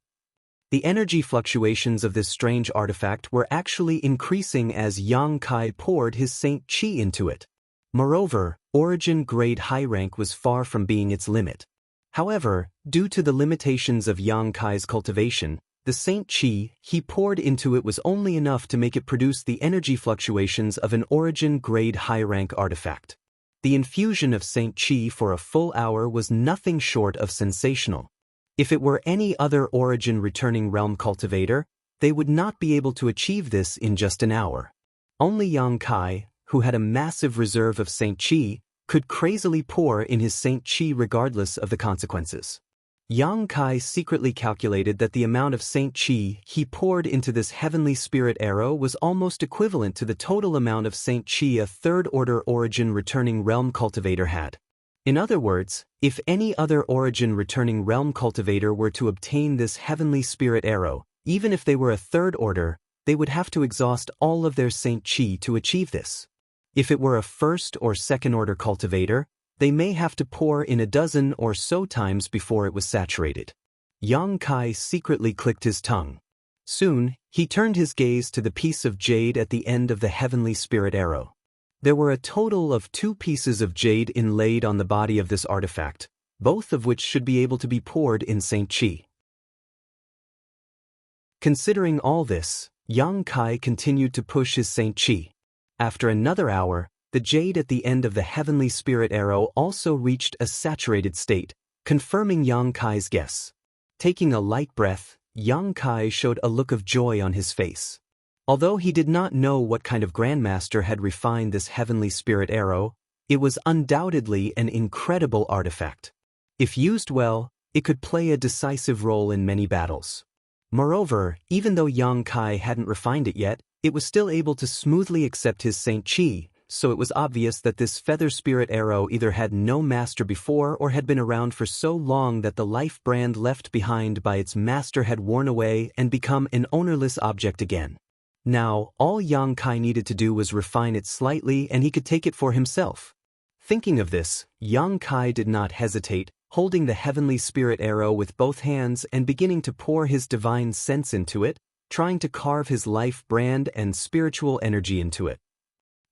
The energy fluctuations of this strange artifact were actually increasing as Yang Kai poured his Saint Chi into it. Moreover, Origin-grade high-rank was far from being its limit. However, due to the limitations of Yang Kai's cultivation, the Saint Chi he poured into it was only enough to make it produce the energy fluctuations of an Origin-grade high-rank artifact. The infusion of Saint Chi for a full hour was nothing short of sensational. If it were any other Origin returning realm cultivator, they would not be able to achieve this in just an hour. Only Yang Kai, who had a massive reserve of Saint Chi, could crazily pour in his Saint Chi regardless of the consequences. Yang Kai secretly calculated that the amount of Saint Chi he poured into this heavenly spirit arrow was almost equivalent to the total amount of Saint Chi a third-order origin returning realm cultivator had. In other words, if any other origin returning realm cultivator were to obtain this heavenly spirit arrow, even if they were a third order, they would have to exhaust all of their Saint Chi to achieve this. If it were a first or second order cultivator, they may have to pour in a dozen or so times before it was saturated. Yang Kai secretly clicked his tongue. Soon, he turned his gaze to the piece of jade at the end of the heavenly spirit arrow. There were a total of 2 pieces of jade inlaid on the body of this artifact, both of which should be able to be poured in Saint Chi. Considering all this, Yang Kai continued to push his Saint Chi. After another hour, the jade at the end of the heavenly spirit arrow also reached a saturated state, confirming Yang Kai's guess. Taking a light breath, Yang Kai showed a look of joy on his face. Although he did not know what kind of grandmaster had refined this heavenly spirit arrow, it was undoubtedly an incredible artifact. If used well, it could play a decisive role in many battles. Moreover, even though Yang Kai hadn't refined it yet, it was still able to smoothly accept his Saint Chi, so it was obvious that this feather spirit arrow either had no master before or had been around for so long that the life brand left behind by its master had worn away and become an ownerless object again. Now, all Yang Kai needed to do was refine it slightly and he could take it for himself. Thinking of this, Yang Kai did not hesitate, holding the heavenly spirit arrow with both hands and beginning to pour his divine sense into it, trying to carve his life brand and spiritual energy into it.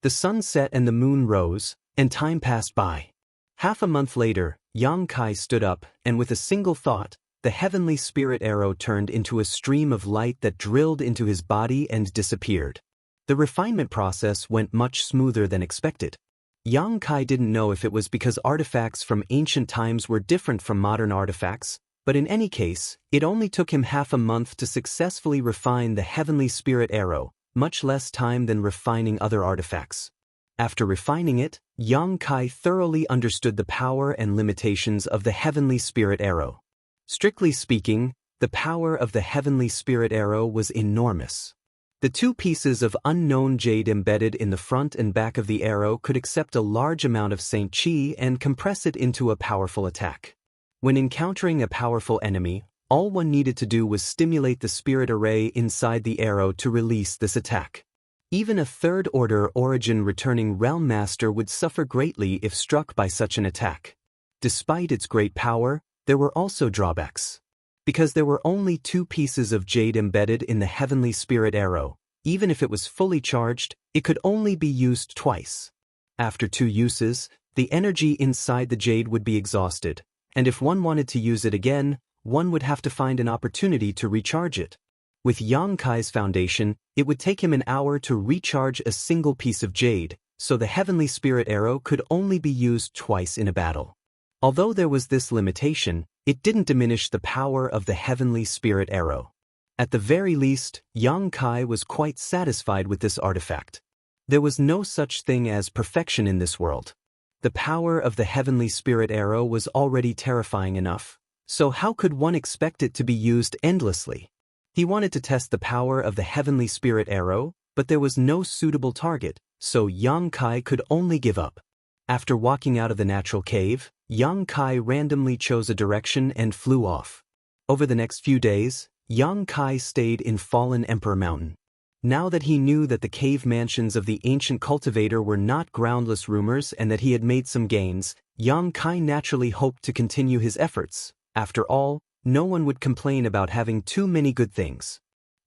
The sun set and the moon rose, and time passed by. Half a month later, Yang Kai stood up, and with a single thought, the heavenly spirit arrow turned into a stream of light that drilled into his body and disappeared. The refinement process went much smoother than expected. Yang Kai didn't know if it was because artifacts from ancient times were different from modern artifacts, but in any case, it only took him half a month to successfully refine the heavenly spirit arrow, much less time than refining other artifacts. After refining it, Yang Kai thoroughly understood the power and limitations of the heavenly spirit arrow. Strictly speaking, the power of the heavenly spirit arrow was enormous. The 2 pieces of unknown jade embedded in the front and back of the arrow could accept a large amount of Saint Chi and compress it into a powerful attack. When encountering a powerful enemy, all one needed to do was stimulate the spirit array inside the arrow to release this attack. Even a third-order origin returning realm master would suffer greatly if struck by such an attack. Despite its great power, there were also drawbacks. Because there were only 2 pieces of jade embedded in the heavenly spirit arrow, even if it was fully charged, it could only be used twice. After 2 uses, the energy inside the jade would be exhausted, and if one wanted to use it again, one would have to find an opportunity to recharge it. With Yang Kai's foundation, it would take him an hour to recharge a single piece of jade, so the heavenly spirit arrow could only be used twice in a battle. Although there was this limitation, it didn't diminish the power of the heavenly spirit arrow. At the very least, Yang Kai was quite satisfied with this artifact. There was no such thing as perfection in this world. The power of the heavenly spirit arrow was already terrifying enough, so how could one expect it to be used endlessly? He wanted to test the power of the heavenly spirit arrow, but there was no suitable target, so Yang Kai could only give up. After walking out of the natural cave, Yang Kai randomly chose a direction and flew off. Over the next few days, Yang Kai stayed in Fallen Emperor Mountain. Now that he knew that the cave mansions of the ancient cultivator were not groundless rumors and that he had made some gains, Yang Kai naturally hoped to continue his efforts. After all, no one would complain about having too many good things.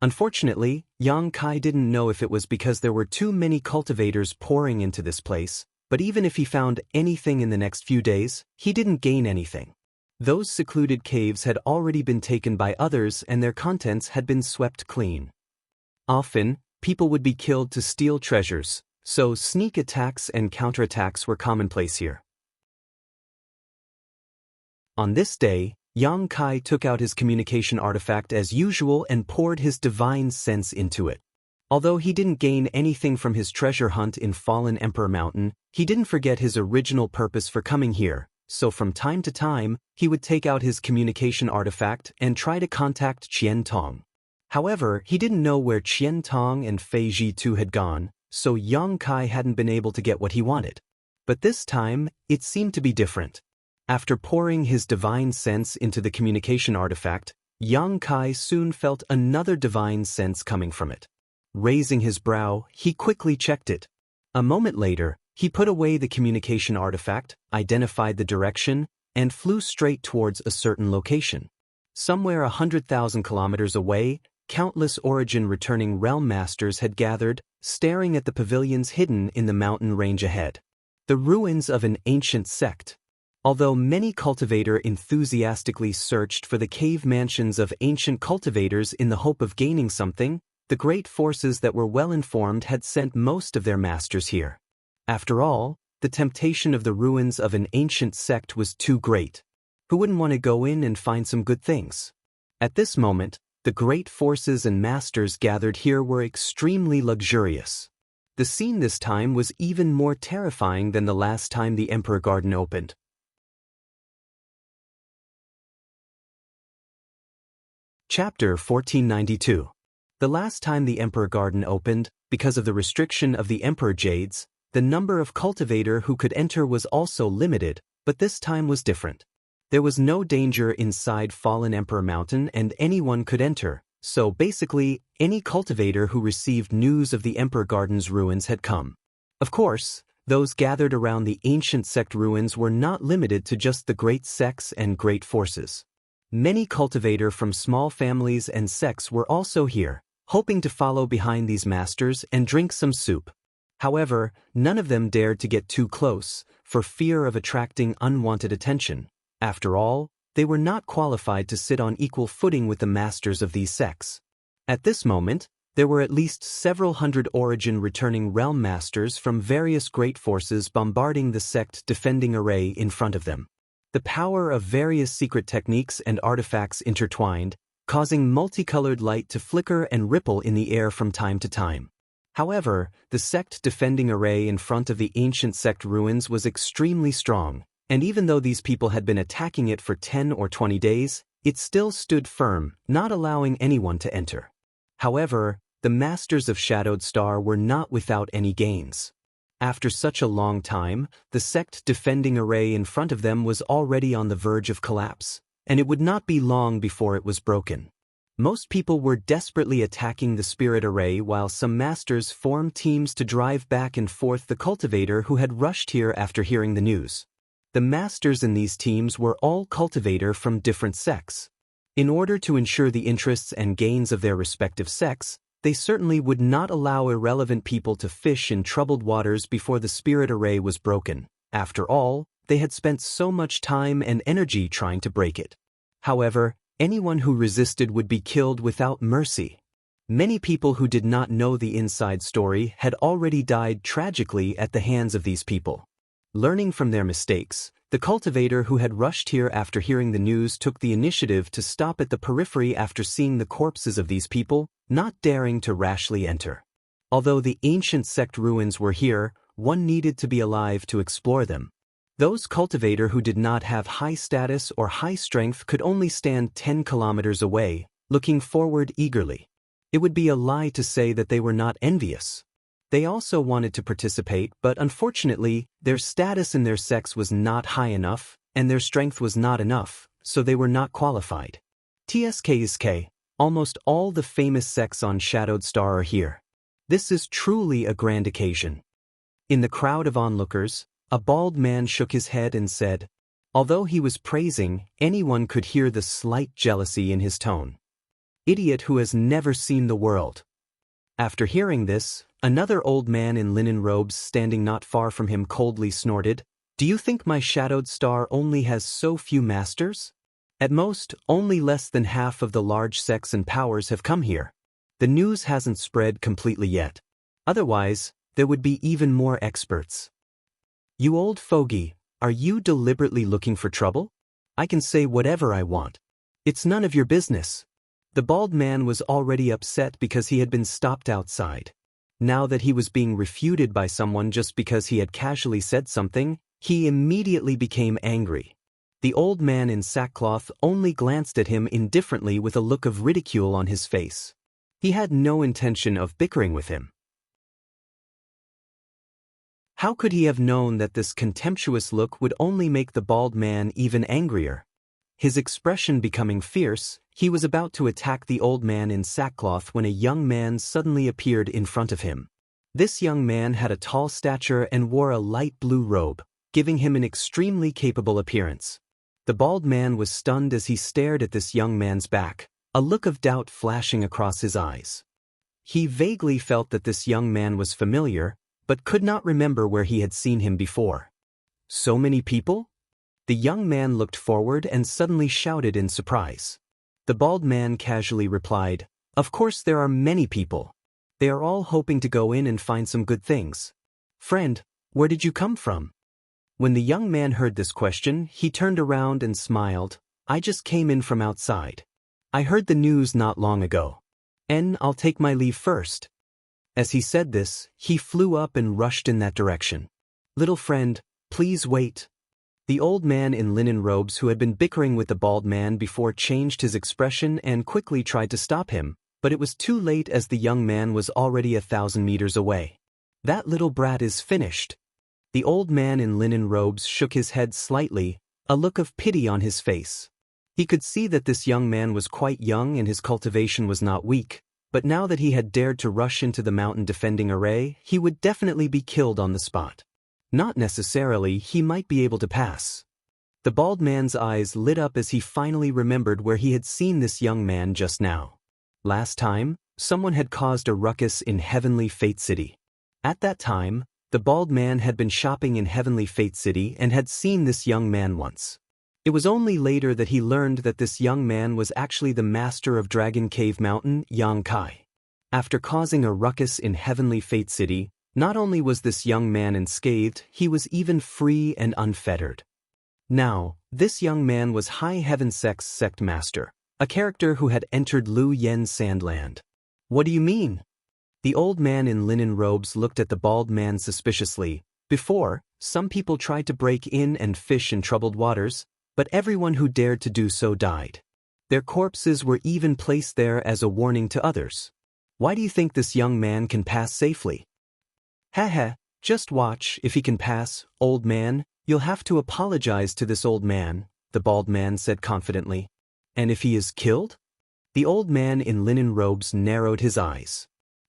Unfortunately, Yang Kai didn't know if it was because there were too many cultivators pouring into this place, but even if he found anything in the next few days, he didn't gain anything. Those secluded caves had already been taken by others and their contents had been swept clean. Often, people would be killed to steal treasures, so sneak attacks and counterattacks were commonplace here. On this day, Yang Kai took out his communication artifact as usual and poured his divine sense into it. Although he didn't gain anything from his treasure hunt in Fallen Emperor Mountain, he didn't forget his original purpose for coming here, so from time to time, he would take out his communication artifact and try to contact Qian Tong. However, he didn't know where Qian Tong and Fei Zhitu had gone, so Yang Kai hadn't been able to get what he wanted. But this time, it seemed to be different. After pouring his divine sense into the communication artifact, Yang Kai soon felt another divine sense coming from it. Raising his brow, he quickly checked it. A moment later, he put away the communication artifact, identified the direction, and flew straight towards a certain location. Somewhere 100,000 kilometers away, countless origin-returning realm masters had gathered, staring at the pavilions hidden in the mountain range ahead. The ruins of an ancient sect. Although many cultivator enthusiastically searched for the cave mansions of ancient cultivators in the hope of gaining something, the great forces that were well-informed had sent most of their masters here. After all, the temptation of the ruins of an ancient sect was too great. Who wouldn't want to go in and find some good things? At this moment, the great forces and masters gathered here were extremely luxurious. The scene this time was even more terrifying than the last time the Emperor Garden opened. Chapter 1492. The last time the Emperor Garden opened, because of the restriction of the Emperor Jades, the number of cultivator who could enter was also limited, but this time was different. There was no danger inside Fallen Emperor Mountain and anyone could enter, so basically, any cultivator who received news of the Emperor Garden's ruins had come. Of course, those gathered around the ancient sect ruins were not limited to just the great sects and great forces. Many cultivator from small families and sects were also here, hoping to follow behind these masters and drink some soup. However, none of them dared to get too close, for fear of attracting unwanted attention. After all, they were not qualified to sit on equal footing with the masters of these sects. At this moment, there were at least several hundred origin-returning realm masters from various great forces bombarding the sect defending array in front of them. The power of various secret techniques and artifacts intertwined, causing multicolored light to flicker and ripple in the air from time to time. However, the sect defending array in front of the ancient sect ruins was extremely strong, and even though these people had been attacking it for 10 or 20 days, it still stood firm, not allowing anyone to enter. However, the masters of Shadowed Star were not without any gains. After such a long time, the sect defending array in front of them was already on the verge of collapse, and it would not be long before it was broken. Most people were desperately attacking the spirit array while some masters formed teams to drive back and forth the cultivator who had rushed here after hearing the news. The masters in these teams were all cultivator from different sects. In order to ensure the interests and gains of their respective sects, they certainly would not allow irrelevant people to fish in troubled waters before the spirit array was broken. After all, they had spent so much time and energy trying to break it. However, anyone who resisted would be killed without mercy. Many people who did not know the inside story had already died tragically at the hands of these people. Learning from their mistakes, the cultivator who had rushed here after hearing the news took the initiative to stop at the periphery after seeing the corpses of these people, not daring to rashly enter. Although the ancient sect ruins were here, one needed to be alive to explore them. Those cultivator who did not have high status or high strength could only stand 10 kilometers away, looking forward eagerly. It would be a lie to say that they were not envious. They also wanted to participate, but unfortunately, their status in their sects was not high enough, and their strength was not enough, so they were not qualified. TSKSK, almost all the famous sects on Shadowed Star are here. This is truly a grand occasion. In the crowd of onlookers, a bald man shook his head and said, although he was praising, anyone could hear the slight jealousy in his tone. Idiot who has never seen the world. After hearing this, another old man in linen robes standing not far from him coldly snorted, do you think my Shadowed Star only has so few masters? At most, only less than half of the large sects and powers have come here. The news hasn't spread completely yet. Otherwise, there would be even more experts. You old fogey, are you deliberately looking for trouble? I can say whatever I want. It's none of your business. The bald man was already upset because he had been stopped outside. Now that he was being refuted by someone just because he had casually said something, He immediately became angry. The old man in sackcloth only glanced at him indifferently with a look of ridicule on his face. He had no intention of bickering with him. How could he have known that this contemptuous look would only make the bald man even angrier? His expression becoming fierce, he was about to attack the old man in sackcloth when a young man suddenly appeared in front of him. This young man had a tall stature and wore a light blue robe, giving him an extremely capable appearance. The bald man was stunned as he stared at this young man's back, a look of doubt flashing across his eyes. He vaguely felt that this young man was familiar, but could not remember where he had seen him before. So many people? The young man looked forward and suddenly shouted in surprise. The bald man casually replied, "Of course there are many people. They are all hoping to go in and find some good things. Friend, where did you come from?" When the young man heard this question, he turned around and smiled. "I just came in from outside. I heard the news not long ago. I'll take my leave first." As he said this, he flew up and rushed in that direction. "Little friend, please wait." The old man in linen robes who had been bickering with the bald man before changed his expression and quickly tried to stop him, but it was too late as the young man was already 1,000 meters away. "That little brat is finished." The old man in linen robes shook his head slightly, a look of pity on his face. He could see that this young man was quite young and his cultivation was not weak, but now that he had dared to rush into the mountain defending array, he would definitely be killed on the spot. Not necessarily, he might be able to pass. The bald man's eyes lit up as he finally remembered where he had seen this young man just now. Last time, someone had caused a ruckus in Heavenly Fate City. At that time, the bald man had been shopping in Heavenly Fate City and had seen this young man once. It was only later that he learned that this young man was actually the master of Dragon Cave Mountain, Yang Kai. After causing a ruckus in Heavenly Fate City, not only was this young man unscathed, he was even free and unfettered. Now, this young man was High Heaven Sect's sect master, a character who had entered Lu Yen's Sandland. "What do you mean?" The old man in linen robes looked at the bald man suspiciously. "Before, some people tried to break in and fish in troubled waters, but everyone who dared to do so died. Their corpses were even placed there as a warning to others. Why do you think this young man can pass safely?" "Heh, just watch. If he can pass, old man, you'll have to apologize to this old man," the bald man said confidently. "And if he is killed?" The old man in linen robes narrowed his eyes.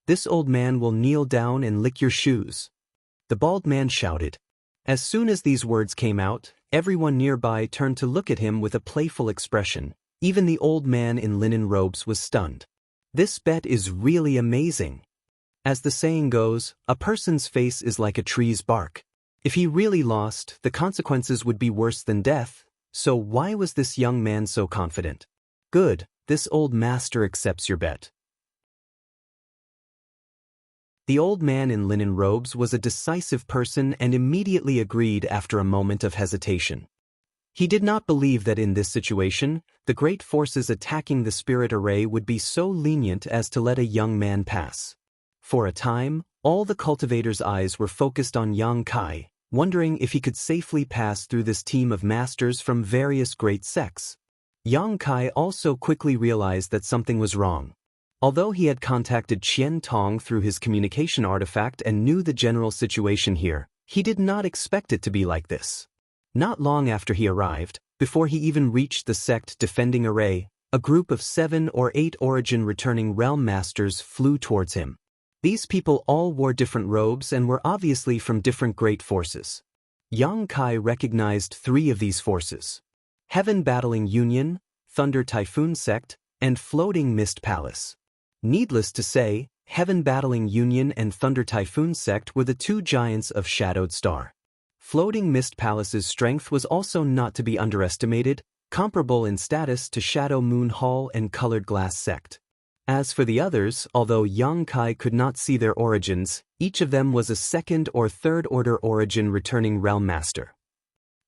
"This old man will kneel down and lick your shoes," the bald man shouted. As soon as these words came out, everyone nearby turned to look at him with a playful expression. Even the old man in linen robes was stunned. This bet is really amazing. As the saying goes, a person's face is like a tree's bark. If he really lost, the consequences would be worse than death, so why was this young man so confident? Good, this old master accepts your bet. The old man in linen robes was a decisive person and immediately agreed after a moment of hesitation. He did not believe that in this situation, the great forces attacking the spirit array would be so lenient as to let a young man pass. For a time, all the cultivators' eyes were focused on Yang Kai, wondering if he could safely pass through this team of masters from various great sects. Yang Kai also quickly realized that something was wrong. Although he had contacted Qian Tong through his communication artifact and knew the general situation here, he did not expect it to be like this. Not long after he arrived, before he even reached the sect defending array, a group of 7 or 8 origin returning realm masters flew towards him. These people all wore different robes and were obviously from different great forces. Yang Kai recognized 3 of these forces: Heaven Battling Union, Thunder Typhoon Sect, and Floating Mist Palace. Needless to say, Heaven Battling Union and Thunder Typhoon Sect were the 2 giants of Shadowed Star. Floating Mist Palace's strength was also not to be underestimated, comparable in status to Shadow Moon Hall and Colored Glass Sect. As for the others, although Yang Kai could not see their origins, each of them was a 2nd or 3rd order origin returning realm master.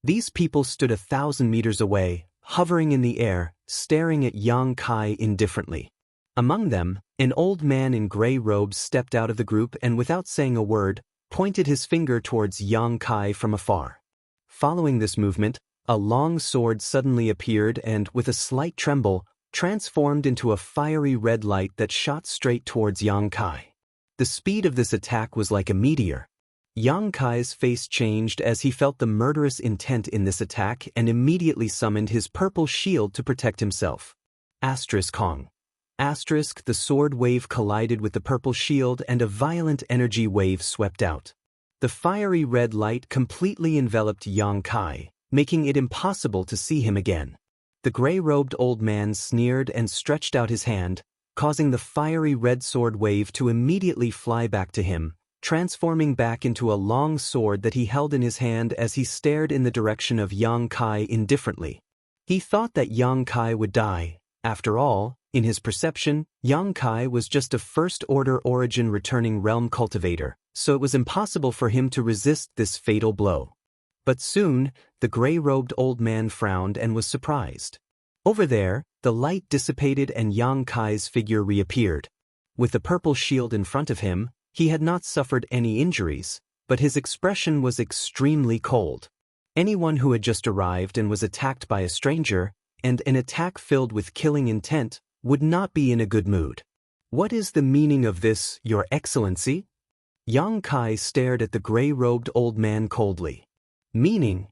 These people stood 1,000 meters away, hovering in the air, staring at Yang Kai indifferently. Among them, an old man in gray robes stepped out of the group and without saying a word, pointed his finger towards Yang Kai from afar. Following this movement, a long sword suddenly appeared and, with a slight tremble, transformed into a fiery red light that shot straight towards Yang Kai. The speed of this attack was like a meteor. Yang Kai's face changed as he felt the murderous intent in this attack and immediately summoned his purple shield to protect himself. Hong. The sword wave collided with the purple shield and a violent energy wave swept out. The fiery red light completely enveloped Yang Kai, making it impossible to see him again. The gray-robed old man sneered and stretched out his hand, causing the fiery red sword wave to immediately fly back to him, transforming back into a long sword that he held in his hand as he stared in the direction of Yang Kai indifferently. He thought that Yang Kai would die. After all, in his perception, Yang Kai was just a first-order origin returning realm cultivator, so it was impossible for him to resist this fatal blow. But soon, the gray-robed old man frowned and was surprised. Over there, the light dissipated and Yang Kai's figure reappeared. With the purple shield in front of him, he had not suffered any injuries, but his expression was extremely cold. Anyone who had just arrived and was attacked by a stranger, and an attack filled with killing intent, would not be in a good mood. "What is the meaning of this, Your Excellency?" Yang Kai stared at the gray-robed old man coldly. "Meaning?"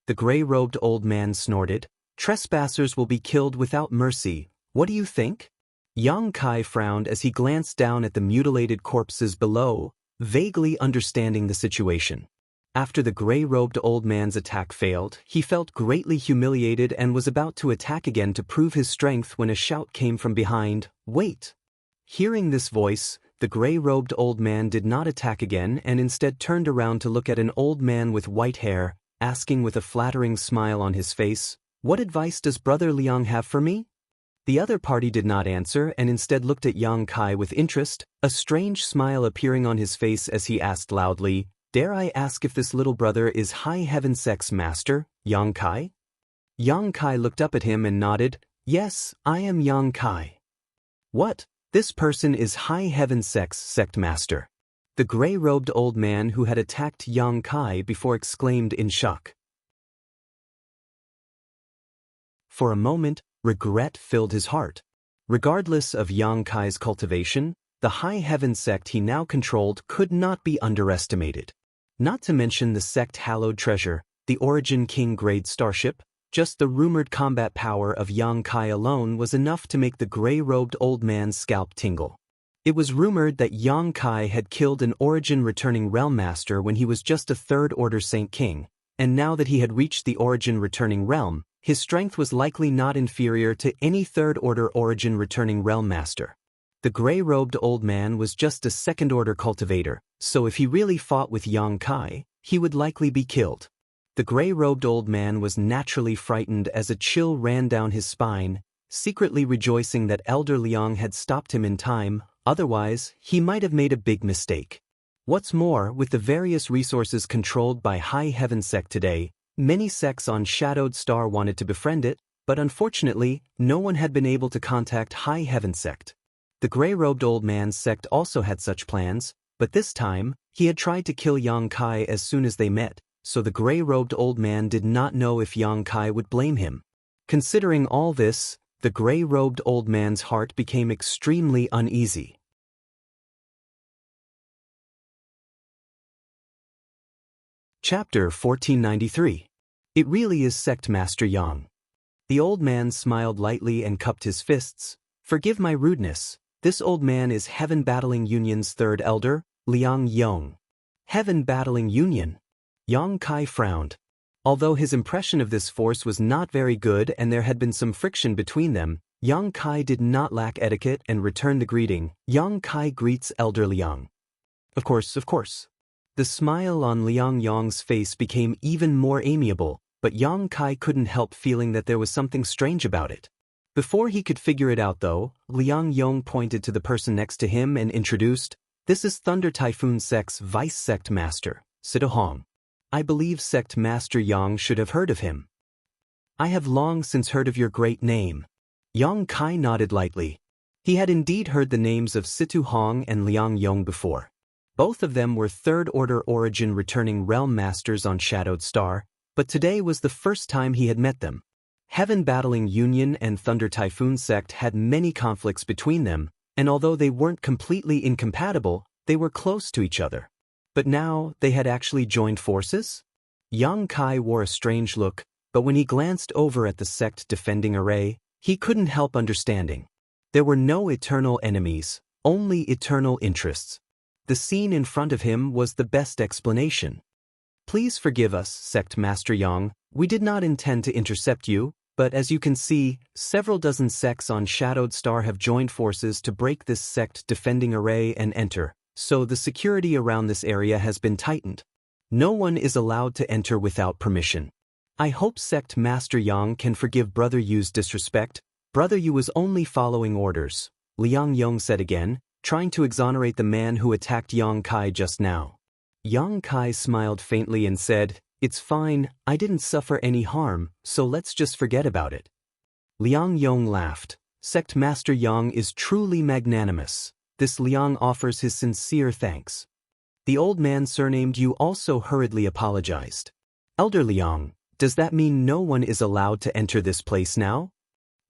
The gray-robed old man snorted. "Trespassers will be killed without mercy. What do you think?" Yang Kai frowned as he glanced down at the mutilated corpses below, vaguely understanding the situation. After the gray-robed old man's attack failed, he felt greatly humiliated and was about to attack again to prove his strength when a shout came from behind, "Wait!" Hearing this voice, the gray-robed old man did not attack again and instead turned around to look at an old man with white hair, asking with a flattering smile on his face, "What advice does Brother Liang have for me?" The other party did not answer and instead looked at Yang Kai with interest, a strange smile appearing on his face as he asked loudly, "Dare I ask if this little brother is High Heaven Sect's master, Yang Kai?" Yang Kai looked up at him and nodded, "Yes, I am Yang Kai." "What? This person is High Heaven Sect's sect master?" The gray-robed old man who had attacked Yang Kai before exclaimed in shock. For a moment, regret filled his heart. Regardless of Yang Kai's cultivation, the High Heaven sect he now controlled could not be underestimated. Not to mention the sect-hallowed treasure, the Origin King grade starship, just the rumored combat power of Yang Kai alone was enough to make the gray-robed old man's scalp tingle. It was rumored that Yang Kai had killed an Origin returning realm master when he was just a third-order Saint King, and now that he had reached the Origin returning realm, his strength was likely not inferior to any third-order Origin returning realm master. The gray-robed old man was just a second-order cultivator, so if he really fought with Yang Kai, he would likely be killed. The gray-robed old man was naturally frightened as a chill ran down his spine, secretly rejoicing that Elder Liang had stopped him in time, otherwise, he might have made a big mistake. What's more, with the various resources controlled by High Heaven Sect today, many sects on Shadowed Star wanted to befriend it, but unfortunately, no one had been able to contact High Heaven Sect. The gray-robed old man's sect also had such plans, but this time, he had tried to kill Yang Kai as soon as they met, so the gray-robed old man did not know if Yang Kai would blame him. Considering all this, the gray-robed old man's heart became extremely uneasy. Chapter 1493. It really is Sect Master Yang. The old man smiled lightly and cupped his fists. "Forgive my rudeness. This old man is Heaven Battling Union's third elder, Liang Yong." Heaven Battling Union? Yang Kai frowned. Although his impression of this force was not very good and there had been some friction between them, Yang Kai did not lack etiquette and returned the greeting. "Yang Kai greets Elder Liang." Of course. The smile on Liang Yong's face became even more amiable, but Yang Kai couldn't help feeling that there was something strange about it. Before he could figure it out though, Liang Yong pointed to the person next to him and introduced, "This is Thunder Typhoon Sect's Vice Sect Master, Sido Hong. I believe Sect Master Yang should have heard of him." "I have long since heard of your great name." Yang Kai nodded lightly. He had indeed heard the names of Situ Hong and Liang Yong before. Both of them were third-order Origin returning realm masters on Shadowed Star, but today was the first time he had met them. Heaven Battling Union and Thunder Typhoon Sect had many conflicts between them, and although they weren't completely incompatible, they were close to each other. But now, they had actually joined forces? Yang Kai wore a strange look, but when he glanced over at the sect defending array, he couldn't help understanding. There were no eternal enemies, only eternal interests. The scene in front of him was the best explanation. Please forgive us, Sect Master Yang, we did not intend to intercept you, but as you can see, several dozen sects on Shadowed Star have joined forces to break this sect defending array and enter, so the security around this area has been tightened. No one is allowed to enter without permission. I hope Sect Master Yang can forgive Brother Yu's disrespect. Brother Yu was only following orders, Liang Yong said again, trying to exonerate the man who attacked Yang Kai just now. Yang Kai smiled faintly and said, "It's fine, I didn't suffer any harm, so let's just forget about it." Liang Yong laughed. Sect Master Yang is truly magnanimous. This Liang offers his sincere thanks. The old man surnamed Yu also hurriedly apologized. Elder Liang, does that mean no one is allowed to enter this place now?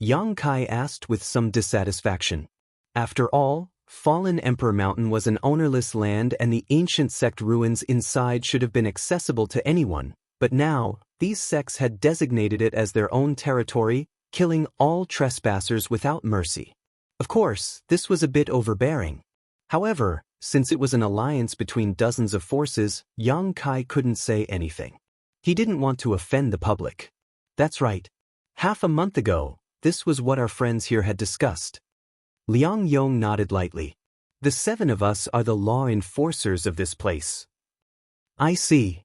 Yang Kai asked with some dissatisfaction. After all, Fallen Emperor Mountain was an ownerless land and the ancient sect ruins inside should have been accessible to anyone, but now, these sects had designated it as their own territory, killing all trespassers without mercy. Of course, this was a bit overbearing. However, since it was an alliance between dozens of forces, Yang Kai couldn't say anything. He didn't want to offend the public. That's right. Half a month ago, this was what our friends here had discussed. Liang Yong nodded lightly. The 7 of us are the law enforcers of this place. I see.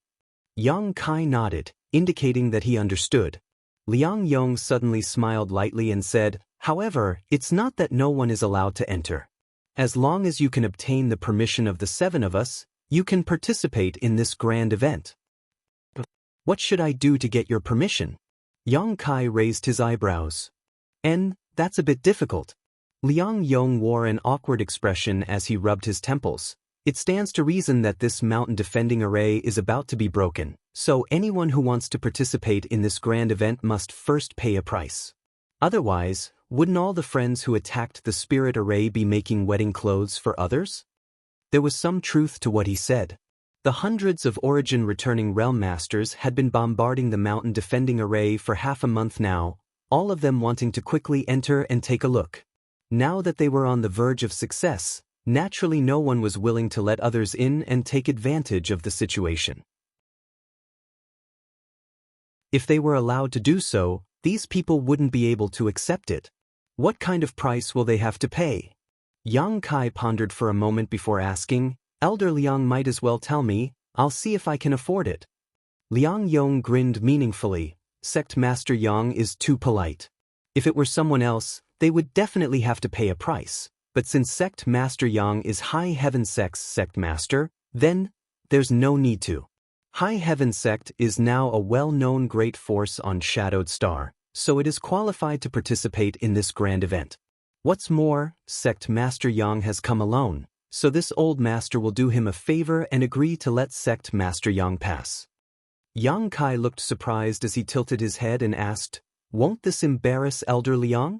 Yang Kai nodded, indicating that he understood. Liang Yong suddenly smiled lightly and said, "However, it's not that no one is allowed to enter. As long as you can obtain the permission of the 7 of us, you can participate in this grand event." What should I do to get your permission? Yang Kai raised his eyebrows. That's a bit difficult. Liang Yong wore an awkward expression as he rubbed his temples. It stands to reason that this mountain defending array is about to be broken, so anyone who wants to participate in this grand event must first pay a price. Otherwise, wouldn't all the friends who attacked the spirit array be making wedding clothes for others? There was some truth to what he said. The hundreds of Origin returning realm masters had been bombarding the mountain defending array for half a month now, all of them wanting to quickly enter and take a look. Now that they were on the verge of success, naturally no one was willing to let others in and take advantage of the situation. If they were allowed to do so, these people wouldn't be able to accept it. What kind of price will they have to pay? Yang Kai pondered for a moment before asking, "Elder Liang might as well tell me, I'll see if I can afford it." Liang Yong grinned meaningfully. Sect Master Yang is too polite. If it were someone else, they would definitely have to pay a price, but since Sect Master Yang is High Heaven Sect's Sect Master, then there's no need to. High Heaven Sect is now a well-known great force on Shadowed Star, so it is qualified to participate in this grand event. What's more, Sect Master Yang has come alone, so this old master will do him a favor and agree to let Sect Master Yang pass. Yang Kai looked surprised as he tilted his head and asked, "Won't this embarrass Elder Liang?"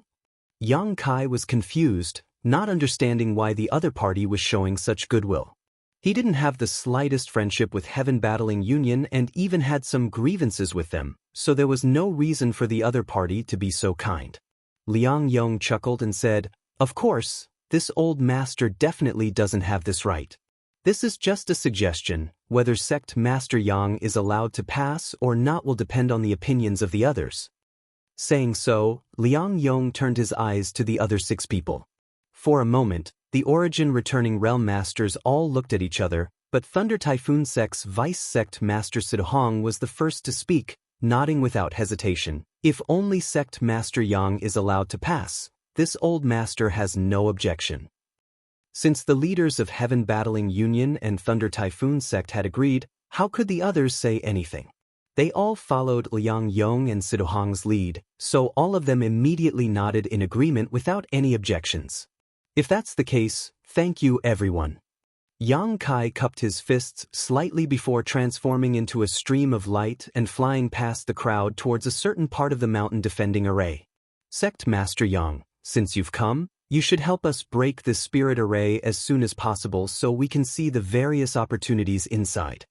Yang Kai was confused, not understanding why the other party was showing such goodwill. He didn't have the slightest friendship with Heaven Battling Union and even had some grievances with them, so there was no reason for the other party to be so kind. Liang Yong chuckled and said, "Of course, this old master definitely doesn't have this right. This is just a suggestion. Whether Sect Master Yang is allowed to pass or not will depend on the opinions of the others." Saying so, Liang Yong turned his eyes to the other 6 people. For a moment, the Origin returning realm masters all looked at each other, but Thunder Typhoon Sect's Vice Sect Master Sidahong was the first to speak, nodding without hesitation. If only Sect Master Yang is allowed to pass, this old master has no objection. Since the leaders of Heaven Battling Union and Thunder Typhoon Sect had agreed, how could the others say anything? They all followed Liang Yong and Sidahong's lead, so all of them immediately nodded in agreement without any objections. If that's the case, thank you everyone. Yang Kai cupped his fists slightly before transforming into a stream of light and flying past the crowd towards a certain part of the mountain defending array. Sect Master Yang, since you've come, you should help us break this spirit array as soon as possible so we can see the various opportunities inside.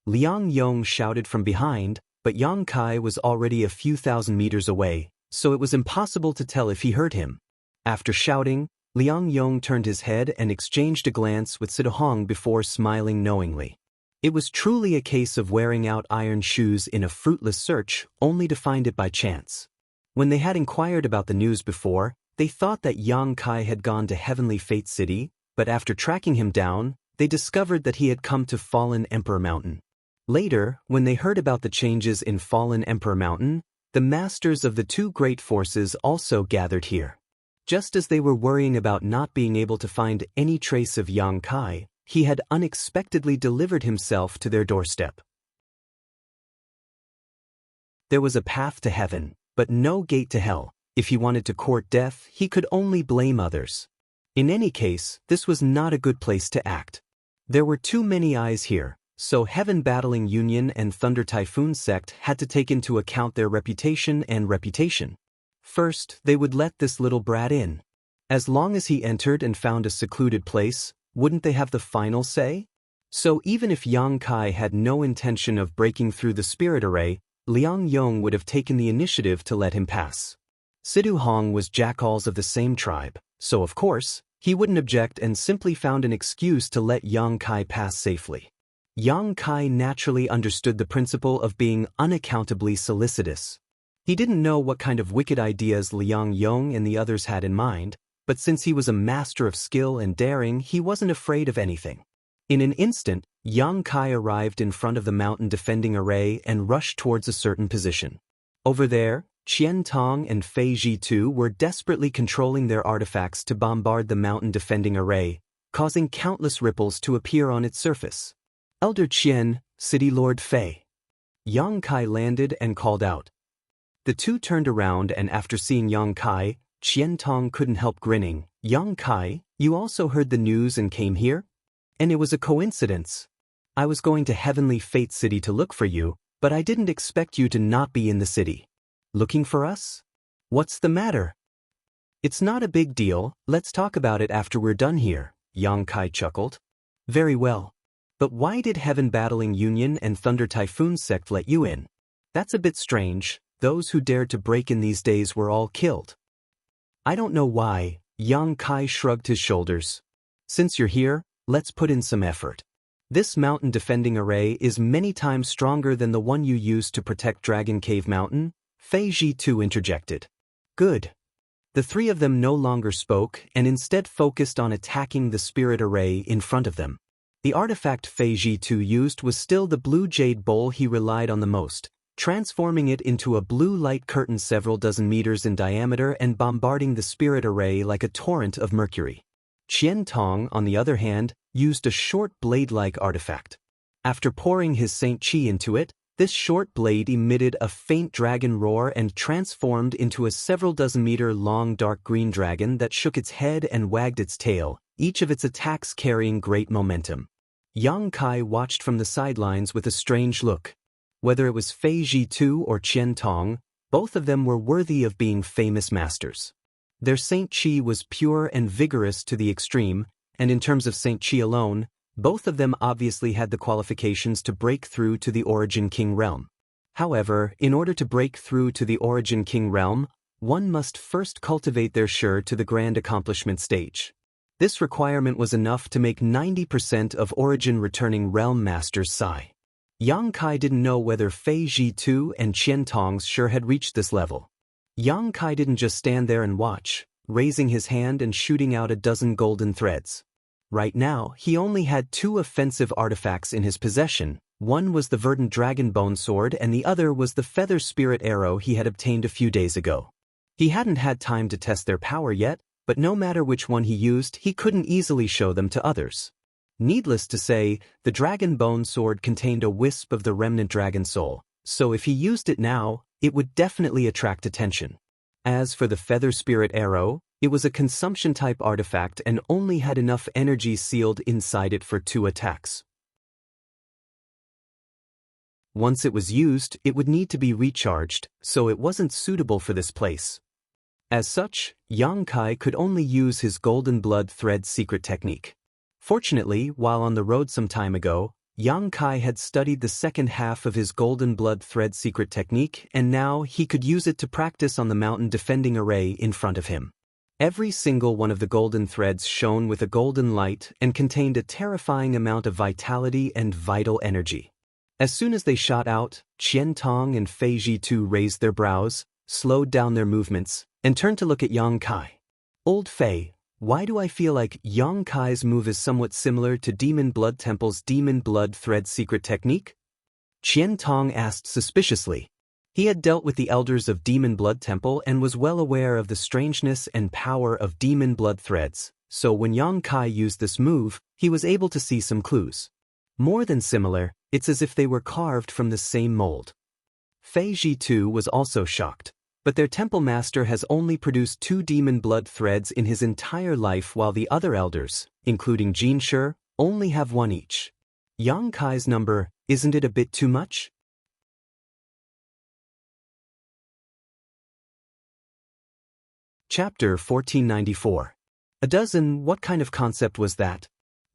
Liang Yong shouted from behind, but Yang Kai was already a few thousand meters away, so it was impossible to tell if he heard him. After shouting, Liang Yong turned his head and exchanged a glance with Siddhong before smiling knowingly. It was truly a case of wearing out iron shoes in a fruitless search, only to find it by chance. When they had inquired about the news before, they thought that Yang Kai had gone to Heavenly Fate City, but after tracking him down, they discovered that he had come to Fallen Emperor Mountain. Later, when they heard about the changes in Fallen Emperor Mountain, the masters of the two great forces also gathered here. Just as they were worrying about not being able to find any trace of Yang Kai, he had unexpectedly delivered himself to their doorstep. There was a path to heaven, but no gate to hell. If he wanted to court death, he could only blame others. In any case, this was not a good place to act. There were too many eyes here, so Heaven Battling Union and Thunder Typhoon Sect had to take into account their reputation and reputation. First, they would let this little brat in. As long as he entered and found a secluded place, wouldn't they have the final say? So even if Yang Kai had no intention of breaking through the spirit array, Liang Yong would have taken the initiative to let him pass. Sidu Hong was jackals of the same tribe, so of course, he wouldn't object and simply found an excuse to let Yang Kai pass safely. Yang Kai naturally understood the principle of being unaccountably solicitous. He didn't know what kind of wicked ideas Liang Yong and the others had in mind, but since he was a master of skill and daring, he wasn't afraid of anything. In an instant, Yang Kai arrived in front of the mountain defending array and rushed towards a certain position. Over there, Qian Tong and Fei Ji2 were desperately controlling their artifacts to bombard the mountain defending array, causing countless ripples to appear on its surface. Elder Qian, City Lord Fei. Yang Kai landed and called out. The two turned around and after seeing Yang Kai, Qian Tong couldn't help grinning. Yang Kai, you also heard the news and came here? And it was a coincidence. I was going to Heavenly Fate City to look for you, but I didn't expect you to not be in the city. Looking for us? What's the matter? It's not a big deal, let's talk about it after we're done here, Yang Kai chuckled. Very well. But why did Heaven Battling Union and Thunder Typhoon Sect let you in? That's a bit strange, those who dared to break in these days were all killed. I don't know why, Yang Kai shrugged his shoulders. Since you're here, let's put in some effort. This mountain defending array is many times stronger than the one you used to protect Dragon Cave Mountain, Fei Ji2 interjected. Good. The three of them no longer spoke and instead focused on attacking the spirit array in front of them. The artifact Fei Ji2 used was still the blue jade bowl he relied on the most, transforming it into a blue light curtain several dozen meters in diameter and bombarding the spirit array like a torrent of mercury. Qian Tong, on the other hand, used a short blade-like artifact. After pouring his Saint Qi into it, this short blade emitted a faint dragon roar and transformed into a several dozen meter long dark green dragon that shook its head and wagged its tail, each of its attacks carrying great momentum. Yang Kai watched from the sidelines with a strange look. Whether it was Fei Ji2 or Qian Tong, both of them were worthy of being famous masters. Their Saint Qi was pure and vigorous to the extreme, and in terms of Saint Qi alone, both of them obviously had the qualifications to break through to the Origin King realm. However, in order to break through to the Origin King realm, one must first cultivate their Shi to the grand accomplishment stage. This requirement was enough to make 90% of Origin returning realm masters sigh. Yang Kai didn't know whether Fei Ji2 and Qian Tong's Shi had reached this level. Yang Kai didn't just stand there and watch, raising his hand and shooting out a dozen golden threads. Right now, he only had two offensive artifacts in his possession. One was the verdant dragon bone sword and the other was the feather spirit arrow he had obtained a few days ago. He hadn't had time to test their power yet, but no matter which one he used, he couldn't easily show them to others. Needless to say, the dragon bone sword contained a wisp of the remnant dragon soul, so if he used it now, it would definitely attract attention. As for the feather spirit arrow, It was a consumption-type artifact and only had enough energy sealed inside it for 2 attacks. Once it was used, it would need to be recharged, so it wasn't suitable for this place. As such, Yang Kai could only use his Golden Blood Thread secret technique. Fortunately, while on the road some time ago, Yang Kai had studied the second half of his Golden Blood Thread secret technique, and now he could use it to practice on the mountain defending array in front of him. Every single one of the golden threads shone with a golden light and contained a terrifying amount of vitality and vital energy. As soon as they shot out, Qian Tong and Fei Zhitu raised their brows, slowed down their movements, and turned to look at Yang Kai. "Old Fei, why do I feel like Yang Kai's move is somewhat similar to Demon Blood Temple's Demon Blood Thread secret technique?" Qian Tong asked suspiciously. He had dealt with the elders of Demon Blood Temple and was well aware of the strangeness and power of Demon Blood Threads, so when Yang Kai used this move, he was able to see some clues. More than similar, it's as if they were carved from the same mold. Fei Zhitu was also shocked, but their temple master has only produced 2 demon blood threads in his entire life, while the other elders, including Jin Shi, only have 1 each. Yang Kai's number, isn't it a bit too much? Chapter 1494. A dozen, what kind of concept was that?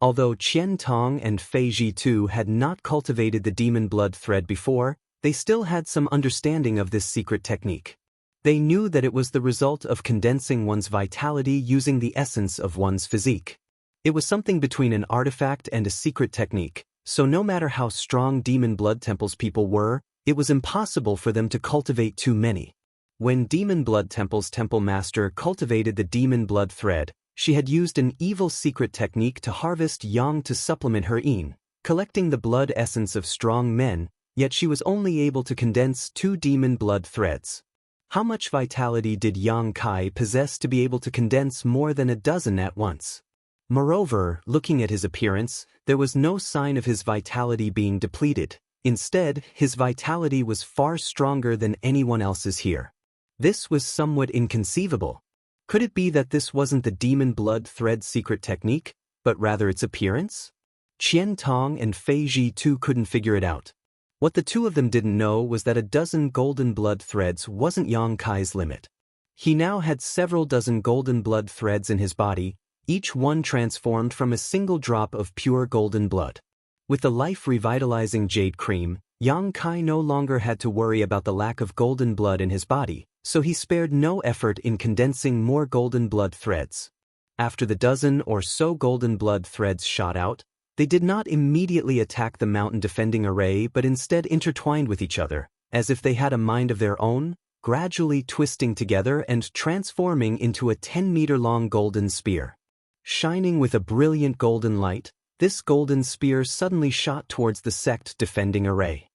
Although Qian Tong and Fei Zhitu had not cultivated the demon blood thread before, they still had some understanding of this secret technique. They knew that it was the result of condensing one's vitality using the essence of one's physique. It was something between an artifact and a secret technique, so no matter how strong Demon Blood Temple's people were, it was impossible for them to cultivate too many. When Demon Blood Temple's temple master cultivated the demon blood thread, she had used an evil secret technique to harvest yang to supplement her yin, collecting the blood essence of strong men, yet she was only able to condense 2 demon blood threads. How much vitality did Yang Kai possess to be able to condense more than a dozen at once? Moreover, looking at his appearance, there was no sign of his vitality being depleted. Instead, his vitality was far stronger than anyone else's here. This was somewhat inconceivable. Could it be that this wasn't the demon blood thread secret technique, but rather its appearance? Qian Tong and Fei Zhitu couldn't figure it out. What the 2 of them didn't know was that a dozen golden blood threads wasn't Yang Kai's limit. He now had several dozen golden blood threads in his body, each one transformed from a single drop of pure golden blood. With the life-revitalizing jade cream, Yang Kai no longer had to worry about the lack of golden blood in his body, so he spared no effort in condensing more golden blood threads. After the dozen or so golden blood threads shot out, they did not immediately attack the mountain defending array but instead intertwined with each other, as if they had a mind of their own, gradually twisting together and transforming into a 10-meter-long golden spear. Shining with a brilliant golden light, this golden spear suddenly shot towards the sect defending array.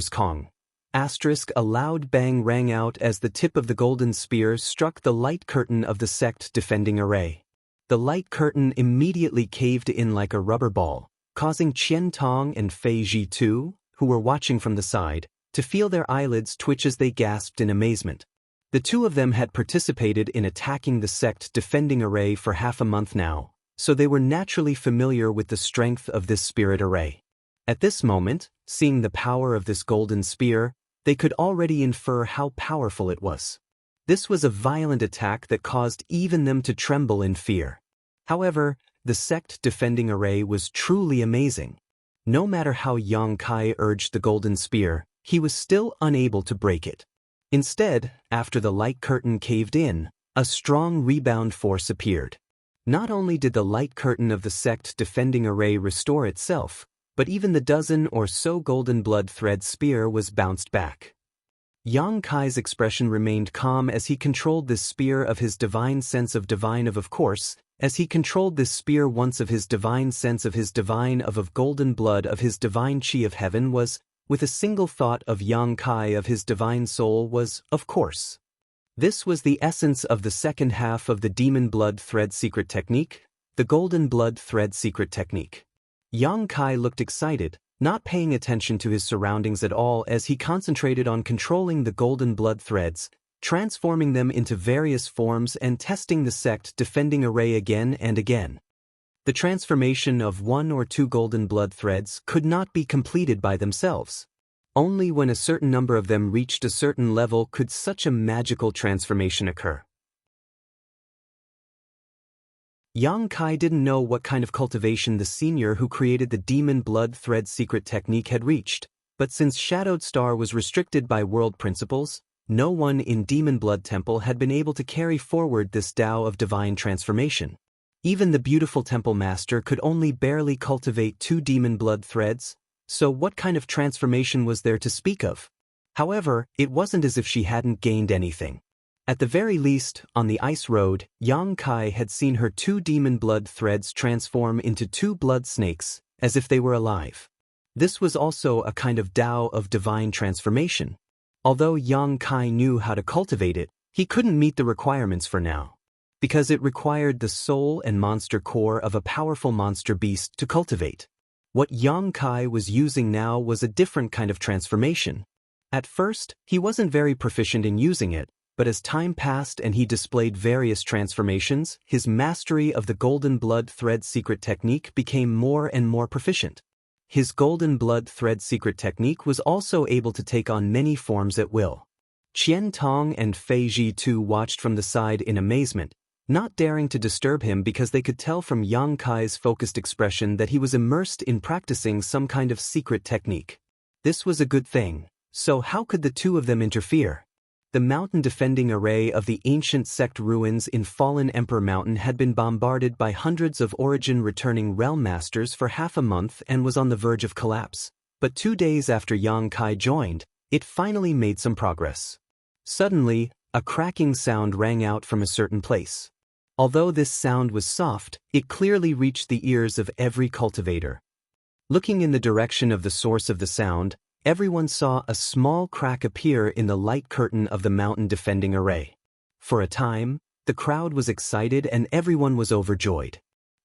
Kong. A loud bang rang out as the tip of the golden spear struck the light curtain of the sect defending array. The light curtain immediately caved in like a rubber ball, causing Qian Tong and Fei Zhitu, who were watching from the side, to feel their eyelids twitch as they gasped in amazement. The 2 of them had participated in attacking the sect defending array for half a month now, so they were naturally familiar with the strength of this spirit array. At this moment, seeing the power of this golden spear, they could already infer how powerful it was. This was a violent attack that caused even them to tremble in fear. However, the sect defending array was truly amazing. No matter how Yang Kai urged the golden spear, he was still unable to break it. Instead, after the light curtain caved in, a strong rebound force appeared. Not only did the light curtain of the sect defending array restore itself, but even the dozen or so golden blood thread spear was bounced back. Yang Kai's expression remained calm as he controlled this spear of his divine sense of divine of course, as he controlled this spear once of his divine sense of his divine of golden blood of his divine chi of heaven was, with a single thought of Yang Kai of his divine soul was, of course. This was the essence of the second half of the demon blood thread secret technique, the golden blood thread secret technique. Yang Kai looked excited, not paying attention to his surroundings at all as he concentrated on controlling the golden blood threads, transforming them into various forms and testing the sect defending array again and again. The transformation of 1 or 2 golden blood threads could not be completed by themselves. Only when a certain number of them reached a certain level could such a magical transformation occur. Yang Kai didn't know what kind of cultivation the senior who created the demon blood thread secret technique had reached, but since Shadowed Star was restricted by world principles, no one in Demon Blood Temple had been able to carry forward this Tao of divine transformation. Even the beautiful temple master could only barely cultivate 2 demon blood threads, so what kind of transformation was there to speak of? However, it wasn't as if she hadn't gained anything. At the very least, on the ice road, Yang Kai had seen her 2 demon blood threads transform into 2 blood snakes, as if they were alive. This was also a kind of Tao of divine transformation. Although Yang Kai knew how to cultivate it, he couldn't meet the requirements for now, because it required the soul and monster core of a powerful monster beast to cultivate. What Yang Kai was using now was a different kind of transformation. At first, he wasn't very proficient in using it, but as time passed and he displayed various transformations, his mastery of the golden blood thread secret technique became more and more proficient. His golden blood thread secret technique was also able to take on many forms at will. Qian Tong and Fei Ji too watched from the side in amazement, not daring to disturb him because they could tell from Yang Kai's focused expression that he was immersed in practicing some kind of secret technique. This was a good thing, so how could the two of them interfere? The mountain-defending array of the ancient sect ruins in Fallen Emperor Mountain had been bombarded by hundreds of origin-returning realm masters for half a month and was on the verge of collapse. But 2 days after Yang Kai joined, it finally made some progress. Suddenly, a cracking sound rang out from a certain place. Although this sound was soft, it clearly reached the ears of every cultivator. Looking in the direction of the source of the sound, everyone saw a small crack appear in the light curtain of the mountain-defending array. For a time, the crowd was excited and everyone was overjoyed.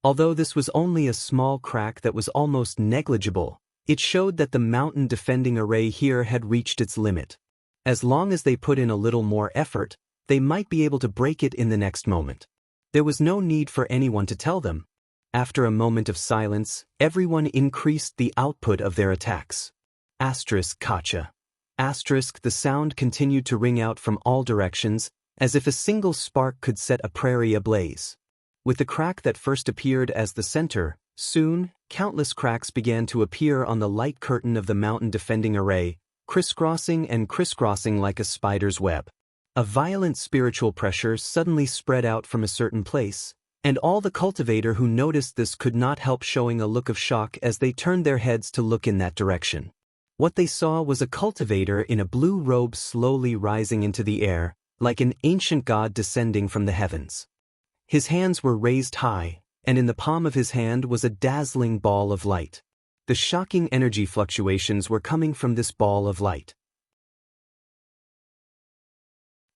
Although this was only a small crack that was almost negligible, it showed that the mountain-defending array here had reached its limit. As long as they put in a little more effort, they might be able to break it in the next moment. There was no need for anyone to tell them. After a moment of silence, everyone increased the output of their attacks. Kacha. The sound continued to ring out from all directions, as if a single spark could set a prairie ablaze. With the crack that first appeared as the center, soon, countless cracks began to appear on the light curtain of the mountain-defending array, crisscrossing and crisscrossing like a spider's web. A violent spiritual pressure suddenly spread out from a certain place, and all the cultivator who noticed this could not help showing a look of shock as they turned their heads to look in that direction. What they saw was a cultivator in a blue robe slowly rising into the air, like an ancient god descending from the heavens. His hands were raised high, and in the palm of his hand was a dazzling ball of light. The shocking energy fluctuations were coming from this ball of light.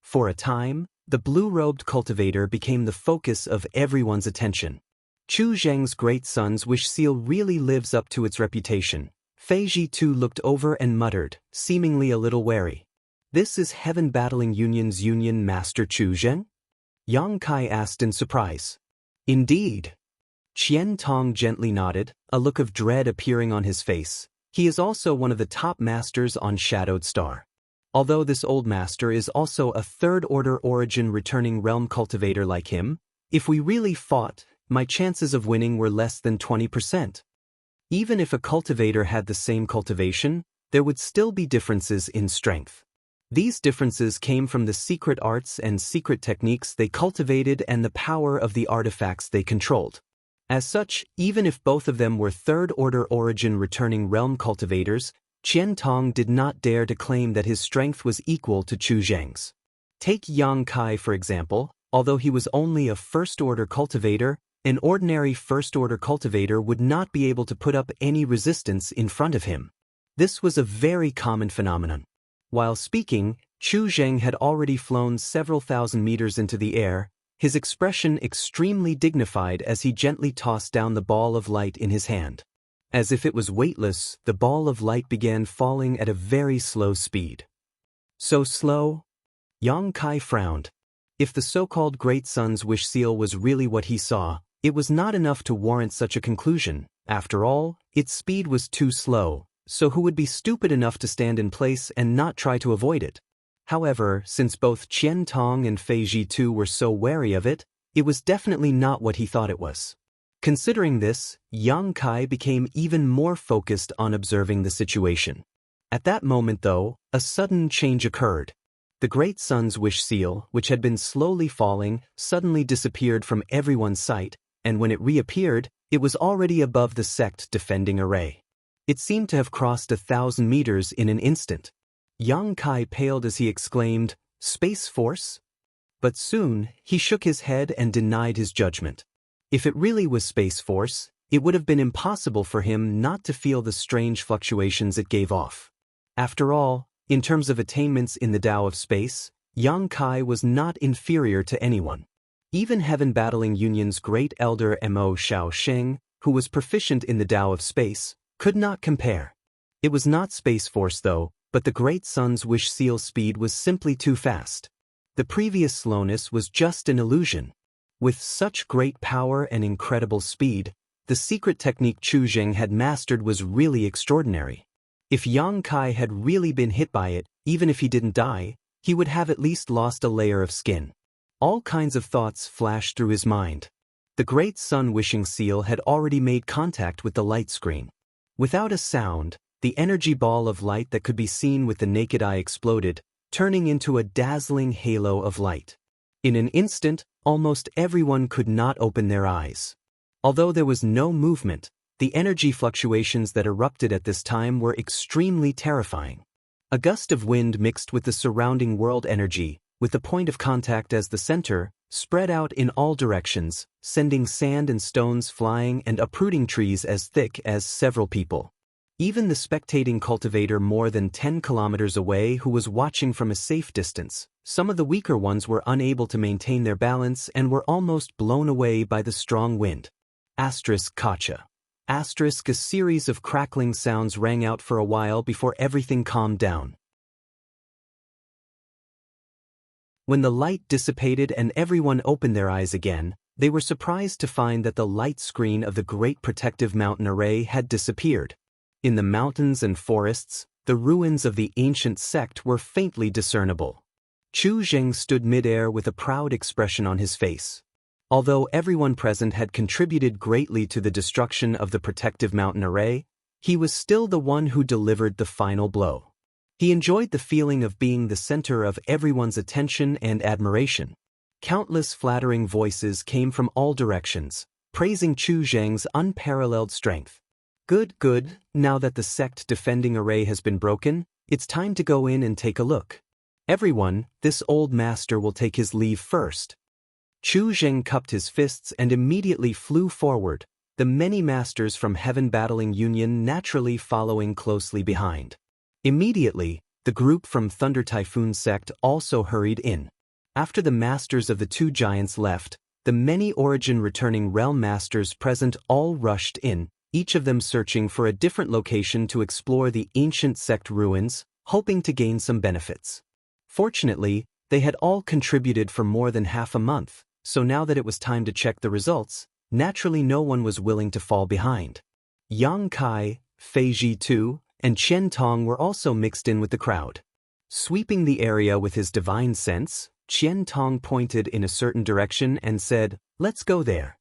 For a time, the blue-robed cultivator became the focus of everyone's attention. Chu Zheng's great son's wish seal really lives up to its reputation. Fei Ji too looked over and muttered, seemingly a little wary. This is Heaven Battling Union's Union Master Chu Zheng? Yang Kai asked in surprise. Indeed. Qian Tong gently nodded, a look of dread appearing on his face. He is also one of the top masters on Shadowed Star. Although this old master is also a third-order origin returning realm cultivator like him, if we really fought, my chances of winning were less than 20%. Even if a cultivator had the same cultivation, there would still be differences in strength. These differences came from the secret arts and secret techniques they cultivated and the power of the artifacts they controlled. As such, even if both of them were third-order origin returning realm cultivators, Qian Tong did not dare to claim that his strength was equal to Chu Zheng's. Take Yang Kai for example. Although he was only a first-order cultivator, an ordinary first-order cultivator would not be able to put up any resistance in front of him. This was a very common phenomenon. While speaking, Chu Zheng had already flown several thousand meters into the air, his expression extremely dignified as he gently tossed down the ball of light in his hand. As if it was weightless, the ball of light began falling at a very slow speed. So slow? Yang Kai frowned. If the so-called Great Sun's wish seal was really what he saw, it was not enough to warrant such a conclusion. After all, its speed was too slow, so who would be stupid enough to stand in place and not try to avoid it? However, since both Qian Tong and Fei Zhitu were so wary of it, it was definitely not what he thought it was. Considering this, Yang Kai became even more focused on observing the situation. At that moment, though, a sudden change occurred. The Great Sun's wish seal, which had been slowly falling, suddenly disappeared from everyone's sight, and when it reappeared, it was already above the sect defending array. It seemed to have crossed 1,000 meters in an instant. Yang Kai paled as he exclaimed, "Space Force?" But soon, he shook his head and denied his judgment. If it really was Space Force, it would have been impossible for him not to feel the strange fluctuations it gave off. After all, in terms of attainments in the Tao of space, Yang Kai was not inferior to anyone. Even Heaven Battling Union's great elder Mo Xiao Sheng, who was proficient in the Tao of space, could not compare. It was not Space Force though, but the Great Sun's wish seal speed was simply too fast. The previous slowness was just an illusion. With such great power and incredible speed, the secret technique Chu Zheng had mastered was really extraordinary. If Yang Kai had really been hit by it, even if he didn't die, he would have at least lost a layer of skin. All kinds of thoughts flashed through his mind. The Great Sun wishing seal had already made contact with the light screen. Without a sound, the energy ball of light that could be seen with the naked eye exploded, turning into a dazzling halo of light. In an instant, almost everyone could not open their eyes. Although there was no movement, the energy fluctuations that erupted at this time were extremely terrifying. A gust of wind mixed with the surrounding world energy, with the point of contact as the center, spread out in all directions, sending sand and stones flying and uprooting trees as thick as several people. Even the spectating cultivator more than 10 kilometers away who was watching from a safe distance, some of the weaker ones were unable to maintain their balance and were almost blown away by the strong wind. Kacha. A series of crackling sounds rang out for a while before everything calmed down. When the light dissipated and everyone opened their eyes again, they were surprised to find that the light screen of the Great Protective Mountain Array had disappeared. In the mountains and forests, the ruins of the ancient sect were faintly discernible. Chu Zheng stood mid-air with a proud expression on his face. Although everyone present had contributed greatly to the destruction of the Protective Mountain Array, he was still the one who delivered the final blow. He enjoyed the feeling of being the center of everyone's attention and admiration. Countless flattering voices came from all directions, praising Chu Zheng's unparalleled strength. Good, now that the sect defending array has been broken, it's time to go in and take a look. Everyone, this old master will take his leave first. Chu Zheng cupped his fists and immediately flew forward, the many masters from Heaven Battling Union naturally following closely behind. Immediately, the group from Thunder Typhoon sect also hurried in. After the masters of the two giants left, the many origin returning realm masters present all rushed in, each of them searching for a different location to explore the ancient sect ruins, hoping to gain some benefits. Fortunately, they had all contributed for more than half a month, so now that it was time to check the results, naturally no one was willing to fall behind. Yang Kai, Fei Zhitu, and Qian Tong were also mixed in with the crowd. Sweeping the area with his divine sense, Qian Tong pointed in a certain direction and said, "Let's go there."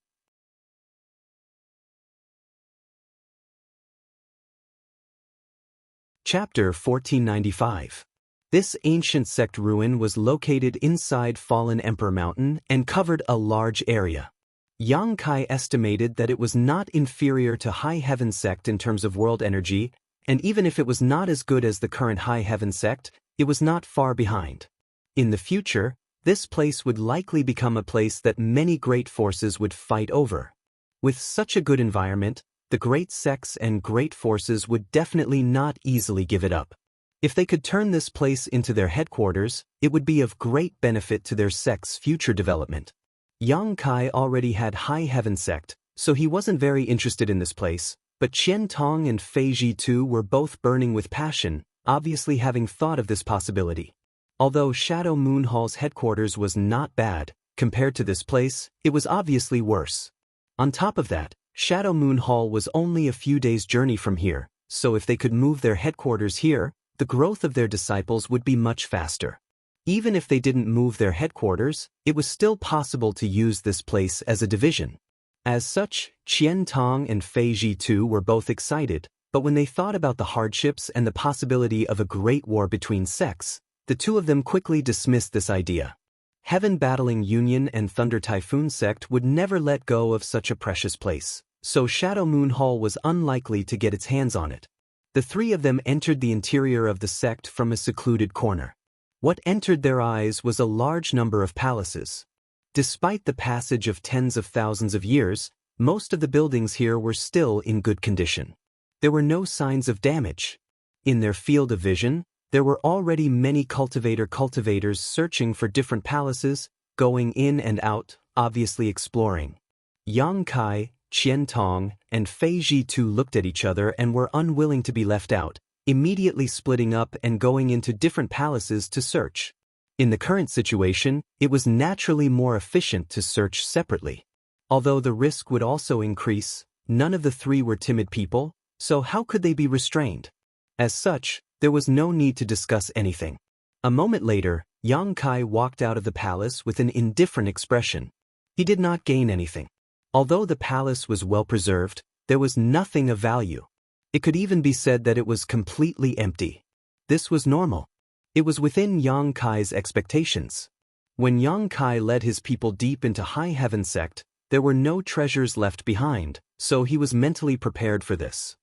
Chapter 1495. This ancient sect ruin was located inside Fallen Emperor Mountain and covered a large area. Yang Kai estimated that it was not inferior to High Heaven sect in terms of world energy, and even if it was not as good as the current High Heaven sect, it was not far behind. In the future, this place would likely become a place that many great forces would fight over. With such a good environment, the great sects and great forces would definitely not easily give it up. If they could turn this place into their headquarters, it would be of great benefit to their sect's future development. Yang Kai already had High Heaven sect, so he wasn't very interested in this place, but Qian Tong and Fei Zhitu were both burning with passion, obviously having thought of this possibility. Although Shadow Moon Hall's headquarters was not bad, compared to this place, it was obviously worse. On top of that, Shadow Moon Hall was only a few days' journey from here, so if they could move their headquarters here, the growth of their disciples would be much faster. Even if they didn't move their headquarters, it was still possible to use this place as a division. As such, Qian Tong and Fei Ji too were both excited, but when they thought about the hardships and the possibility of a great war between sects, the two of them quickly dismissed this idea. Heaven Battling Union and Thunder Typhoon Sect would never let go of such a precious place, so Shadow Moon Hall was unlikely to get its hands on it. The three of them entered the interior of the sect from a secluded corner. What entered their eyes was a large number of palaces. Despite the passage of tens of thousands of years, most of the buildings here were still in good condition. There were no signs of damage. In their field of vision, there were already many cultivators searching for different palaces, going in and out, obviously exploring. Yang Kai, Qian Tong, and Fei Ji too looked at each other and were unwilling to be left out, immediately splitting up and going into different palaces to search. In the current situation, it was naturally more efficient to search separately. Although the risk would also increase, none of the three were timid people, so how could they be restrained? As such, there was no need to discuss anything. A moment later, Yang Kai walked out of the palace with an indifferent expression. He did not gain anything. Although the palace was well preserved, there was nothing of value. It could even be said that it was completely empty. This was normal. It was within Yang Kai's expectations. When Yang Kai led his people deep into High Heaven Sect, there were no treasures left behind, so he was mentally prepared for this.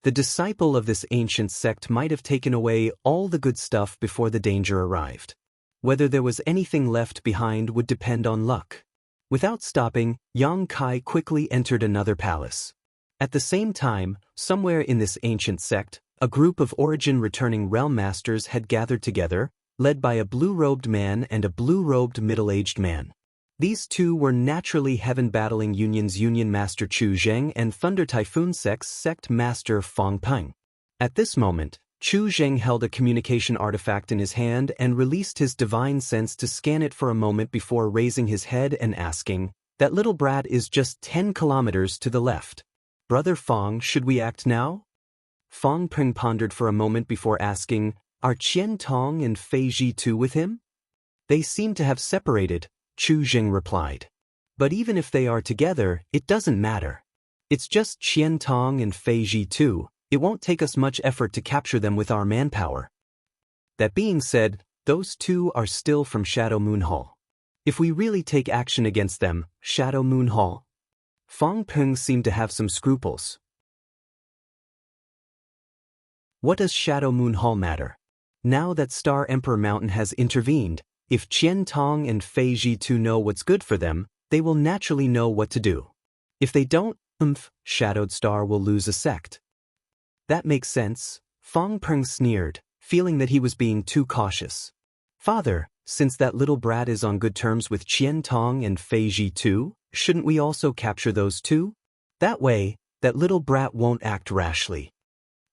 The disciple of this ancient sect might have taken away all the good stuff before the danger arrived. Whether there was anything left behind would depend on luck. Without stopping, Yang Kai quickly entered another palace. At the same time, somewhere in this ancient sect, a group of origin-returning realm masters had gathered together, led by a blue-robed man and a blue-robed middle-aged man. These two were naturally Heaven Battling Union's Union Master Chu Zheng and Thunder Typhoon Sect's Sect Master Fang Peng. At this moment, Chu Zheng held a communication artifact in his hand and released his divine sense to scan it for a moment before raising his head and asking, "That little brat is just 10 kilometers to the left. Brother Fang, should we act now?" Fang Peng pondered for a moment before asking, "Are Qian Tong and Fei Ji too with him?" "They seem to have separated," Chu Zheng replied. "But even if they are together, it doesn't matter. It's just Qian Tong and Fei Ji too. It won't take us much effort to capture them with our manpower." That being said, those two are still from Shadow Moon Hall. If we really take action against them, Shadow Moon Hall? Fang Peng seemed to have some scruples. What does Shadow Moon Hall matter? Now that Star Emperor Mountain has intervened, if Qian Tong and Fei Ji too know what's good for them, they will naturally know what to do. If they don't, Shadowed Star will lose a sect. That makes sense, Fang Peng sneered, feeling that he was being too cautious. "Father, since that little brat is on good terms with Qian Tong and Fei Ji too, shouldn't we also capture those two? That way, that little brat won't act rashly."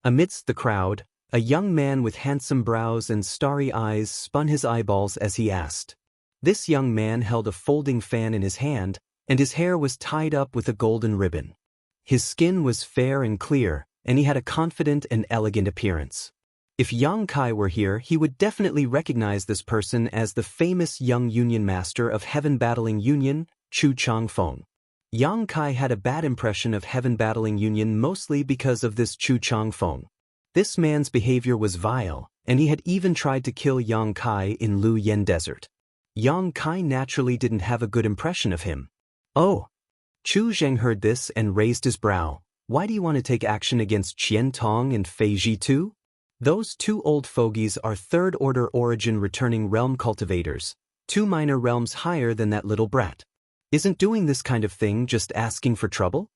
Amidst the crowd, a young man with handsome brows and starry eyes spun his eyeballs as he asked. This young man held a folding fan in his hand, and his hair was tied up with a golden ribbon. His skin was fair and clear, and he had a confident and elegant appearance. If Yang Kai were here, he would definitely recognize this person as the famous young Union Master of Heaven Battling Union, Chu Changfeng. Yang Kai had a bad impression of Heaven Battling Union mostly because of this Chu Changfeng. This man's behavior was vile, and he had even tried to kill Yang Kai in Lu Yen Desert. Yang Kai naturally didn't have a good impression of him. "Oh." Chu Zheng heard this and raised his brow. "Why do you want to take action against Qian Tong and Fei Ji too? Those two old fogies are third-order origin-returning realm cultivators, 2 minor realms higher than that little brat. Isn't doing this kind of thing just asking for trouble?"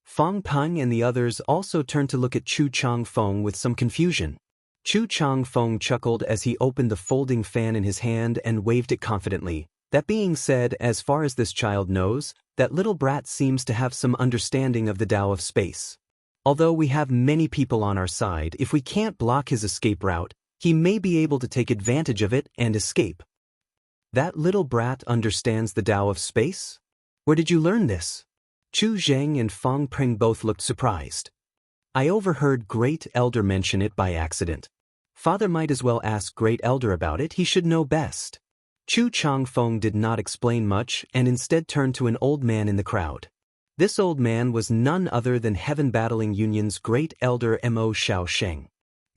Fang Peng and the others also turned to look at Chu Changfeng with some confusion. Chu Changfeng chuckled as he opened the folding fan in his hand and waved it confidently. "That being said, as far as this child knows, that little brat seems to have some understanding of the Tao of space. Although we have many people on our side, if we can't block his escape route, He may be able to take advantage of it and escape. That little brat understands the Tao of space? Where did you learn this? Chu Zheng and Fang Peng both looked surprised. I overheard Great Elder mention it by accident. Father might as well ask Great Elder about it, he should know best. Chu Changfeng did not explain much and instead turned to an old man in the crowd. This old man was none other than Heaven Battling Union's Great Elder Mo Xiaosheng.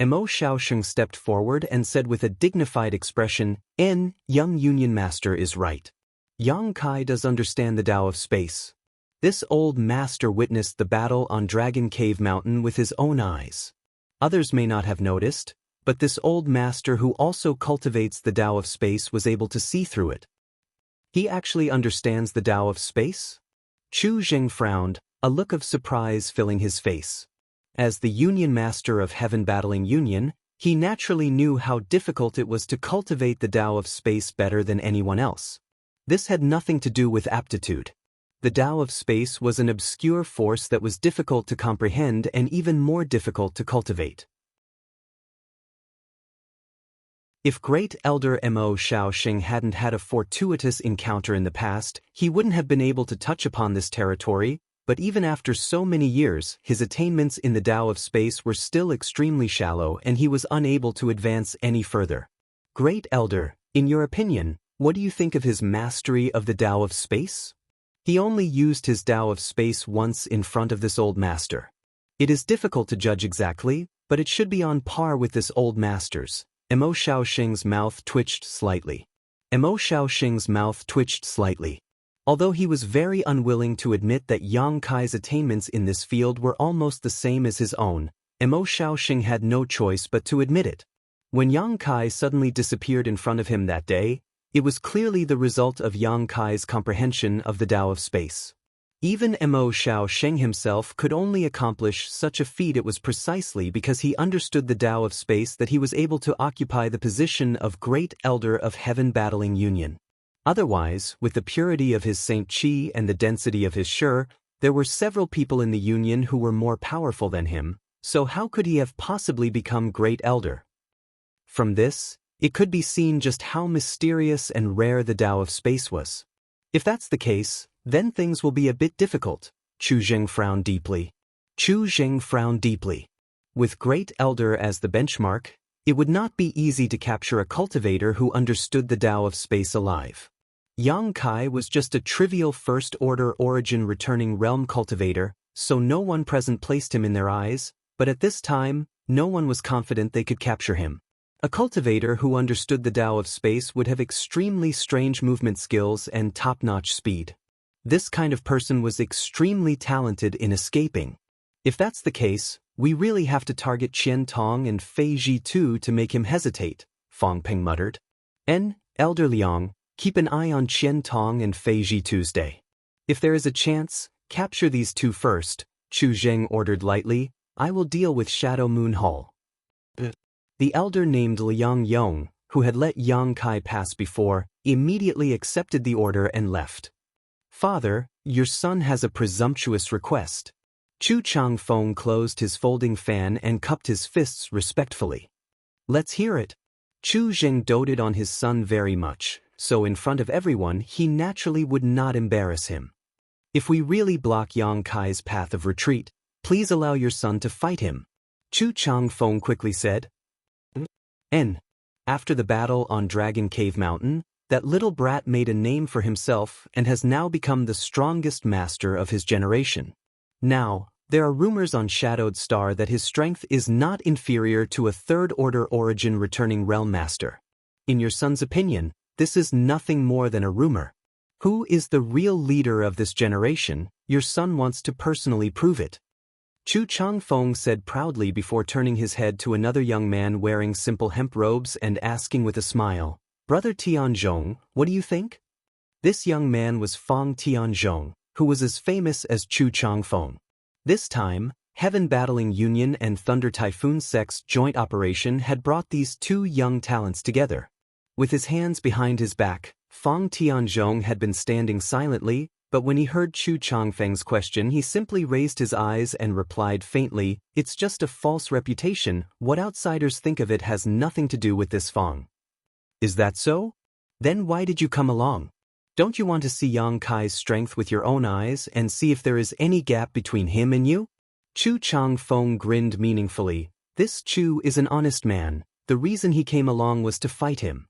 Mo Xiaosheng stepped forward and said with a dignified expression, Young Union Master is right. Yang Kai does understand the Tao of space. This old master witnessed the battle on Dragon Cave Mountain with his own eyes. Others may not have noticed, but this old master who also cultivates the Tao of space was able to see through it. He actually understands the Tao of space? Chu Zheng frowned, a look of surprise filling his face. As the Union Master of Heaven Battling Union, he naturally knew how difficult it was to cultivate the Tao of space better than anyone else. This had nothing to do with aptitude. The Tao of space was an obscure force that was difficult to comprehend and even more difficult to cultivate. If Great Elder Mo Xiaosheng hadn't had a fortuitous encounter in the past, he wouldn't have been able to touch upon this territory, but even after so many years, his attainments in the Tao of space were still extremely shallow and he was unable to advance any further. Great Elder, in your opinion, what do you think of his mastery of the Tao of space? He only used his Tao of space once in front of this old master. It is difficult to judge exactly, but it should be on par with this old master's. Mo Xiaosheng's mouth twitched slightly. Although he was very unwilling to admit that Yang Kai's attainments in this field were almost the same as his own, Mo Xiaosheng had no choice but to admit it. When Yang Kai suddenly disappeared in front of him that day, it was clearly the result of Yang Kai's comprehension of the Tao of space. Even Mo Xiaosheng himself could only accomplish such a feat. It was precisely because he understood the Tao of space that he was able to occupy the position of Great Elder of Heaven Battling Union. Otherwise, with the purity of his Saint Qi and the density of his Shi, there were several people in the Union who were more powerful than him, so how could he have possibly become Great Elder? From this, it could be seen just how mysterious and rare the Tao of space was. If that's the case, then things will be a bit difficult. Chu Zheng frowned deeply. With Great Elder as the benchmark, it would not be easy to capture a cultivator who understood the Tao of space alive. Yang Kai was just a trivial first-order origin returning realm cultivator, so no one present placed him in their eyes, but at this time, no one was confident they could capture him. A cultivator who understood the Tao of space would have extremely strange movement skills and top-notch speed. This kind of person was extremely talented in escaping. If that's the case, we really have to target Qian Tong and Fei Ji too to make him hesitate, Fang Peng muttered. Elder Liang, keep an eye on Qian Tong and Fei Ji Tuesday. If there is a chance, capture these two first, Chu Zheng ordered lightly. I will deal with Shadow Moon Hall. The elder named Liang Yong, who had let Yang Kai pass before, immediately accepted the order and left. Father, your son has a presumptuous request. Chu Changfeng closed his folding fan and cupped his fists respectfully. Let's hear it. Chu Zheng doted on his son very much, so in front of everyone he naturally would not embarrass him. If we really block Yang Kai's path of retreat, please allow your son to fight him. Chu Changfeng quickly said. After the battle on Dragon Cave Mountain, that little brat made a name for himself and has now become the strongest master of his generation. Now, there are rumors on Shadowed Star that his strength is not inferior to a third-order origin returning realm master. In your son's opinion, this is nothing more than a rumor. Who is the real leader of this generation? Your son wants to personally prove it. Chu Changfeng said proudly before turning his head to another young man wearing simple hemp robes and asking with a smile, Brother Tianzhong, what do you think? This young man was Fang Tianzhong, who was as famous as Chu Changfeng. This time, Heaven Battling Union and Thunder Typhoon Sect's joint operation had brought these two young talents together. With his hands behind his back, Fang Tianzhong had been standing silently, but when he heard Chu Changfeng's question he simply raised his eyes and replied faintly, "It's just a false reputation. What outsiders think of it has nothing to do with this Fang." "Is that so? Then why did you come along? Don't you want to see Yang Kai's strength with your own eyes and see if there is any gap between him and you?" Chu Changfeng grinned meaningfully. This Chu is an honest man. The reason he came along was to fight him.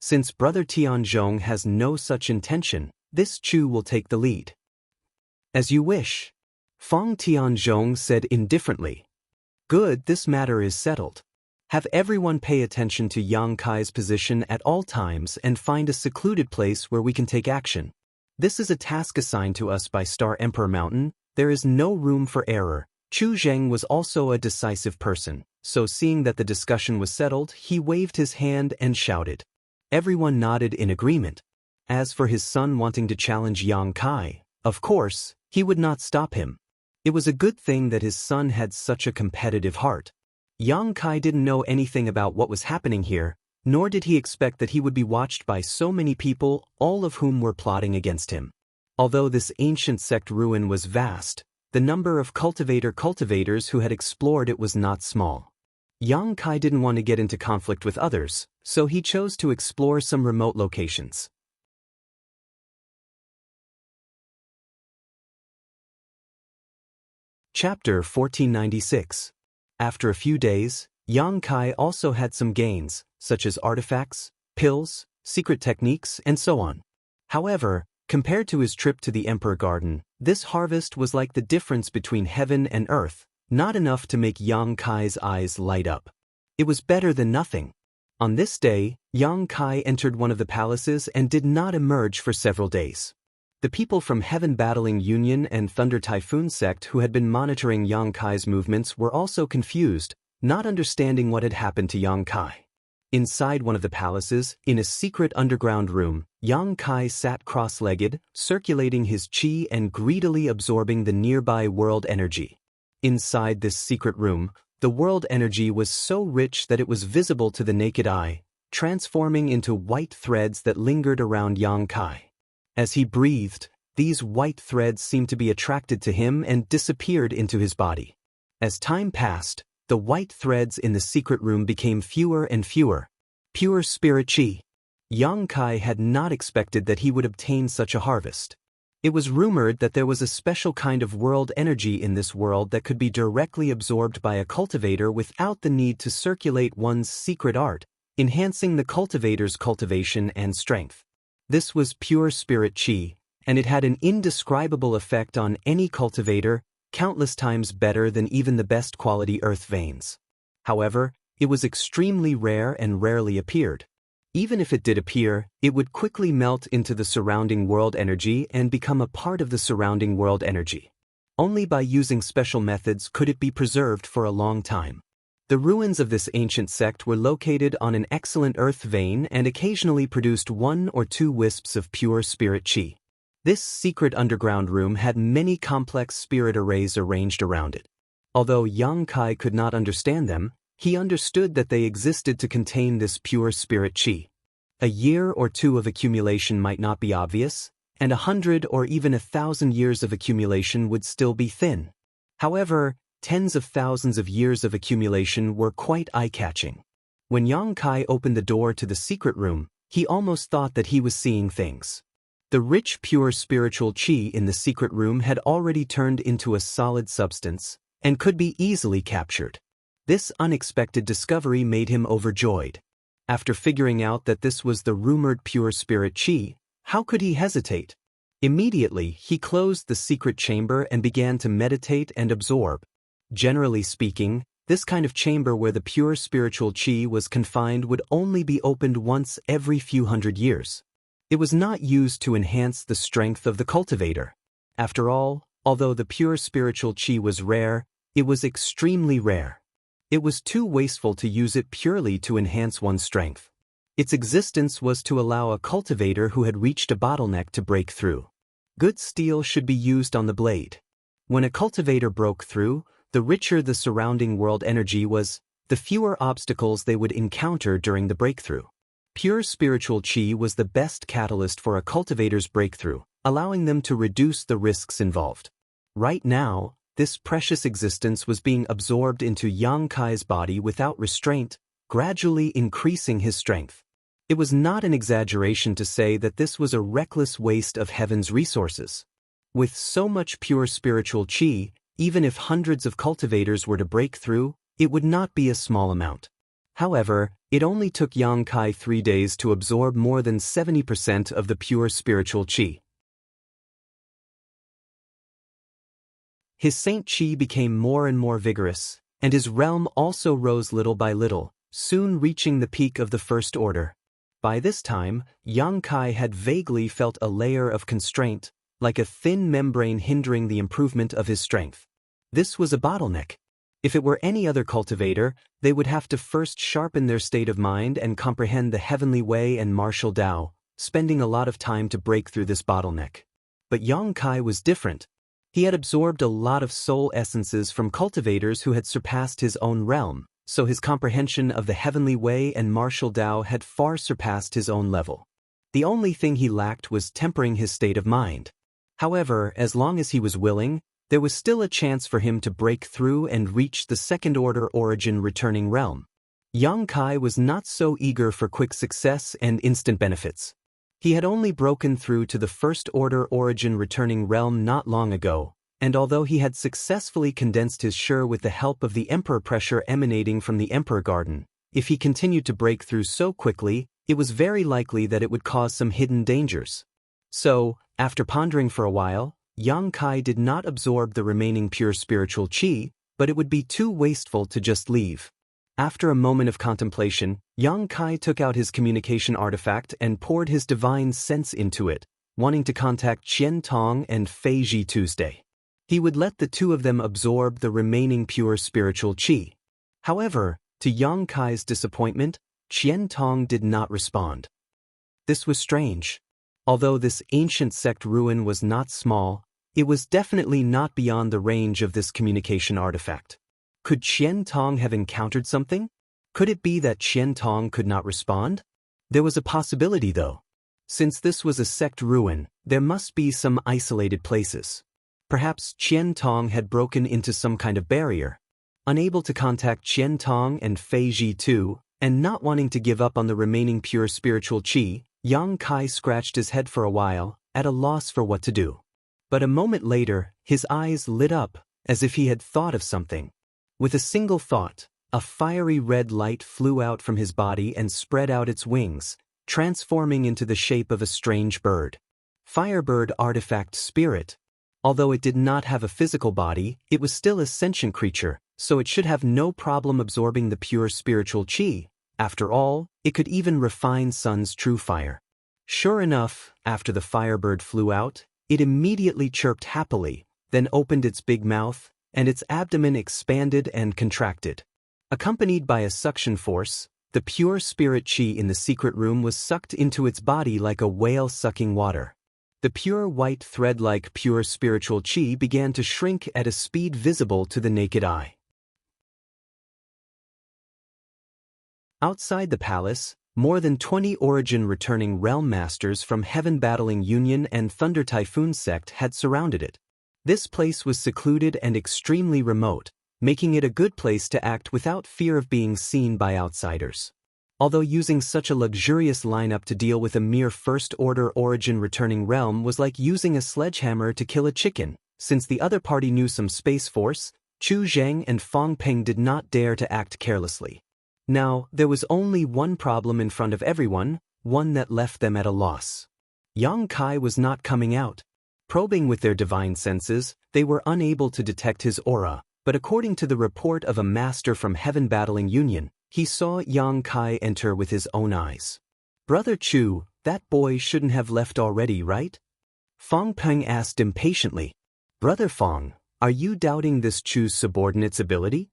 Since Brother Tianzhong has no such intention, this Chu will take the lead. "As you wish," Fang Tianzhong said indifferently. "Good, this matter is settled. Have everyone pay attention to Yang Kai's position at all times and find a secluded place where we can take action. This is a task assigned to us by Star Emperor Mountain. There is no room for error." Chu Zheng was also a decisive person, so seeing that the discussion was settled, he waved his hand and shouted. Everyone nodded in agreement. As for his son wanting to challenge Yang Kai, of course, he would not stop him. It was a good thing that his son had such a competitive heart. Yang Kai didn't know anything about what was happening here, nor did he expect that he would be watched by so many people, all of whom were plotting against him. Although this ancient sect ruin was vast, the number of cultivators who had explored it was not small. Yang Kai didn't want to get into conflict with others, so he chose to explore some remote locations. Chapter 1496. After a few days, Yang Kai also had some gains, such as artifacts, pills, secret techniques, and so on. However, compared to his trip to the Emperor Garden, this harvest was like the difference between heaven and earth, not enough to make Yang Kai's eyes light up. It was better than nothing. On this day, Yang Kai entered one of the palaces and did not emerge for several days. The people from Heaven Battling Union and Thunder Typhoon Sect who had been monitoring Yang Kai's movements were also confused, not understanding what had happened to Yang Kai. Inside one of the palaces, in a secret underground room, Yang Kai sat cross-legged, circulating his qi and greedily absorbing the nearby world energy. Inside this secret room, the world energy was so rich that it was visible to the naked eye, transforming into white threads that lingered around Yang Kai. As he breathed, these white threads seemed to be attracted to him and disappeared into his body. As time passed, the white threads in the secret room became fewer and fewer. Pure spirit qi. Yang Kai had not expected that he would obtain such a harvest. It was rumored that there was a special kind of world energy in this world that could be directly absorbed by a cultivator without the need to circulate one's secret art, enhancing the cultivator's cultivation and strength. This was pure spirit qi, and it had an indescribable effect on any cultivator, countless times better than even the best quality earth veins. However, it was extremely rare and rarely appeared. Even if it did appear, it would quickly melt into the surrounding world energy and become a part of the surrounding world energy. Only by using special methods could it be preserved for a long time. The ruins of this ancient sect were located on an excellent earth vein and occasionally produced 1 or 2 wisps of pure spirit qi. This secret underground room had many complex spirit arrays arranged around it. Although Yang Kai could not understand them, he understood that they existed to contain this pure spirit qi. A year or 2 of accumulation might not be obvious, and 100 or even 1,000 years of accumulation would still be thin. However, tens of thousands of years of accumulation were quite eye-catching. When Yang Kai opened the door to the secret room, he almost thought that he was seeing things. The rich pure spiritual qi in the secret room had already turned into a solid substance, and could be easily captured. This unexpected discovery made him overjoyed. After figuring out that this was the rumored pure spirit qi, how could he hesitate? Immediately, he closed the secret chamber and began to meditate and absorb. Generally speaking, this kind of chamber where the pure spiritual qi was confined would only be opened once every few hundred years. It was not used to enhance the strength of the cultivator. After all, although the pure spiritual qi was rare, it was extremely rare. It was too wasteful to use it purely to enhance one's strength. Its existence was to allow a cultivator who had reached a bottleneck to break through. Good steel should be used on the blade. When a cultivator broke through, the richer the surrounding world energy was, the fewer obstacles they would encounter during the breakthrough. Pure spiritual chi was the best catalyst for a cultivator's breakthrough, allowing them to reduce the risks involved. Right now, this precious existence was being absorbed into Yang Kai's body without restraint, gradually increasing his strength. It was not an exaggeration to say that this was a reckless waste of heaven's resources. With so much pure spiritual chi, even if hundreds of cultivators were to break through, it would not be a small amount. However, it only took Yang Kai 3 days to absorb more than 70% of the pure spiritual chi. His saint chi became more and more vigorous, and his realm also rose little by little, soon reaching the peak of the first order. By this time, Yang Kai had vaguely felt a layer of constraint, like a thin membrane hindering the improvement of his strength. This was a bottleneck. If it were any other cultivator, they would have to first sharpen their state of mind and comprehend the heavenly way and martial Tao, spending a lot of time to break through this bottleneck. But Yang Kai was different. He had absorbed a lot of soul essences from cultivators who had surpassed his own realm, so his comprehension of the heavenly way and martial Tao had far surpassed his own level. The only thing he lacked was tempering his state of mind. However, as long as he was willing, there was still a chance for him to break through and reach the second-order origin returning realm. Yang Kai was not so eager for quick success and instant benefits. He had only broken through to the first-order origin returning realm not long ago, and although he had successfully condensed his Shi with the help of the Emperor pressure emanating from the Emperor Garden, if he continued to break through so quickly, it was very likely that it would cause some hidden dangers. So, after pondering for a while, Yang Kai did not absorb the remaining pure spiritual chi, but it would be too wasteful to just leave. After a moment of contemplation, Yang Kai took out his communication artifact and poured his divine sense into it, wanting to contact Qian Tong and Fei Ji Tuesday. He would let the two of them absorb the remaining pure spiritual chi. However, to Yang Kai's disappointment, Qian Tong did not respond. This was strange. Although this ancient sect ruin was not small, it was definitely not beyond the range of this communication artifact. Could Qian Tong have encountered something? Could it be that Qian Tong could not respond? There was a possibility though. Since this was a sect ruin, there must be some isolated places. Perhaps Qian Tong had broken into some kind of barrier. Unable to contact Qian Tong and Fei Ji too, and not wanting to give up on the remaining pure spiritual chi, Yang Kai scratched his head for a while, at a loss for what to do. But a moment later, his eyes lit up, as if he had thought of something. With a single thought, a fiery red light flew out from his body and spread out its wings, transforming into the shape of a strange bird. Firebird artifact spirit. Although it did not have a physical body, it was still a sentient creature, so it should have no problem absorbing the pure spiritual chi. After all, it could even refine Sun's true fire. Sure enough, after the firebird flew out, it immediately chirped happily, then opened its big mouth, and its abdomen expanded and contracted. Accompanied by a suction force, the pure spirit chi in the secret room was sucked into its body like a whale sucking water. The pure white thread-like pure spiritual chi began to shrink at a speed visible to the naked eye. Outside the palace, more than 20 origin-returning realm masters from Heaven Battling Union and Thunder Typhoon sect had surrounded it. This place was secluded and extremely remote, making it a good place to act without fear of being seen by outsiders. Although using such a luxurious lineup to deal with a mere first-order origin-returning realm was like using a sledgehammer to kill a chicken, since the other party knew some Space Force, Chu Zheng and Fong Peng did not dare to act carelessly. Now, there was only one problem in front of everyone, one that left them at a loss. Yang Kai was not coming out. Probing with their divine senses, they were unable to detect his aura, but according to the report of a master from Heaven Battling Union, he saw Yang Kai enter with his own eyes. "Brother Chu, that boy shouldn't have left already, right?" Fong Peng asked impatiently. "Brother Fong, are you doubting this Chu's subordinate's ability?"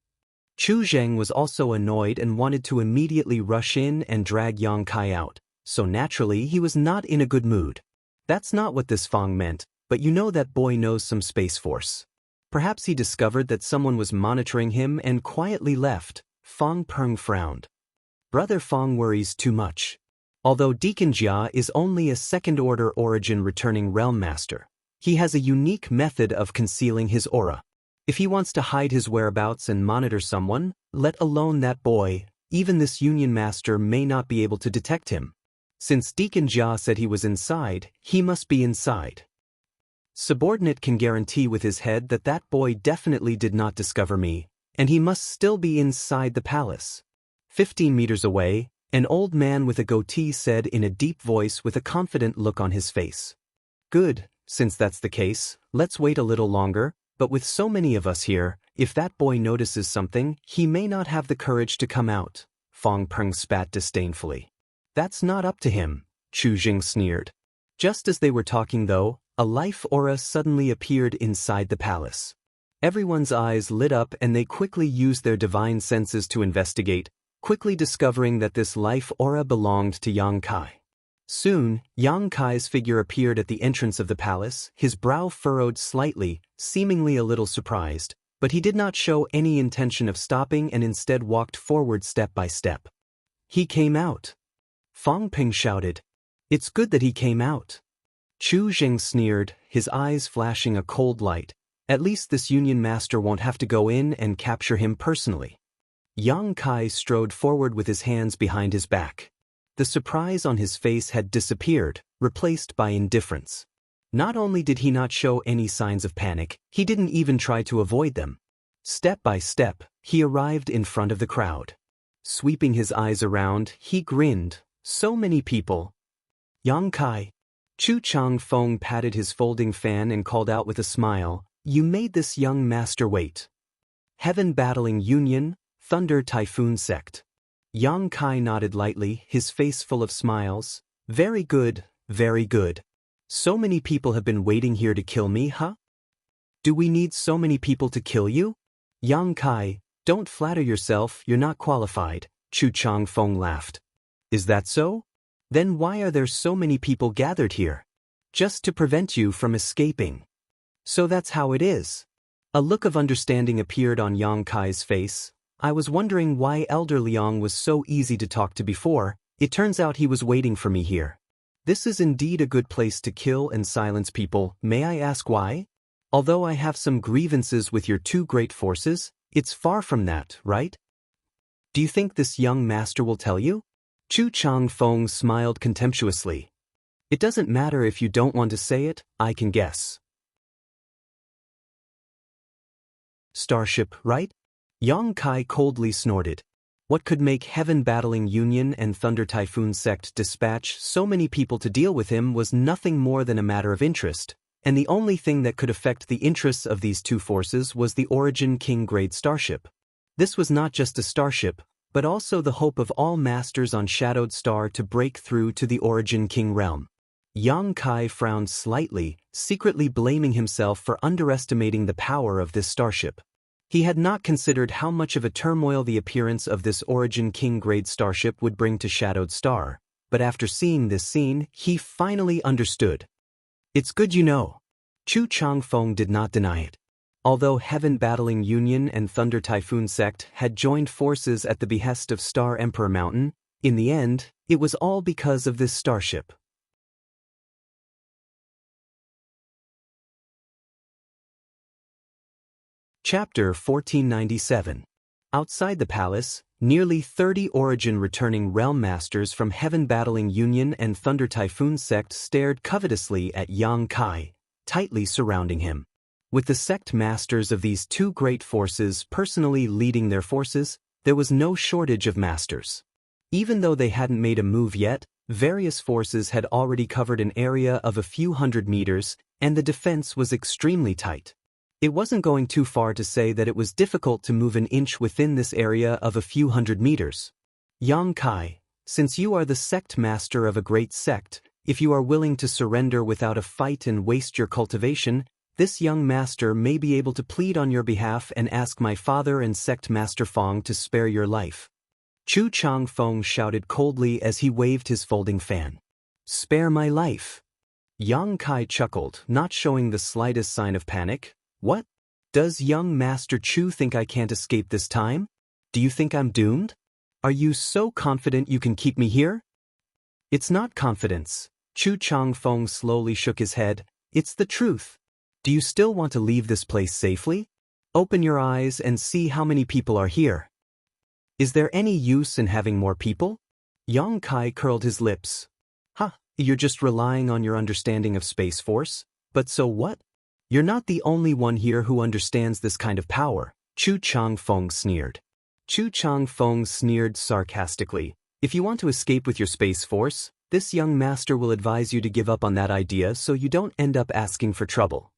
Chu Zheng was also annoyed and wanted to immediately rush in and drag Yang Kai out, so naturally he was not in a good mood. "That's not what this Fong meant, but you know that boy knows some Space Force." Perhaps he discovered that someone was monitoring him and quietly left, Fong Peng frowned. Brother Fong worries too much. Although Deacon Jia is only a second-order origin returning realm master, he has a unique method of concealing his aura. If he wants to hide his whereabouts and monitor someone, let alone that boy, even this union master may not be able to detect him. Since Deacon Jia said he was inside, he must be inside. Subordinate can guarantee with his head that that boy definitely did not discover me, and he must still be inside the palace. 15 meters away, an old man with a goatee said in a deep voice with a confident look on his face. Good, since that's the case, let's wait a little longer, but with so many of us here, if that boy notices something, he may not have the courage to come out. Fong Peng spat disdainfully. That's not up to him, Chu Jing sneered. Just as they were talking though, a life aura suddenly appeared inside the palace. Everyone's eyes lit up and they quickly used their divine senses to investigate, quickly discovering that this life aura belonged to Yang Kai. Soon, Yang Kai's figure appeared at the entrance of the palace, his brow furrowed slightly, seemingly a little surprised, but he did not show any intention of stopping and instead walked forward step by step. He came out. Fong Peng shouted. It's good that he came out. Chu Jing sneered, his eyes flashing a cold light. At least this union master won't have to go in and capture him personally. Yang Kai strode forward with his hands behind his back. The surprise on his face had disappeared, replaced by indifference. Not only did he not show any signs of panic, he didn't even try to avoid them. Step by step, he arrived in front of the crowd. Sweeping his eyes around, he grinned. So many people. Yang Kai. Chu Chang Feng patted his folding fan and called out with a smile, You made this young master wait. Heaven battling union, Thunder Typhoon sect. Yang Kai nodded lightly, his face full of smiles. Very good, very good. So many people have been waiting here to kill me, huh? Do we need so many people to kill you? Yang Kai, don't flatter yourself, you're not qualified, Chu Chang Feng laughed. Is that so? Then why are there so many people gathered here? Just to prevent you from escaping. So that's how it is. A look of understanding appeared on Yang Kai's face. I was wondering why Elder Liang was so easy to talk to before. It turns out he was waiting for me here. This is indeed a good place to kill and silence people. May I ask why? Although I have some grievances with your two great forces, it's far from that, right? Do you think this young master will tell you? Chu Chang Feng smiled contemptuously. It doesn't matter if you don't want to say it, I can guess. Starship, right? Yang Kai coldly snorted. What could make Heaven Battling Union and Thunder Typhoon Sect dispatch so many people to deal with him was nothing more than a matter of interest, and the only thing that could affect the interests of these two forces was the Origin King grade starship. This was not just a starship, but also the hope of all masters on Shadowed Star to break through to the Origin King realm. Yang Kai frowned slightly, secretly blaming himself for underestimating the power of this starship. He had not considered how much of a turmoil the appearance of this Origin King grade starship would bring to Shadowed Star, but after seeing this scene, he finally understood. It's good you know. Chu Chang Feng did not deny it. Although Heaven Battling Union and Thunder Typhoon Sect had joined forces at the behest of Star Emperor Mountain, in the end, it was all because of this starship. Chapter 1497. Outside the palace, nearly 30 Origin returning realm masters from Heaven Battling Union and Thunder Typhoon Sect stared covetously at Yang Kai, tightly surrounding him. With the sect masters of these two great forces personally leading their forces, there was no shortage of masters. Even though they hadn't made a move yet, various forces had already covered an area of a few hundred meters, and the defense was extremely tight. It wasn't going too far to say that it was difficult to move an inch within this area of a few hundred meters. Yang Kai, since you are the sect master of a great sect, if you are willing to surrender without a fight and waste your cultivation, this young master may be able to plead on your behalf and ask my father and sect master Fong to spare your life. Chu Chang Feng shouted coldly as he waved his folding fan. Spare my life. Yang Kai chuckled, not showing the slightest sign of panic. What? Does young Master Chu think I can't escape this time? Do you think I'm doomed? Are you so confident you can keep me here? It's not confidence. Chu Changfeng slowly shook his head. It's the truth. Do you still want to leave this place safely? Open your eyes and see how many people are here. Is there any use in having more people? Yang Kai curled his lips. You're just relying on your understanding of Space Force? But so what? You're not the only one here who understands this kind of power, Chu Changfeng sneered. Chu Changfeng sneered sarcastically. If you want to escape with your Space Force, this young master will advise you to give up on that idea so you don't end up asking for trouble.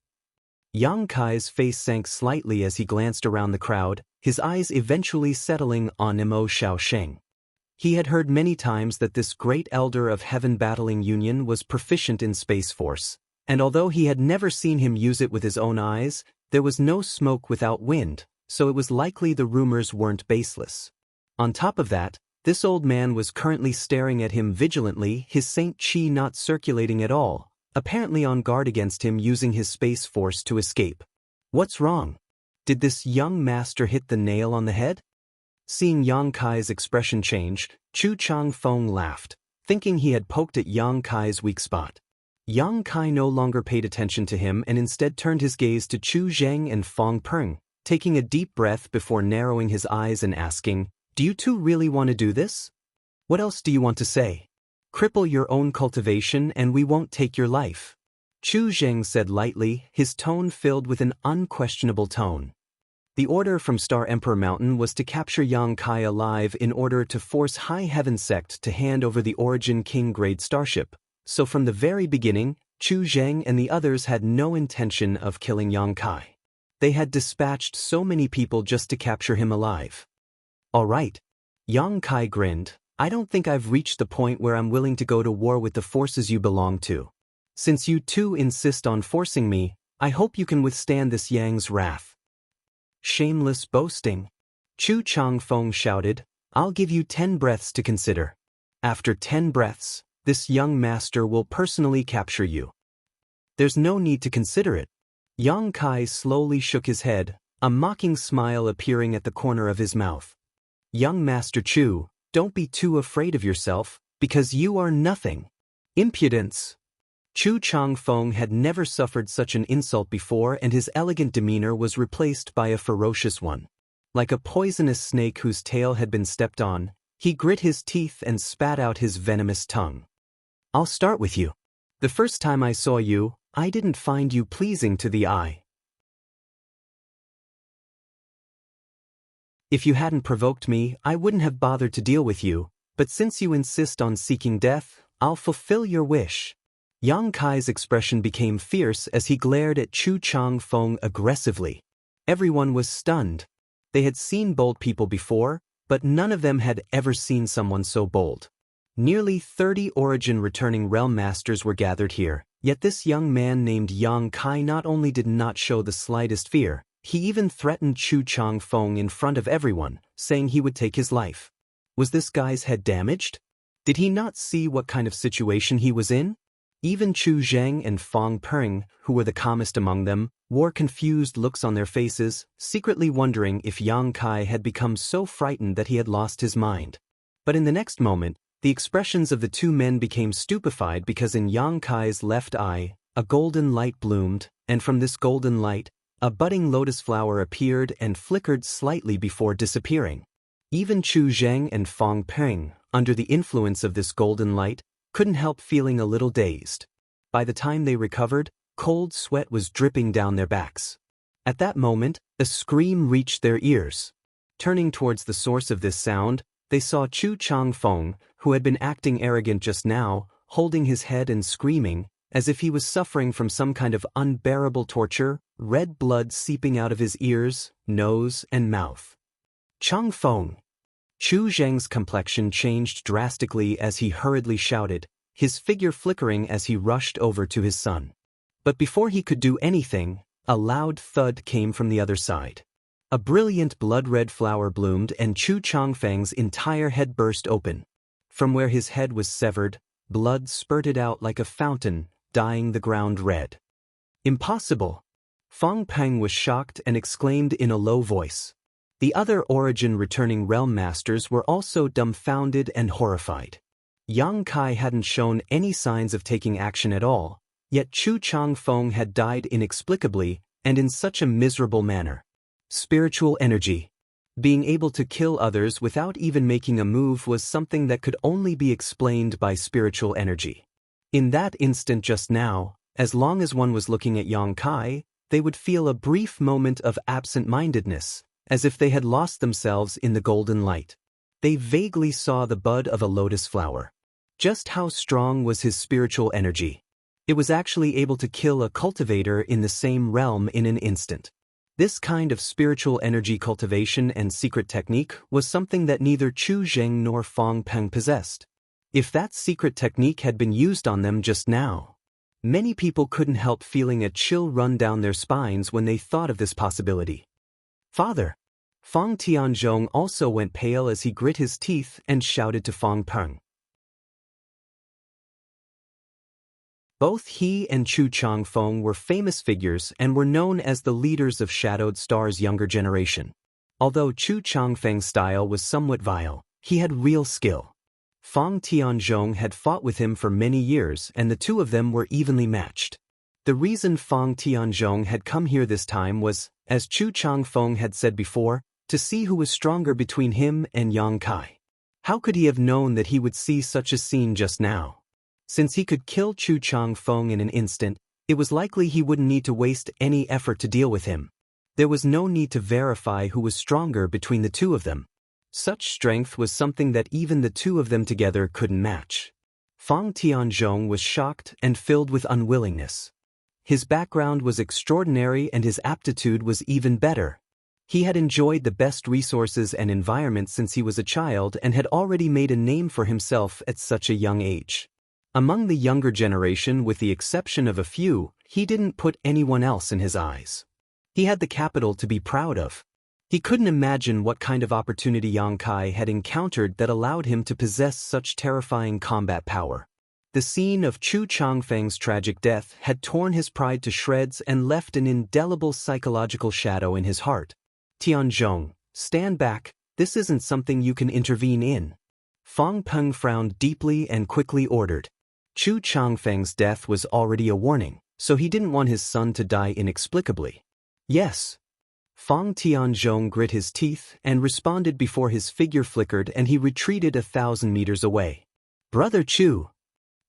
Yang Kai's face sank slightly as he glanced around the crowd, his eyes eventually settling on Imo Shaosheng. He had heard many times that this great elder of Heaven Battling Union was proficient in Space Force, and although he had never seen him use it with his own eyes, there was no smoke without wind, so it was likely the rumors weren't baseless. On top of that, this old man was currently staring at him vigilantly, his Saint Chi not circulating at all, apparently on guard against him using his Space Force to escape. What's wrong? Did this young master hit the nail on the head? Seeing Yang Kai's expression change, Chu Changfeng laughed, thinking he had poked at Yang Kai's weak spot. Yang Kai no longer paid attention to him and instead turned his gaze to Chu Zheng and Fong Peng, taking a deep breath before narrowing his eyes and asking, "Do you two really want to do this? What else do you want to say? Cripple your own cultivation and we won't take your life." Chu Zheng said lightly, his tone filled with an unquestionable tone. The order from Star Emperor Mountain was to capture Yang Kai alive in order to force High Heaven Sect to hand over the Origin King-grade starship, so from the very beginning, Chu Zheng and the others had no intention of killing Yang Kai. They had dispatched so many people just to capture him alive. All right. Yang Kai grinned. I don't think I've reached the point where I'm willing to go to war with the forces you belong to. Since you two insist on forcing me, I hope you can withstand this Yang's wrath. Shameless boasting. Chu Changfeng shouted, I'll give you 10 breaths to consider. After 10 breaths, this young master will personally capture you. There's no need to consider it. Yang Kai slowly shook his head, a mocking smile appearing at the corner of his mouth. Young Master Chu, don't be too afraid of yourself, because you are nothing. Impudence. Chu Changfeng had never suffered such an insult before, and his elegant demeanor was replaced by a ferocious one. Like a poisonous snake whose tail had been stepped on, he grit his teeth and spat out his venomous tongue. I'll start with you. The first time I saw you, I didn't find you pleasing to the eye. If you hadn't provoked me, I wouldn't have bothered to deal with you, but since you insist on seeking death, I'll fulfill your wish. Yang Kai's expression became fierce as he glared at Chu Changfeng aggressively. Everyone was stunned. They had seen bold people before, but none of them had ever seen someone so bold. Nearly 30 Origin returning realm masters were gathered here, yet this young man named Yang Kai not only did not show the slightest fear, he even threatened Chu Changfeng in front of everyone, saying he would take his life. Was this guy's head damaged? Did he not see what kind of situation he was in? Even Chu Zheng and Fong Peng, who were the calmest among them, wore confused looks on their faces, secretly wondering if Yang Kai had become so frightened that he had lost his mind. But in the next moment, the expressions of the two men became stupefied because in Yang Kai's left eye, a golden light bloomed, and from this golden light, a budding lotus flower appeared and flickered slightly before disappearing. Even Chu Zheng and Fong Peng, under the influence of this golden light, couldn't help feeling a little dazed. By the time they recovered, cold sweat was dripping down their backs. At that moment, a scream reached their ears. Turning towards the source of this sound, they saw Chu Changfeng, who had been acting arrogant just now, holding his head and screaming, as if he was suffering from some kind of unbearable torture, red blood seeping out of his ears, nose, and mouth. Changfeng. Chu Zheng's complexion changed drastically as he hurriedly shouted, his figure flickering as he rushed over to his son. But before he could do anything, a loud thud came from the other side. A brilliant blood-red flower bloomed and Chu Changfeng's entire head burst open. From where his head was severed, blood spurted out like a fountain, dyeing the ground red. Impossible! Fong Peng was shocked and exclaimed in a low voice. The other origin-returning realm masters were also dumbfounded and horrified. Yang Kai hadn't shown any signs of taking action at all, yet Chu Changfeng had died inexplicably and in such a miserable manner. Spiritual energy. Being able to kill others without even making a move was something that could only be explained by spiritual energy. In that instant just now, as long as one was looking at Yang Kai, they would feel a brief moment of absent-mindedness, as if they had lost themselves in the golden light. They vaguely saw the bud of a lotus flower. Just how strong was his spiritual energy? It was actually able to kill a cultivator in the same realm in an instant. This kind of spiritual energy cultivation and secret technique was something that neither Chu Zheng nor Fang Peng possessed. If that secret technique had been used on them just now, many people couldn't help feeling a chill run down their spines when they thought of this possibility. Father! Fang Tianzhong also went pale as he grit his teeth and shouted to Fang Peng. Both he and Chu Changfeng were famous figures and were known as the leaders of Shadowed Star's younger generation. Although Chu Changfeng's style was somewhat vile, he had real skill. Fang Tianzhong had fought with him for many years and the two of them were evenly matched. The reason Fang Tianzhong had come here this time was, as Chu Changfeng had said before, to see who was stronger between him and Yang Kai. How could he have known that he would see such a scene just now? Since he could kill Chu Changfeng in an instant, it was likely he wouldn't need to waste any effort to deal with him. There was no need to verify who was stronger between the two of them. Such strength was something that even the two of them together couldn't match. Fang Tianzhong was shocked and filled with unwillingness. His background was extraordinary and his aptitude was even better. He had enjoyed the best resources and environment since he was a child and had already made a name for himself at such a young age. Among the younger generation, with the exception of a few, he didn't put anyone else in his eyes. He had the capital to be proud of. He couldn't imagine what kind of opportunity Yang Kai had encountered that allowed him to possess such terrifying combat power. The scene of Chu Changfeng's tragic death had torn his pride to shreds and left an indelible psychological shadow in his heart. Tianzhong, stand back, this isn't something you can intervene in. Fang Peng frowned deeply and quickly ordered. Chu Changfeng's death was already a warning, so he didn't want his son to die inexplicably. Yes. Fang Tianzhong grit his teeth and responded before his figure flickered and he retreated 1,000 meters away. Brother Chu!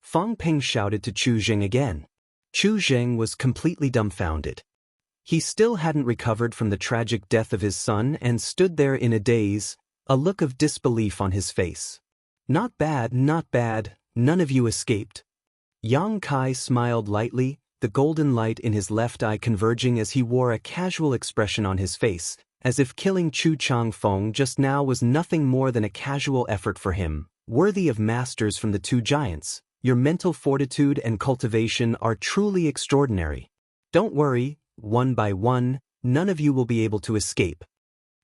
Fang Peng shouted to Chu Zheng again. Chu Zheng was completely dumbfounded. He still hadn't recovered from the tragic death of his son and stood there in a daze, a look of disbelief on his face. Not bad, none of you escaped. Yang Kai smiled lightly, the golden light in his left eye converging as he wore a casual expression on his face, as if killing Chu Changfeng just now was nothing more than a casual effort for him, worthy of masters from the two giants. Your mental fortitude and cultivation are truly extraordinary. Don't worry, one by one, none of you will be able to escape.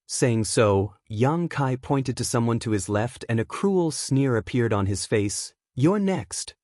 Saying so, Yang Kai pointed to someone to his left and a cruel sneer appeared on his face. You're next.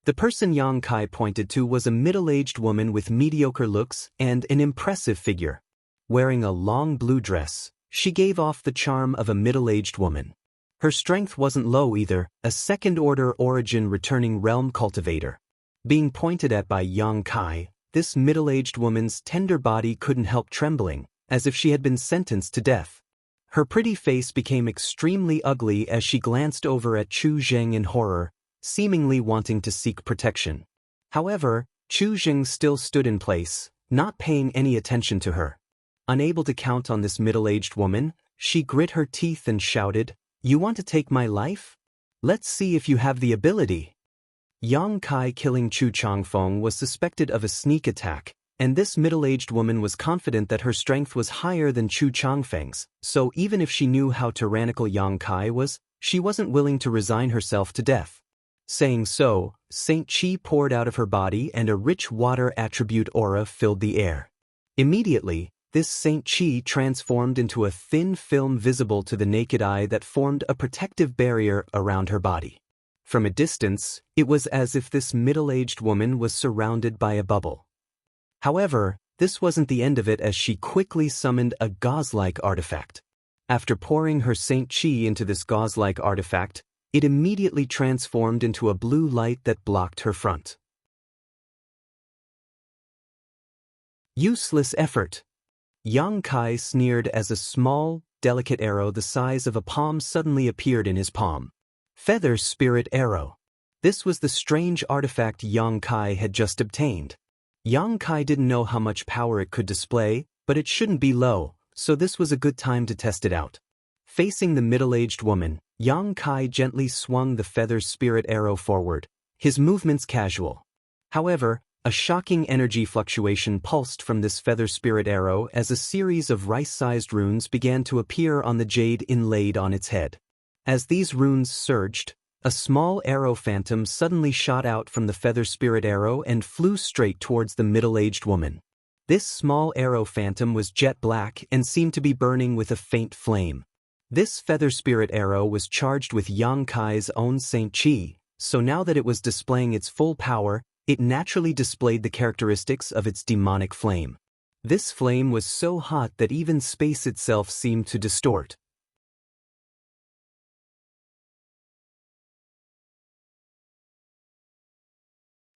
The person Yang Kai pointed to was a middle-aged woman with mediocre looks and an impressive figure. Wearing a long blue dress, she gave off the charm of a middle-aged woman. Her strength wasn't low either, a second-order origin returning realm cultivator. Being pointed at by Yang Kai, this middle-aged woman's tender body couldn't help trembling, as if she had been sentenced to death. Her pretty face became extremely ugly as she glanced over at Chu Zheng in horror, seemingly wanting to seek protection. However, Chu Zheng still stood in place, not paying any attention to her. Unable to count on this middle-aged woman, she grit her teeth and shouted, "You want to take my life? Let's see if you have the ability." Yang Kai killing Chu Changfeng was suspected of a sneak attack, and this middle-aged woman was confident that her strength was higher than Chu Changfeng's, so even if she knew how tyrannical Yang Kai was, she wasn't willing to resign herself to death. Saying so, Saint Chi poured out of her body and a rich water attribute aura filled the air. Immediately, this Saint Chi transformed into a thin film visible to the naked eye that formed a protective barrier around her body. From a distance, it was as if this middle-aged woman was surrounded by a bubble. However, this wasn't the end of it, as she quickly summoned a gauze-like artifact. After pouring her Saint Chi into this gauze-like artifact, it immediately transformed into a blue light that blocked her front. Useless effort. Yang Kai sneered as a small, delicate arrow the size of a palm suddenly appeared in his palm. Feather Spirit Arrow. This was the strange artifact Yang Kai had just obtained. Yang Kai didn't know how much power it could display, but it shouldn't be low, so this was a good time to test it out. Facing the middle-aged woman, Yang Kai gently swung the Feather Spirit Arrow forward, his movements casual. However, a shocking energy fluctuation pulsed from this Feather Spirit Arrow as a series of rice-sized runes began to appear on the jade inlaid on its head. As these runes surged, a small arrow phantom suddenly shot out from the Feather Spirit Arrow and flew straight towards the middle-aged woman. This small arrow phantom was jet black and seemed to be burning with a faint flame. This Feather Spirit Arrow was charged with Yang Kai's own Saint Chi, so now that it was displaying its full power, it naturally displayed the characteristics of its demonic flame. This flame was so hot that even space itself seemed to distort.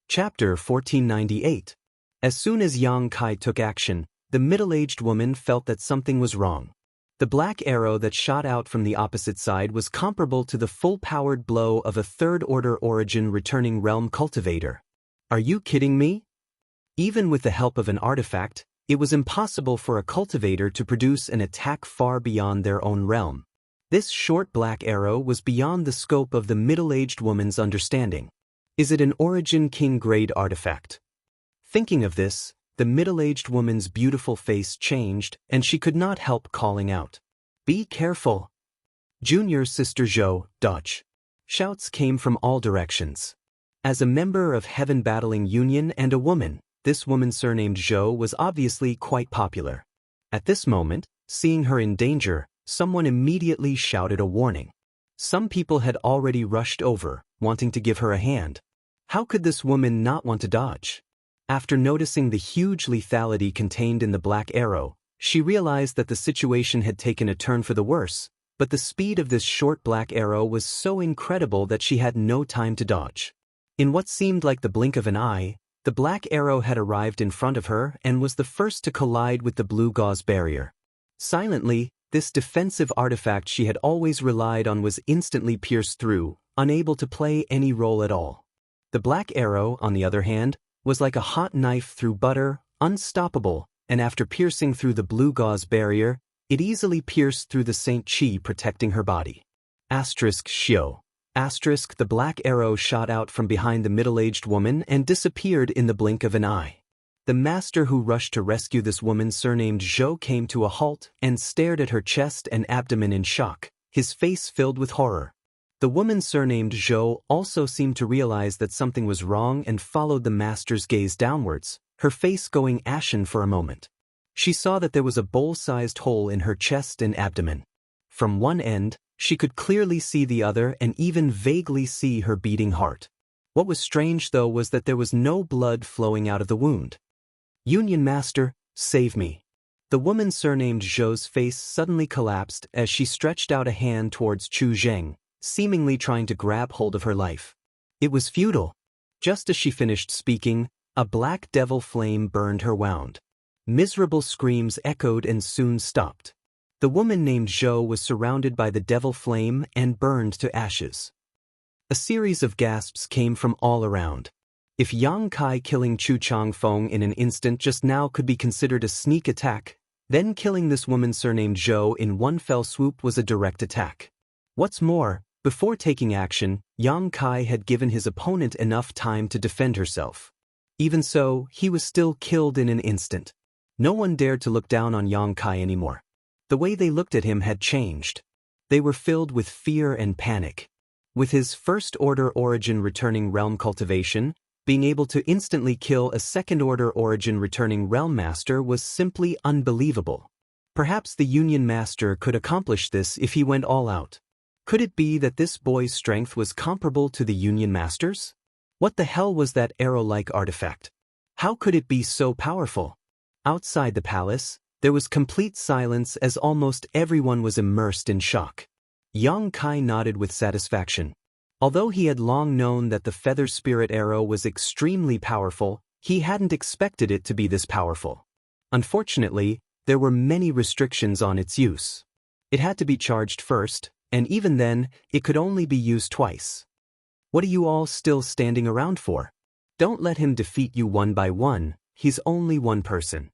Chapter 1498. As soon as Yang Kai took action, the middle-aged woman felt that something was wrong. The black arrow that shot out from the opposite side was comparable to the full-powered blow of a third-order origin returning realm cultivator. Are you kidding me? Even with the help of an artifact, it was impossible for a cultivator to produce an attack far beyond their own realm. This short black arrow was beyond the scope of the middle-aged woman's understanding. Is it an Origin King-grade artifact? Thinking of this, the middle-aged woman's beautiful face changed, and she could not help calling out, "Be careful! Junior Sister Zhou, dodge!" Shouts came from all directions. As a member of Heaven Battling Union and a woman, this woman surnamed Zhou was obviously quite popular. At this moment, seeing her in danger, someone immediately shouted a warning. Some people had already rushed over, wanting to give her a hand. How could this woman not want to dodge? After noticing the huge lethality contained in the black arrow, she realized that the situation had taken a turn for the worse, but the speed of this short black arrow was so incredible that she had no time to dodge. In what seemed like the blink of an eye, the black arrow had arrived in front of her and was the first to collide with the blue gauze barrier. Silently, this defensive artifact she had always relied on was instantly pierced through, unable to play any role at all. The black arrow, on the other hand, was like a hot knife through butter, unstoppable, and after piercing through the blue gauze barrier, it easily pierced through the Saint Chi protecting her body. Shio. The black arrow shot out from behind the middle-aged woman and disappeared in the blink of an eye. The master who rushed to rescue this woman surnamed Zhou came to a halt and stared at her chest and abdomen in shock, his face filled with horror. The woman surnamed Zhou also seemed to realize that something was wrong and followed the master's gaze downwards, her face going ashen for a moment. She saw that there was a bowl-sized hole in her chest and abdomen. From one end, she could clearly see the other and even vaguely see her beating heart. What was strange, though, was that there was no blood flowing out of the wound. "Union Master, save me." The woman surnamed Zhou's face suddenly collapsed as she stretched out a hand towards Chu Zheng, seemingly trying to grab hold of her life. It was futile. Just as she finished speaking, a black devil flame burned her wound. Miserable screams echoed and soon stopped. The woman named Zhou was surrounded by the devil flame and burned to ashes. A series of gasps came from all around. If Yang Kai killing Chu Changfeng in an instant just now could be considered a sneak attack, then killing this woman surnamed Zhou in one fell swoop was a direct attack. What's more, before taking action, Yang Kai had given his opponent enough time to defend herself. Even so, he was still killed in an instant. No one dared to look down on Yang Kai anymore. The way they looked at him had changed. They were filled with fear and panic. With his first-order origin returning realm cultivation, being able to instantly kill a second-order origin returning realm master was simply unbelievable. Perhaps the Union Master could accomplish this if he went all out. Could it be that this boy's strength was comparable to the Union Master's? What the hell was that arrow-like artifact? How could it be so powerful? Outside the palace, there was complete silence as almost everyone was immersed in shock. Young Kai nodded with satisfaction. Although he had long known that the feather spirit arrow was extremely powerful, he hadn't expected it to be this powerful. Unfortunately, there were many restrictions on its use. It had to be charged first, and even then, it could only be used twice. What are you all still standing around for? Don't let him defeat you one by one, he's only one person.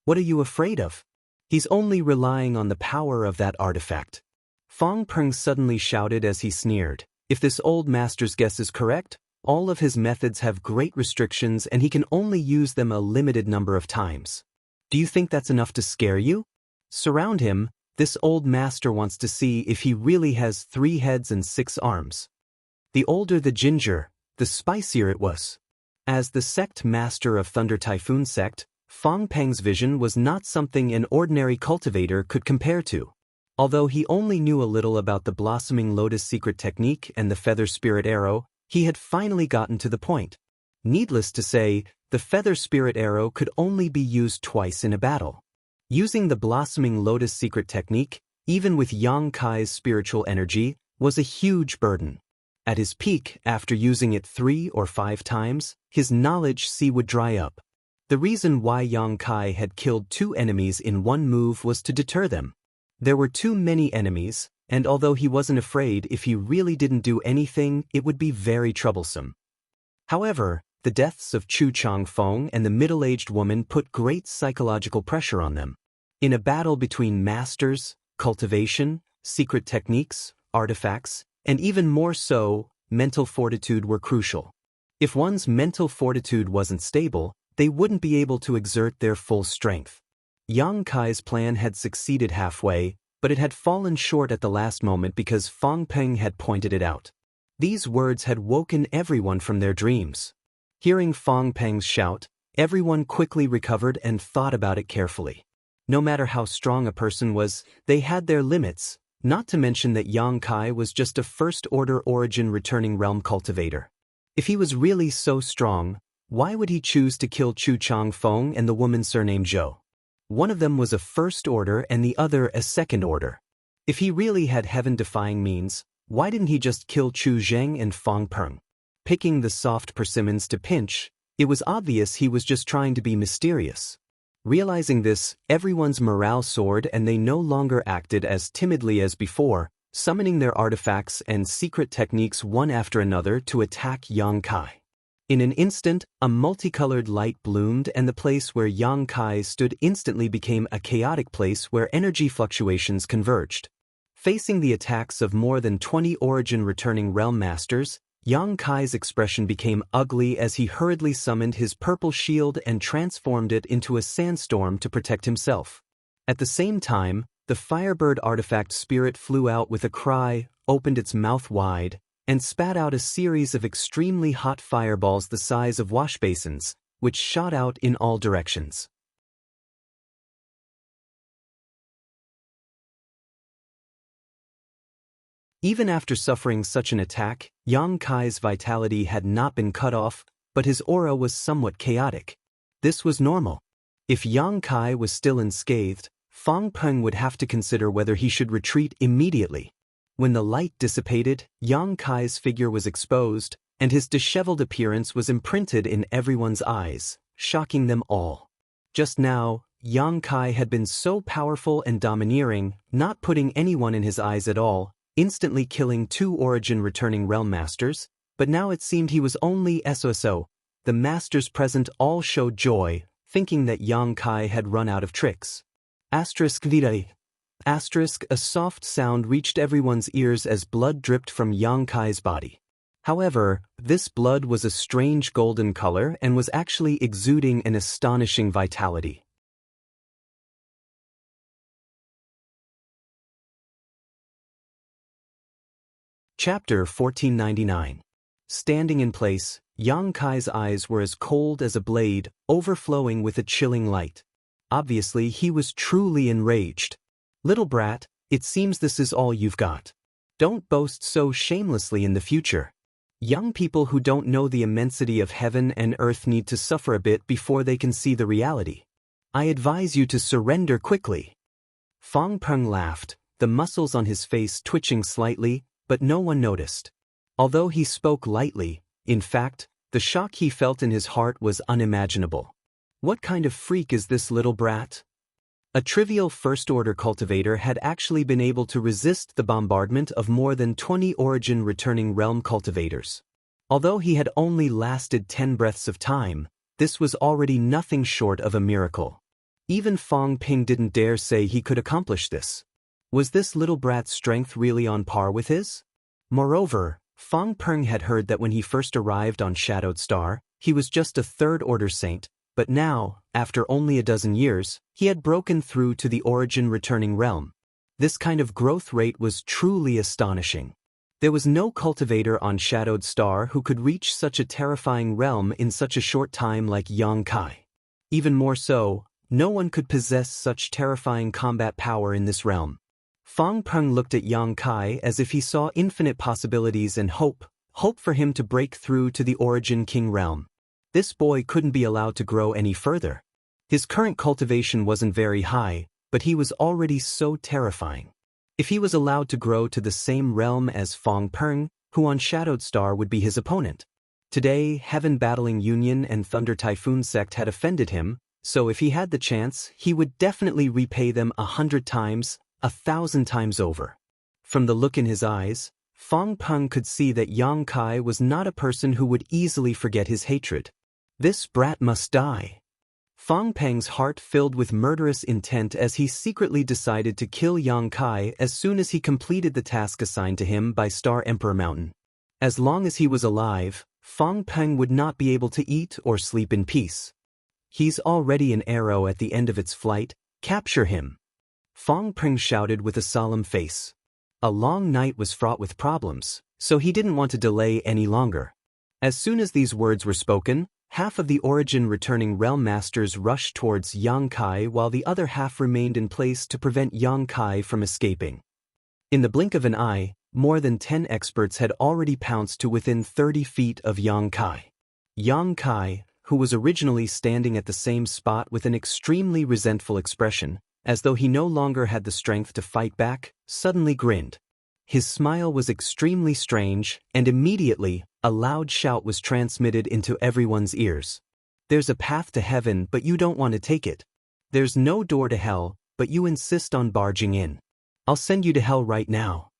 What are you afraid of? He's only relying on the power of that artifact. Fong Peng suddenly shouted as he sneered. If this old master's guess is correct, all of his methods have great restrictions and he can only use them a limited number of times. Do you think that's enough to scare you? Surround him, this old master wants to see if he really has 3 heads and 6 arms. The older the ginger, the spicier it was. As the sect master of Thunder Typhoon Sect, Fong Peng's vision was not something an ordinary cultivator could compare to. Although he only knew a little about the Blossoming Lotus secret technique and the Feather Spirit Arrow, he had finally gotten to the point. Needless to say, the Feather Spirit Arrow could only be used twice in a battle. Using the Blossoming Lotus secret technique, even with Yang Kai's spiritual energy, was a huge burden. At his peak, after using it 3 or 5 times, his knowledge sea would dry up. The reason why Yang Kai had killed 2 enemies in one move was to deter them. There were too many enemies, and although he wasn't afraid if he really didn't do anything, it would be very troublesome. However, the deaths of Chu Changfeng and the middle-aged woman put great psychological pressure on them. In a battle between masters, cultivation, secret techniques, artifacts, and even more so, mental fortitude were crucial. If one's mental fortitude wasn't stable, they wouldn't be able to exert their full strength. Yang Kai's plan had succeeded halfway, but it had fallen short at the last moment because Fong Peng had pointed it out. These words had woken everyone from their dreams. Hearing Fong Peng's shout, everyone quickly recovered and thought about it carefully. No matter how strong a person was, they had their limits, not to mention that Yang Kai was just a first-order origin returning realm cultivator. If he was really so strong, why would he choose to kill Chu Changfeng and the woman surnamed Zhou? One of them was a first order and the other a second order. If he really had heaven-defying means, why didn't he just kill Chu Zheng and Fong Peng? Picking the soft persimmons to pinch, it was obvious he was just trying to be mysterious. Realizing this, everyone's morale soared and they no longer acted as timidly as before, summoning their artifacts and secret techniques one after another to attack Yang Kai. In an instant, a multicolored light bloomed and the place where Yang Kai stood instantly became a chaotic place where energy fluctuations converged. Facing the attacks of more than 20 origin returning realm masters, Yang Kai's expression became ugly as he hurriedly summoned his purple shield and transformed it into a sandstorm to protect himself. At the same time, the Firebird artifact spirit flew out with a cry, opened its mouth wide, and spat out a series of extremely hot fireballs the size of wash basins, which shot out in all directions. Even after suffering such an attack, Yang Kai's vitality had not been cut off, but his aura was somewhat chaotic. This was normal. If Yang Kai was still unscathed, Fong Peng would have to consider whether he should retreat immediately. When the light dissipated, Yang Kai's figure was exposed, and his disheveled appearance was imprinted in everyone's eyes, shocking them all. Just now, Yang Kai had been so powerful and domineering, not putting anyone in his eyes at all, instantly killing 2 origin returning realm masters, but now it seemed he was only SOSO. The masters present all showed joy, thinking that Yang Kai had run out of tricks. Asterisk Vidae. Asterisk, a soft sound reached everyone's ears as blood dripped from Yang Kai's body. However, this blood was a strange golden color and was actually exuding an astonishing vitality. Chapter 1499. Standing in place, Yang Kai's eyes were as cold as a blade, overflowing with a chilling light. Obviously, he was truly enraged. Little brat, it seems this is all you've got. Don't boast so shamelessly in the future. Young people who don't know the immensity of heaven and earth need to suffer a bit before they can see the reality. I advise you to surrender quickly. Fong Peng laughed, the muscles on his face twitching slightly, but no one noticed. Although he spoke lightly, in fact, the shock he felt in his heart was unimaginable. What kind of freak is this little brat? A trivial first-order cultivator had actually been able to resist the bombardment of more than 20 origin-returning realm cultivators. Although he had only lasted 10 breaths of time, this was already nothing short of a miracle. Even Fong Ping didn't dare say he could accomplish this. Was this little brat's strength really on par with his? Moreover, Fong Peng had heard that when he first arrived on Shadowed Star, he was just a third-order saint, but now, after only a dozen years, he had broken through to the origin-returning realm. This kind of growth rate was truly astonishing. There was no cultivator on Shadowed Star who could reach such a terrifying realm in such a short time like Yang Kai. Even more so, no one could possess such terrifying combat power in this realm. Fong Peng looked at Yang Kai as if he saw infinite possibilities and hope for him to break through to the Origin King realm. This boy couldn't be allowed to grow any further. His current cultivation wasn't very high, but he was already so terrifying. If he was allowed to grow to the same realm as Fong Peng, who on Shadowed Star would be his opponent. Today, Heaven Battling Union and Thunder Typhoon Sect had offended him, so if he had the chance, he would definitely repay them 100 times, 1,000 times over. From the look in his eyes, Fong Peng could see that Yang Kai was not a person who would easily forget his hatred. This brat must die. Fong Peng's heart filled with murderous intent as he secretly decided to kill Yang Kai as soon as he completed the task assigned to him by Star Emperor Mountain. As long as he was alive, Fong Peng would not be able to eat or sleep in peace. He's already an arrow at the end of its flight, capture him. Fong Peng shouted with a solemn face. A long night was fraught with problems, so he didn't want to delay any longer. As soon as these words were spoken, half of the origin-returning realm masters rushed towards Yang Kai while the other half remained in place to prevent Yang Kai from escaping. In the blink of an eye, more than 10 experts had already pounced to within 30 feet of Yang Kai. Yang Kai, who was originally standing at the same spot with an extremely resentful expression, as though he no longer had the strength to fight back, suddenly grinned. His smile was extremely strange, and immediately, a loud shout was transmitted into everyone's ears. There's a path to heaven, but you don't want to take it. There's no door to hell, but you insist on barging in. I'll send you to hell right now.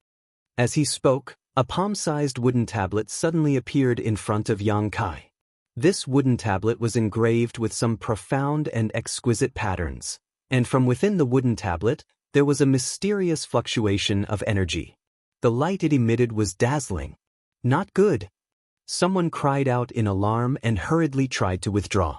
As he spoke, a palm-sized wooden tablet suddenly appeared in front of Yang Kai. This wooden tablet was engraved with some profound and exquisite patterns, and from within the wooden tablet, there was a mysterious fluctuation of energy. The light it emitted was dazzling. Not good. Someone cried out in alarm and hurriedly tried to withdraw.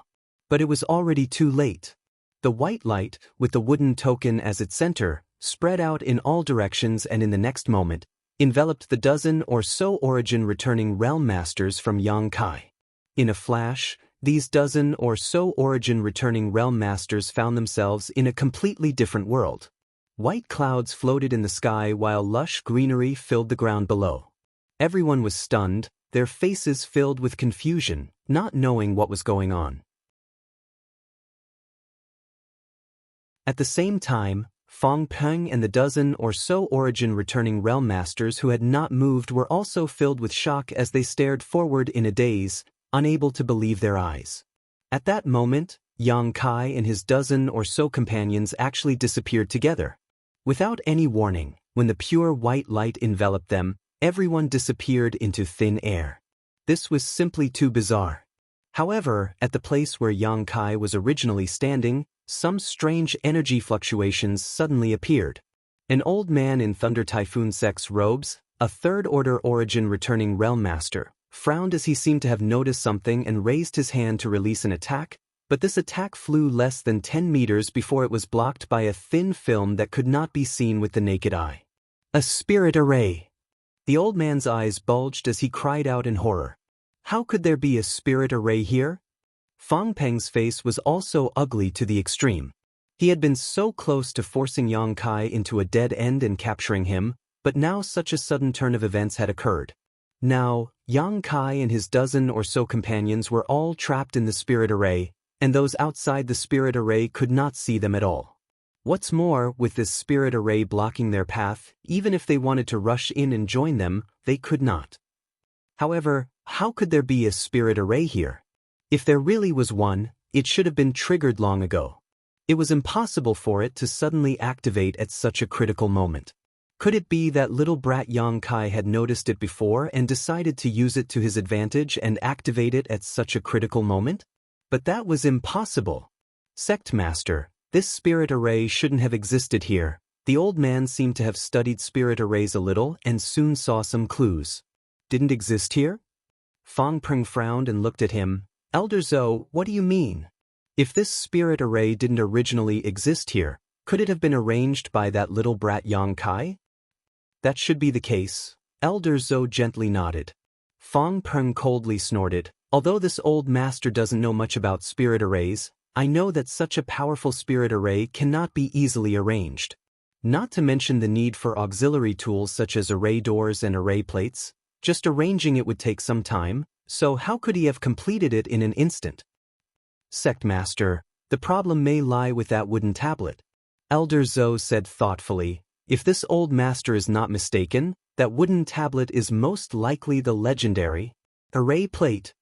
But it was already too late. The white light, with the wooden token as its center, spread out in all directions and in the next moment, enveloped the dozen or so origin-returning realm masters from Yang Kai. In a flash, these dozen or so origin-returning realm masters found themselves in a completely different world. White clouds floated in the sky while lush greenery filled the ground below. Everyone was stunned, their faces filled with confusion, not knowing what was going on. At the same time, Fong Peng and the dozen or so origin-returning realm masters who had not moved were also filled with shock as they stared forward in a daze, unable to believe their eyes. At that moment, Yang Kai and his dozen or so companions actually disappeared together. Without any warning, when the pure white light enveloped them, everyone disappeared into thin air. This was simply too bizarre. However, at the place where Yang Kai was originally standing, some strange energy fluctuations suddenly appeared. An old man in Thunder Typhoon Sect's robes, a third-order origin-returning realm master, frowned as he seemed to have noticed something and raised his hand to release an attack, but this attack flew less than 10 meters before it was blocked by a thin film that could not be seen with the naked eye. A spirit array! The old man's eyes bulged as he cried out in horror. How could there be a spirit array here? Fong Peng's face was also ugly to the extreme. He had been so close to forcing Yang Kai into a dead end and capturing him, but now such a sudden turn of events had occurred. Now, Yang Kai and his dozen or so companions were all trapped in the spirit array, and those outside the spirit array could not see them at all. What's more, with this spirit array blocking their path, even if they wanted to rush in and join them, they could not. However, how could there be a spirit array here? If there really was one, it should have been triggered long ago. It was impossible for it to suddenly activate at such a critical moment. Could it be that little brat Yang Kai had noticed it before and decided to use it to his advantage and activate it at such a critical moment? But that was impossible. Sect Master, this spirit array shouldn't have existed here. The old man seemed to have studied spirit arrays a little and soon saw some clues. Didn't exist here? Fang Peng frowned and looked at him. Elder Zhou, what do you mean? If this spirit array didn't originally exist here, could it have been arranged by that little brat Yang Kai? That should be the case. Elder Zhou gently nodded. Fang Peng coldly snorted. Although this old master doesn't know much about spirit arrays, I know that such a powerful spirit array cannot be easily arranged. Not to mention the need for auxiliary tools such as array doors and array plates. Just arranging it would take some time, so how could he have completed it in an instant? Sect Master, the problem may lie with that wooden tablet. Elder Zhou said thoughtfully. If this old master is not mistaken, that wooden tablet is most likely the legendary array plate.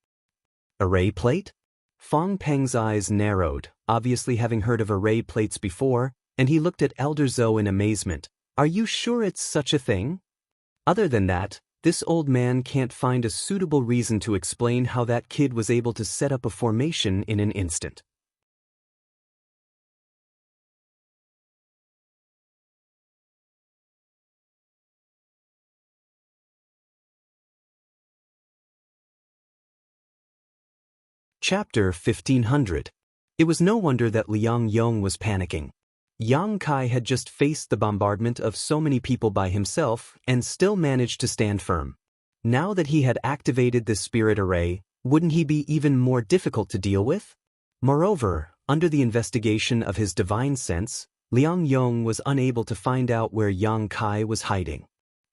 Array plate? Fang Peng's eyes narrowed, obviously having heard of array plates before, and he looked at Elder Zhou in amazement. Are you sure it's such a thing? Other than that, this old man can't find a suitable reason to explain how that kid was able to set up a formation in an instant. Chapter 1500. It was no wonder that Liang Yong was panicking. Yang Kai had just faced the bombardment of so many people by himself and still managed to stand firm. Now that he had activated this spirit array, wouldn't he be even more difficult to deal with? Moreover, under the investigation of his divine sense, Liang Yong was unable to find out where Yang Kai was hiding.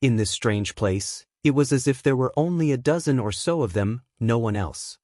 In this strange place, it was as if there were only a dozen or so of them, no one else.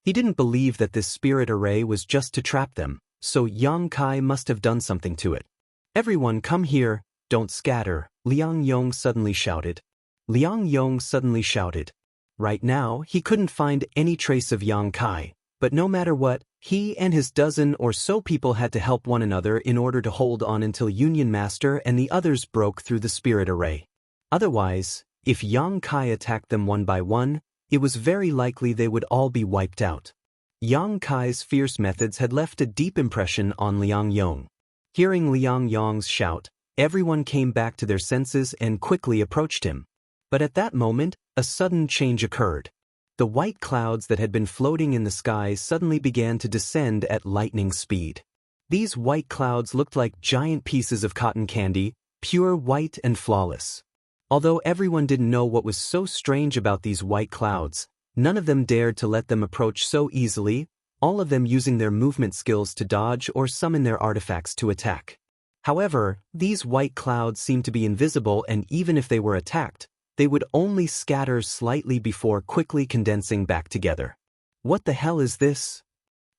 He didn't believe that this spirit array was just to trap them, so Yang Kai must have done something to it. Everyone come here, don't scatter, Liang Yong suddenly shouted. Liang Yong suddenly shouted. Right now, he couldn't find any trace of Yang Kai, but no matter what, he and his dozen or so people had to help one another in order to hold on until Union Master and the others broke through the spirit array. Otherwise, if Yang Kai attacked them one by one, it was very likely they would all be wiped out. Yang Kai's fierce methods had left a deep impression on Liang Yong. Hearing Liang Yong's shout, everyone came back to their senses and quickly approached him. But at that moment, a sudden change occurred. The white clouds that had been floating in the sky suddenly began to descend at lightning speed. These white clouds looked like giant pieces of cotton candy, pure white and flawless. Although everyone didn't know what was so strange about these white clouds, none of them dared to let them approach so easily, all of them using their movement skills to dodge or summon their artifacts to attack. However, these white clouds seemed to be invisible, and even if they were attacked, they would only scatter slightly before quickly condensing back together. What the hell is this?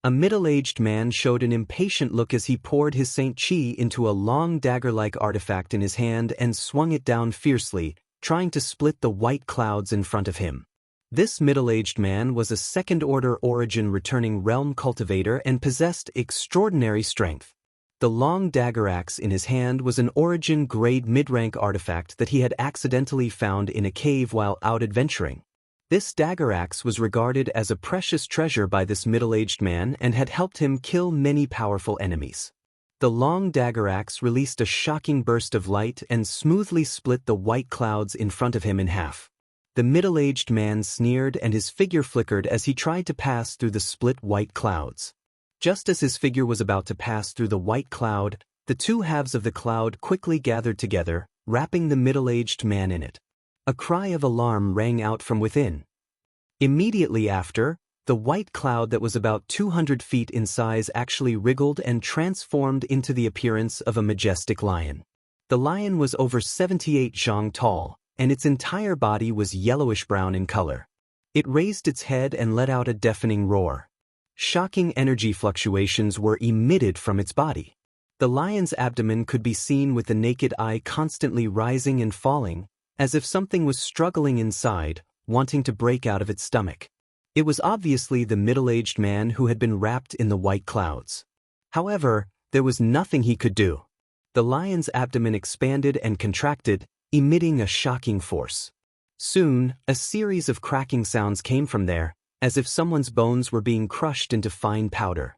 A middle-aged man showed an impatient look as he poured his Saint Chi into a long dagger-like artifact in his hand and swung it down fiercely, trying to split the white clouds in front of him. This middle-aged man was a second-order origin returning realm cultivator and possessed extraordinary strength. The long dagger axe in his hand was an origin grade mid-rank artifact that he had accidentally found in a cave while out adventuring. This dagger axe was regarded as a precious treasure by this middle-aged man and had helped him kill many powerful enemies. The long dagger axe released a shocking burst of light and smoothly split the white clouds in front of him in half. The middle-aged man sneered and his figure flickered as he tried to pass through the split white clouds. Just as his figure was about to pass through the white cloud, the two halves of the cloud quickly gathered together, wrapping the middle-aged man in it. A cry of alarm rang out from within. Immediately after, the white cloud that was about 200 feet in size actually wriggled and transformed into the appearance of a majestic lion. The lion was over 78 zhang tall, and its entire body was yellowish-brown in color. It raised its head and let out a deafening roar. Shocking energy fluctuations were emitted from its body. The lion's abdomen could be seen with the naked eye constantly rising and falling, as if something was struggling inside, wanting to break out of its stomach. It was obviously the middle-aged man who had been wrapped in the white clouds. However, there was nothing he could do. The lion's abdomen expanded and contracted, emitting a shocking force. Soon, a series of cracking sounds came from there, as if someone's bones were being crushed into fine powder.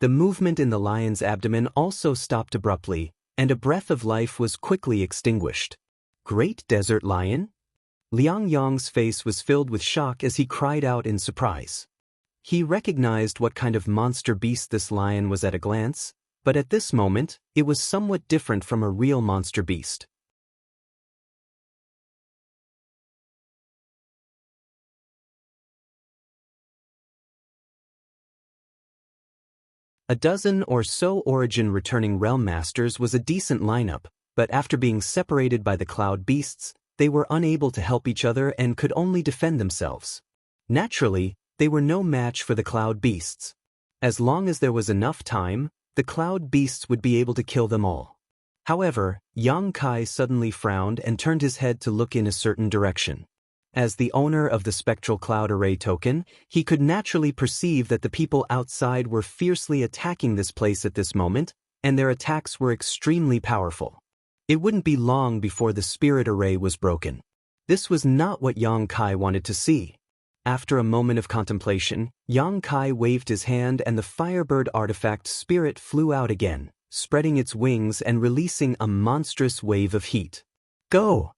The movement in the lion's abdomen also stopped abruptly, and a breath of life was quickly extinguished. Great desert lion? Liang Yong's face was filled with shock as he cried out in surprise. He recognized what kind of monster beast this lion was at a glance, but at this moment, it was somewhat different from a real monster beast. A dozen or so origin-returning realm masters was a decent lineup, but after being separated by the cloud beasts, they were unable to help each other and could only defend themselves. Naturally, they were no match for the cloud beasts. As long as there was enough time, the cloud beasts would be able to kill them all. However, Yang Kai suddenly frowned and turned his head to look in a certain direction. As the owner of the spectral cloud array token, he could naturally perceive that the people outside were fiercely attacking this place at this moment, and their attacks were extremely powerful. It wouldn't be long before the spirit array was broken. This was not what Yang Kai wanted to see. After a moment of contemplation, Yang Kai waved his hand and the Firebird artifact spirit flew out again, spreading its wings and releasing a monstrous wave of heat. Go!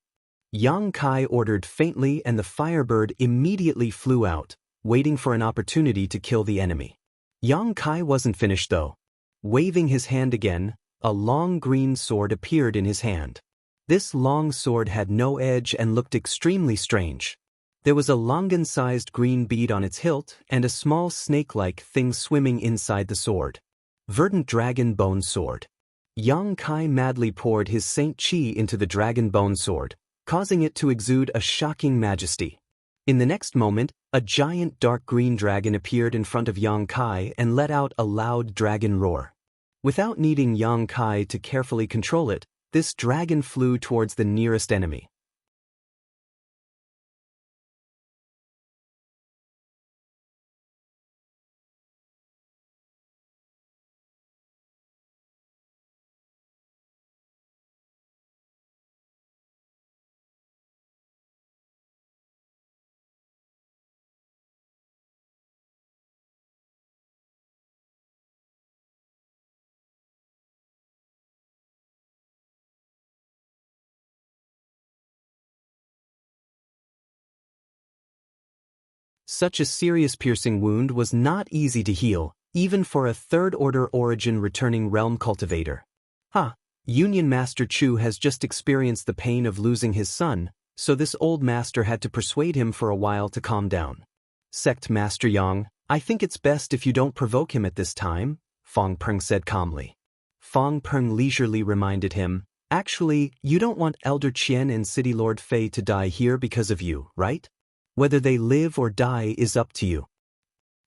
Yang Kai ordered faintly and the Firebird immediately flew out, waiting for an opportunity to kill the enemy. Yang Kai wasn't finished though. Waving his hand again, a long green sword appeared in his hand. This long sword had no edge and looked extremely strange. There was a longan-sized green bead on its hilt and a small snake-like thing swimming inside the sword. Verdant Dragon Bone Sword. Yang Kai madly poured his Saint Qi into the Dragon Bone Sword, causing it to exude a shocking majesty. In the next moment, a giant dark green dragon appeared in front of Yang Kai and let out a loud dragon roar. Without needing Yang Kai to carefully control it, this dragon flew towards the nearest enemy. Such a serious piercing wound was not easy to heal, even for a third-order origin returning realm cultivator. Union Master Chu has just experienced the pain of losing his son, so this old master had to persuade him for a while to calm down. Sect Master Yang, I think it's best if you don't provoke him at this time, Fong Peng said calmly. Fong Peng leisurely reminded him, actually, you don't want Elder Qian and City Lord Fei to die here because of you, right? Whether they live or die is up to you.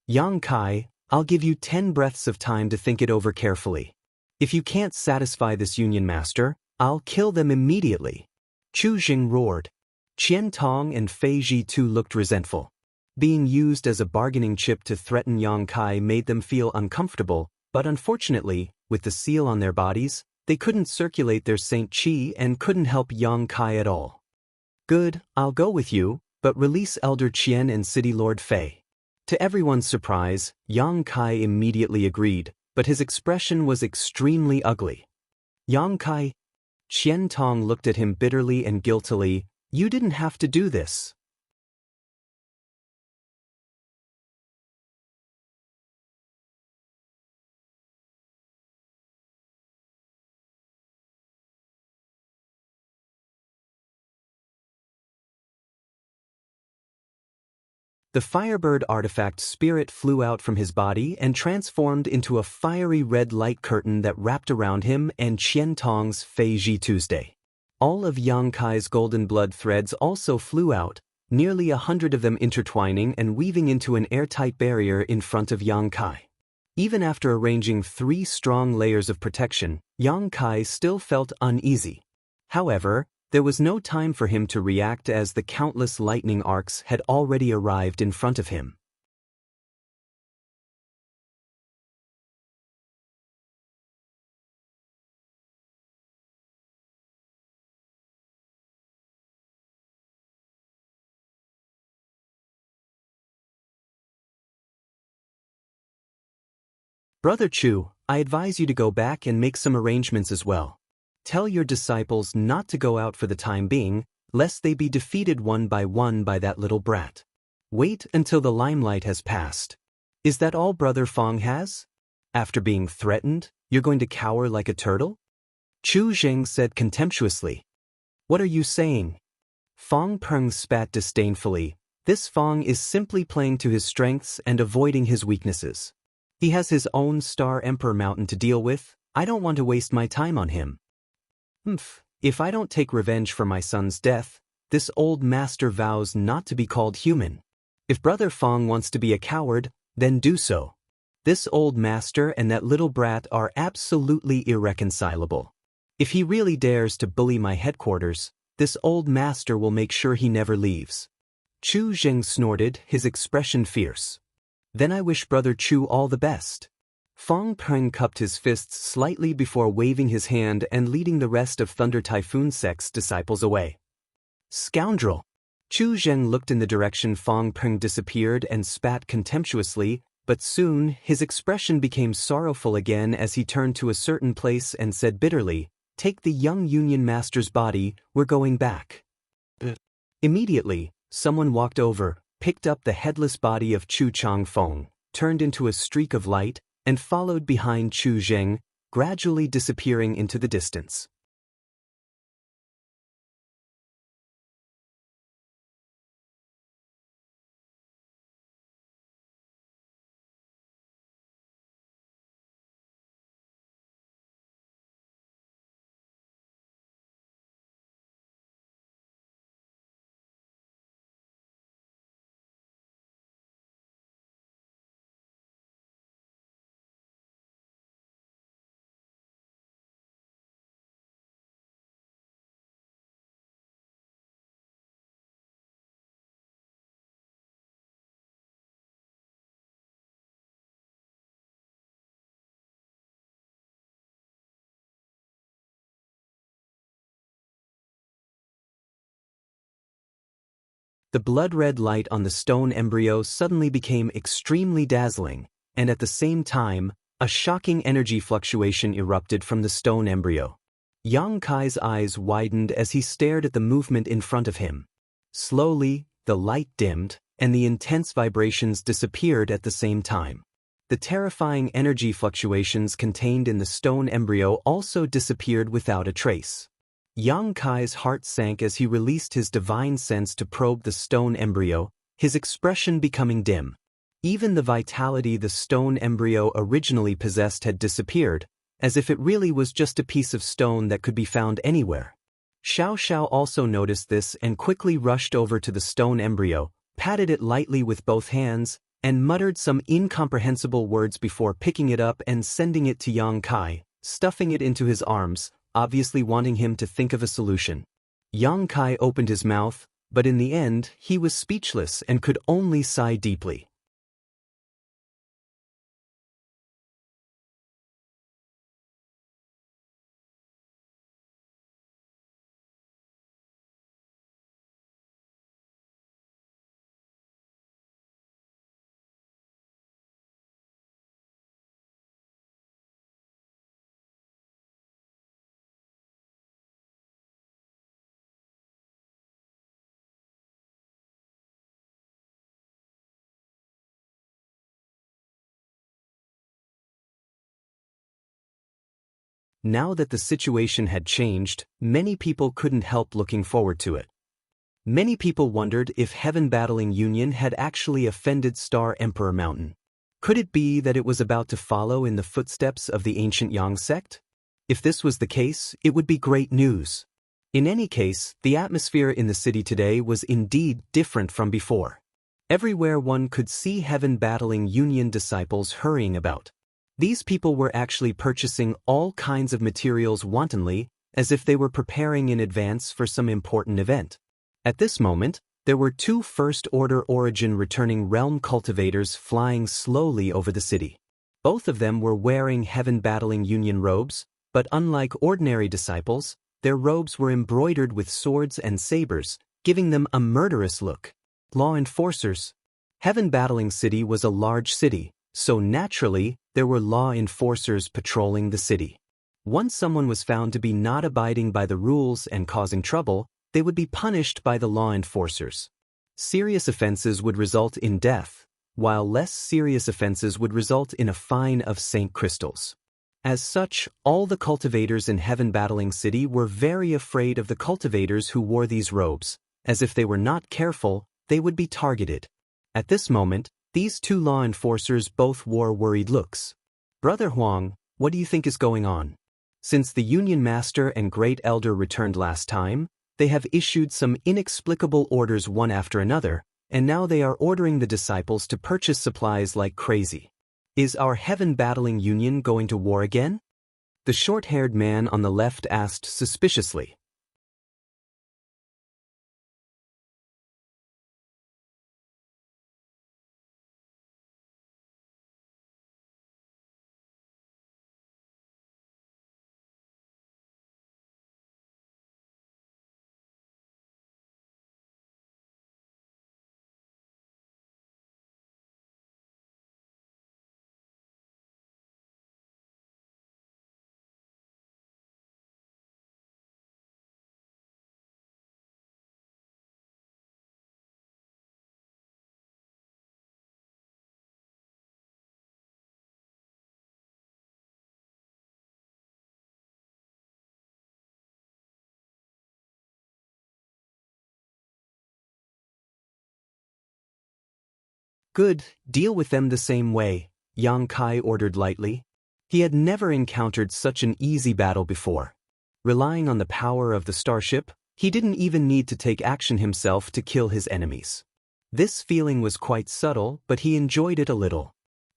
Yang Kai, I'll give you 10 breaths of time to think it over carefully. If you can't satisfy this Union Master, I'll kill them immediately. Chu Jing roared. Qian Tong and Fei Ji too looked resentful. Being used as a bargaining chip to threaten Yang Kai made them feel uncomfortable, but unfortunately, with the seal on their bodies, they couldn't circulate their Saint Qi and couldn't help Yang Kai at all. Good, I'll go with you, but release Elder Qian and City Lord Fei. To everyone's surprise, Yang Kai immediately agreed, but his expression was extremely ugly. Yang Kai? Qian Tong looked at him bitterly and guiltily. You didn't have to do this. The Firebird artifact spirit flew out from his body and transformed into a fiery red light curtain that wrapped around him and Qian Tong's Fei Ji Tuesday. All of Yang Kai's golden blood threads also flew out, nearly 100 of them intertwining and weaving into an airtight barrier in front of Yang Kai. Even after arranging 3 strong layers of protection, Yang Kai still felt uneasy. However, there was no time for him to react as the countless lightning arcs had already arrived in front of him. Brother Chu, I advise you to go back and make some arrangements as well. Tell your disciples not to go out for the time being, lest they be defeated one by that little brat. Wait until the limelight has passed. Is that all Brother Fong has? After being threatened, you're going to cower like a turtle? Chu Zheng said contemptuously. What are you saying? Fong Peng spat disdainfully. This Fong is simply playing to his strengths and avoiding his weaknesses. He has his own Star Emperor mountain to deal with. I don't want to waste my time on him. If I don't take revenge for my son's death, this old master vows not to be called human. If Brother Fong wants to be a coward, then do so. This old master and that little brat are absolutely irreconcilable. If he really dares to bully my headquarters, this old master will make sure he never leaves. Chu Zheng snorted, his expression fierce. Then I wish Brother Chu all the best. Fong Peng cupped his fists slightly before waving his hand and leading the rest of Thunder Typhoon Sect's disciples away. Scoundrel! Chu Zheng looked in the direction Fong Peng disappeared and spat contemptuously, but soon his expression became sorrowful again as he turned to a certain place and said bitterly, "Take the young Union Master's body, we're going back." Immediately, someone walked over, picked up the headless body of Chu Changfeng, turned into a streak of light, and followed behind Chu Zheng, gradually disappearing into the distance. The blood-red light on the stone embryo suddenly became extremely dazzling, and at the same time, a shocking energy fluctuation erupted from the stone embryo. Yang Kai's eyes widened as he stared at the movement in front of him. Slowly, the light dimmed, and the intense vibrations disappeared at the same time. The terrifying energy fluctuations contained in the stone embryo also disappeared without a trace. Yang Kai's heart sank as he released his divine sense to probe the stone embryo, his expression becoming dim. Even the vitality the stone embryo originally possessed had disappeared, as if it really was just a piece of stone that could be found anywhere. Xiao Xiao also noticed this and quickly rushed over to the stone embryo, patted it lightly with both hands, and muttered some incomprehensible words before picking it up and sending it to Yang Kai, stuffing it into his arms, obviously wanting him to think of a solution. Yang Kai opened his mouth, but in the end, he was speechless and could only sigh deeply. Now that the situation had changed, many people couldn't help looking forward to it. Many people wondered if Heaven-battling Union had actually offended Star Emperor Mountain. Could it be that it was about to follow in the footsteps of the ancient Yang sect? If this was the case, it would be great news. In any case, the atmosphere in the city today was indeed different from before. Everywhere one could see heaven-battling Union disciples hurrying about. These people were actually purchasing all kinds of materials wantonly, as if they were preparing in advance for some important event. At this moment, there were two First-Order Origin returning realm cultivators flying slowly over the city. Both of them were wearing heaven-battling Union robes, but unlike ordinary disciples, their robes were embroidered with swords and sabers, giving them a murderous look. Law enforcers. Heaven-battling city was a large city, so naturally, there were law enforcers patrolling the city. Once someone was found to be not abiding by the rules and causing trouble, they would be punished by the law enforcers. Serious offenses would result in death, while less serious offenses would result in a fine of St. Crystals. As such, all the cultivators in heaven-battling city were very afraid of the cultivators who wore these robes, as if they were not careful, they would be targeted. At this moment, these two law enforcers both wore worried looks. Brother Huang, what do you think is going on? Since the Union Master and Great Elder returned last time, they have issued some inexplicable orders one after another, and now they are ordering the disciples to purchase supplies like crazy. Is our heaven-battling Union going to war again? The short-haired man on the left asked suspiciously. Good, deal with them the same way, Yang Kai ordered lightly. He had never encountered such an easy battle before. Relying on the power of the starship, he didn't even need to take action himself to kill his enemies. This feeling was quite subtle, but he enjoyed it a little.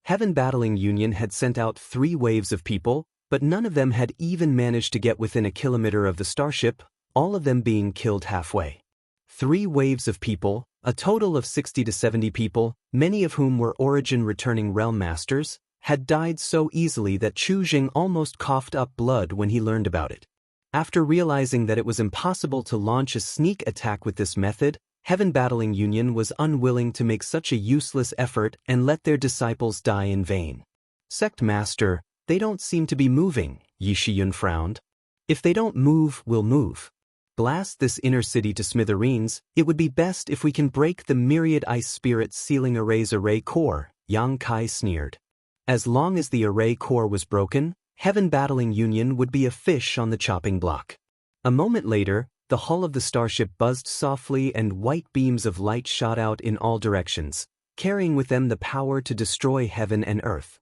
Heaven-battling Union had sent out 3 waves of people, but none of them had even managed to get within a kilometer of the starship, all of them being killed halfway. 3 waves of people, a total of 60 to 70 people, many of whom were origin-returning realm masters, had died so easily that Chu Jing almost coughed up blood when he learned about it. After realizing that it was impossible to launch a sneak attack with this method, Heaven-battling Union was unwilling to make such a useless effort and let their disciples die in vain. Sect Master, they don't seem to be moving, Yi Shiyun frowned. If they don't move, we'll move. Blast this inner city to smithereens, it would be best if we can break the myriad ice spirits sealing Array's array core, Yang Kai sneered. As long as the array core was broken, Heaven-battling Union would be a fish on the chopping block. A moment later, the hull of the starship buzzed softly and white beams of light shot out in all directions, carrying with them the power to destroy heaven and earth.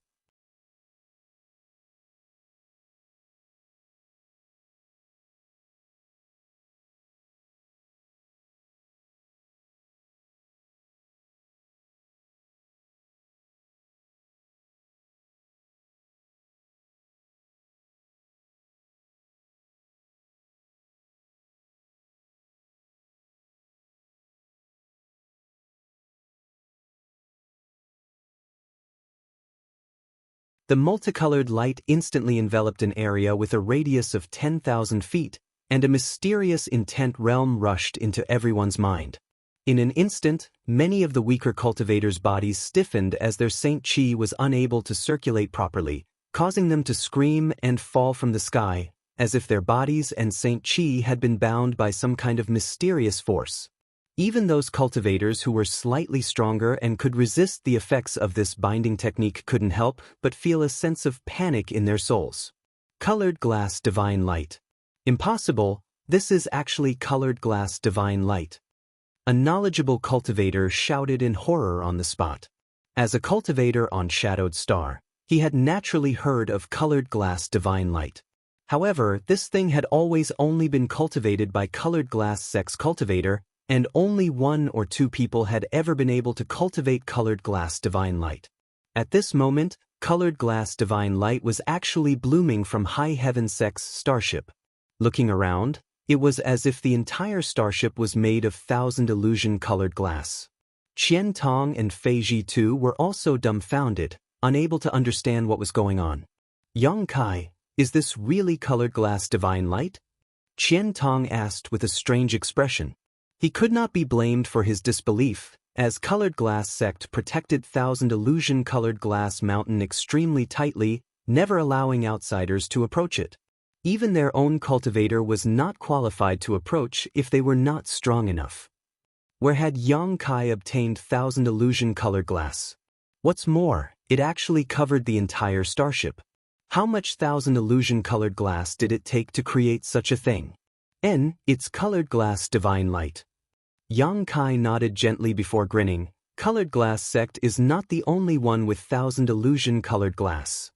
The multicolored light instantly enveloped an area with a radius of 10,000 feet, and a mysterious intent realm rushed into everyone's mind. In an instant, many of the weaker cultivators' bodies stiffened as their Saint Chi was unable to circulate properly, causing them to scream and fall from the sky, as if their bodies and Saint Chi had been bound by some kind of mysterious force. Even those cultivators who were slightly stronger and could resist the effects of this binding technique couldn't help but feel a sense of panic in their souls. Colored glass divine light. Impossible, this is actually colored glass divine light. A knowledgeable cultivator shouted in horror on the spot. As a cultivator on Shadowed Star, he had naturally heard of colored glass divine light. However, this thing had always only been cultivated by colored glass sex cultivator, and only 1 or 2 people had ever been able to cultivate colored glass divine light. At this moment, colored glass divine light was actually blooming from high heaven sex starship. Looking around, it was as if the entire starship was made of thousand illusion colored glass. Qian Tong and Fei Ji too were also dumbfounded, unable to understand what was going on. Yang Kai, is this really colored glass divine light? Qian Tong asked with a strange expression. He could not be blamed for his disbelief, as colored glass sect protected thousand illusion colored glass mountain extremely tightly, never allowing outsiders to approach it. Even their own cultivator was not qualified to approach if they were not strong enough. Where had Yang Kai obtained thousand illusion colored glass? What's more, it actually covered the entire starship. How much thousand illusion colored glass did it take to create such a thing? It's colored glass divine light. Yang Kai nodded gently before grinning. Colored glass sect is not the only one with thousand illusion colored glass.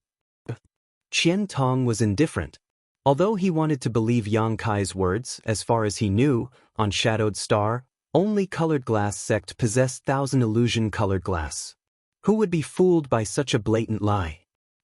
Qian Tong was indifferent. Although he wanted to believe Yang Kai's words, as far as he knew, on Shadowed Star, only colored glass sect possessed thousand illusion colored glass. Who would be fooled by such a blatant lie?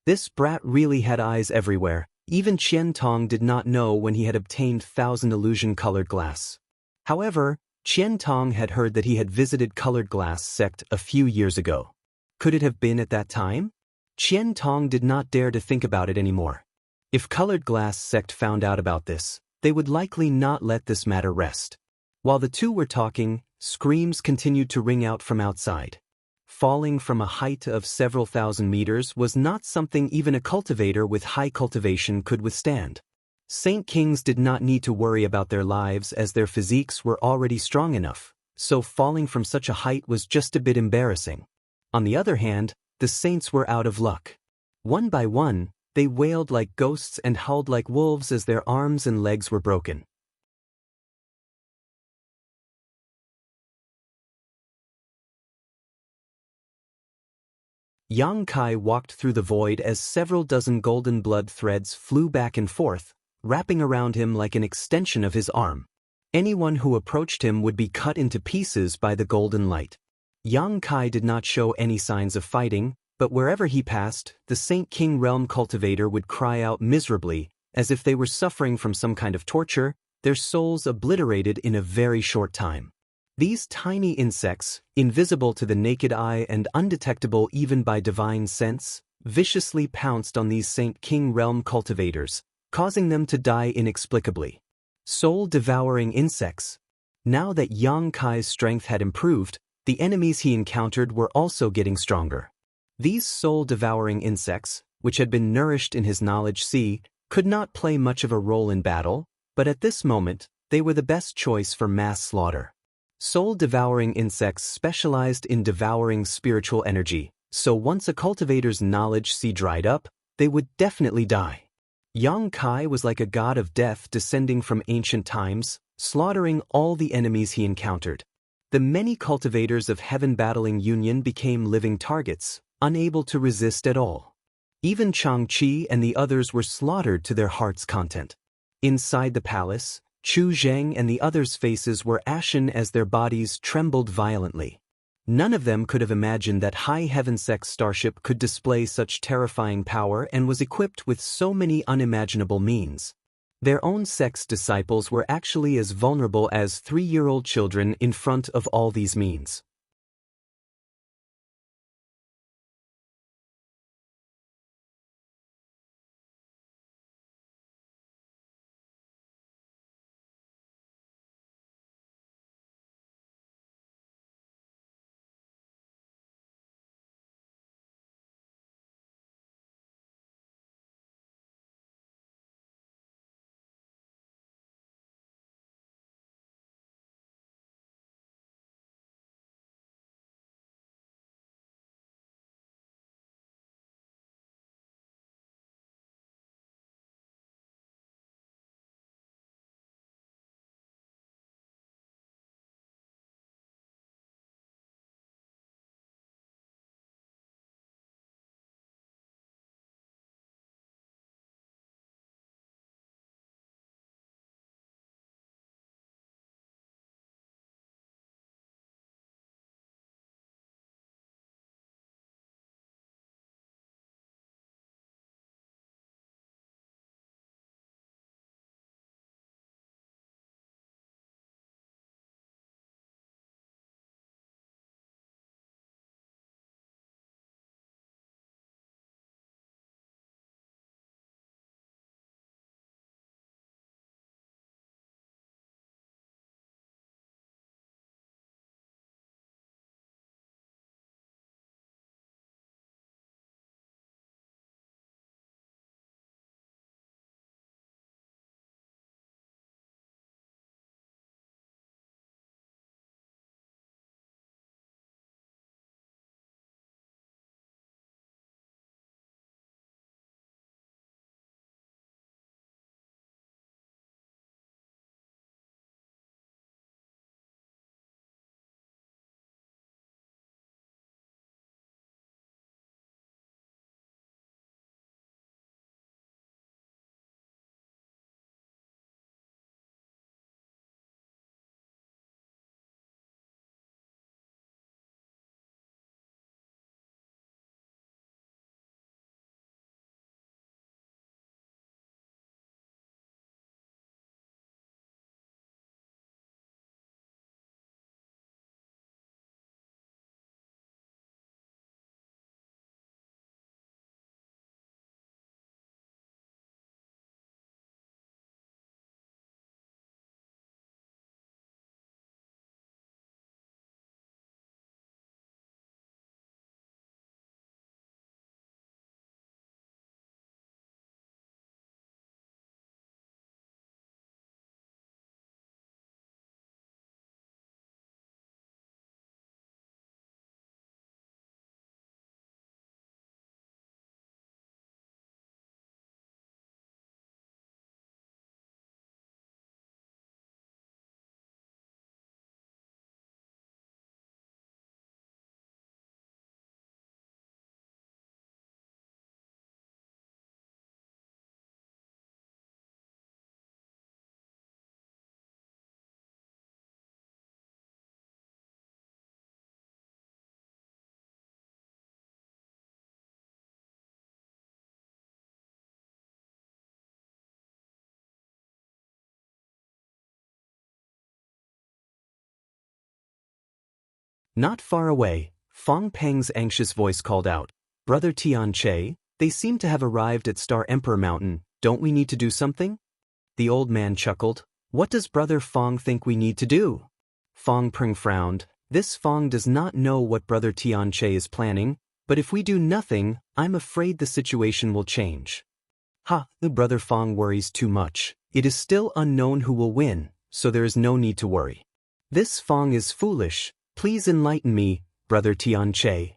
This brat really had eyes everywhere. Even Qian Tong did not know when he had obtained thousand illusion colored glass. However, Qian Tong had heard that he had visited colored glass sect a few years ago. Could it have been at that time? Qian Tong did not dare to think about it anymore. If colored glass sect found out about this, they would likely not let this matter rest. While the two were talking, screams continued to ring out from outside. Falling from a height of several thousand meters was not something even a cultivator with high cultivation could withstand. Saint Kings did not need to worry about their lives as their physiques were already strong enough, so falling from such a height was just a bit embarrassing. On the other hand, the saints were out of luck. One by one, they wailed like ghosts and howled like wolves as their arms and legs were broken. Yang Kai walked through the void as several dozen golden blood threads flew back and forth, wrapping around him like an extension of his arm. Anyone who approached him would be cut into pieces by the golden light. Yang Kai did not show any signs of fighting, but wherever he passed, the Saint King Realm cultivator would cry out miserably, as if they were suffering from some kind of torture, their souls obliterated in a very short time. These tiny insects, invisible to the naked eye and undetectable even by divine sense, viciously pounced on these Saint King Realm cultivators, causing them to die inexplicably. Soul-devouring insects. Now that Yang Kai's strength had improved, the enemies he encountered were also getting stronger. These soul-devouring insects, which had been nourished in his knowledge sea, could not play much of a role in battle, but at this moment, they were the best choice for mass slaughter. Soul-devouring insects specialized in devouring spiritual energy, so once a cultivator's knowledge sea dried up, they would definitely die. Yang Kai was like a god of death descending from ancient times, slaughtering all the enemies he encountered. The many cultivators of Heaven Battling Union became living targets, unable to resist at all. Even Chang-Chi and the others were slaughtered to their heart's content. Inside the palace, Chu Zheng and the others' faces were ashen as their bodies trembled violently. None of them could have imagined that High Heaven Sex starship could display such terrifying power and was equipped with so many unimaginable means. Their own sex disciples were actually as vulnerable as 3-year-old children in front of all these means. Not far away, Fong Peng's anxious voice called out, "Brother Tianche, they seem to have arrived at Star Emperor Mountain, don't we need to do something?" The old man chuckled, "What does Brother Fong think we need to do?" Fong Peng frowned, "This Fong does not know what Brother Tianche is planning, but if we do nothing, I'm afraid the situation will change." The Brother Fong worries too much. It is still unknown who will win, so there is no need to worry. This Fong is foolish. Please enlighten me, Brother Tianche.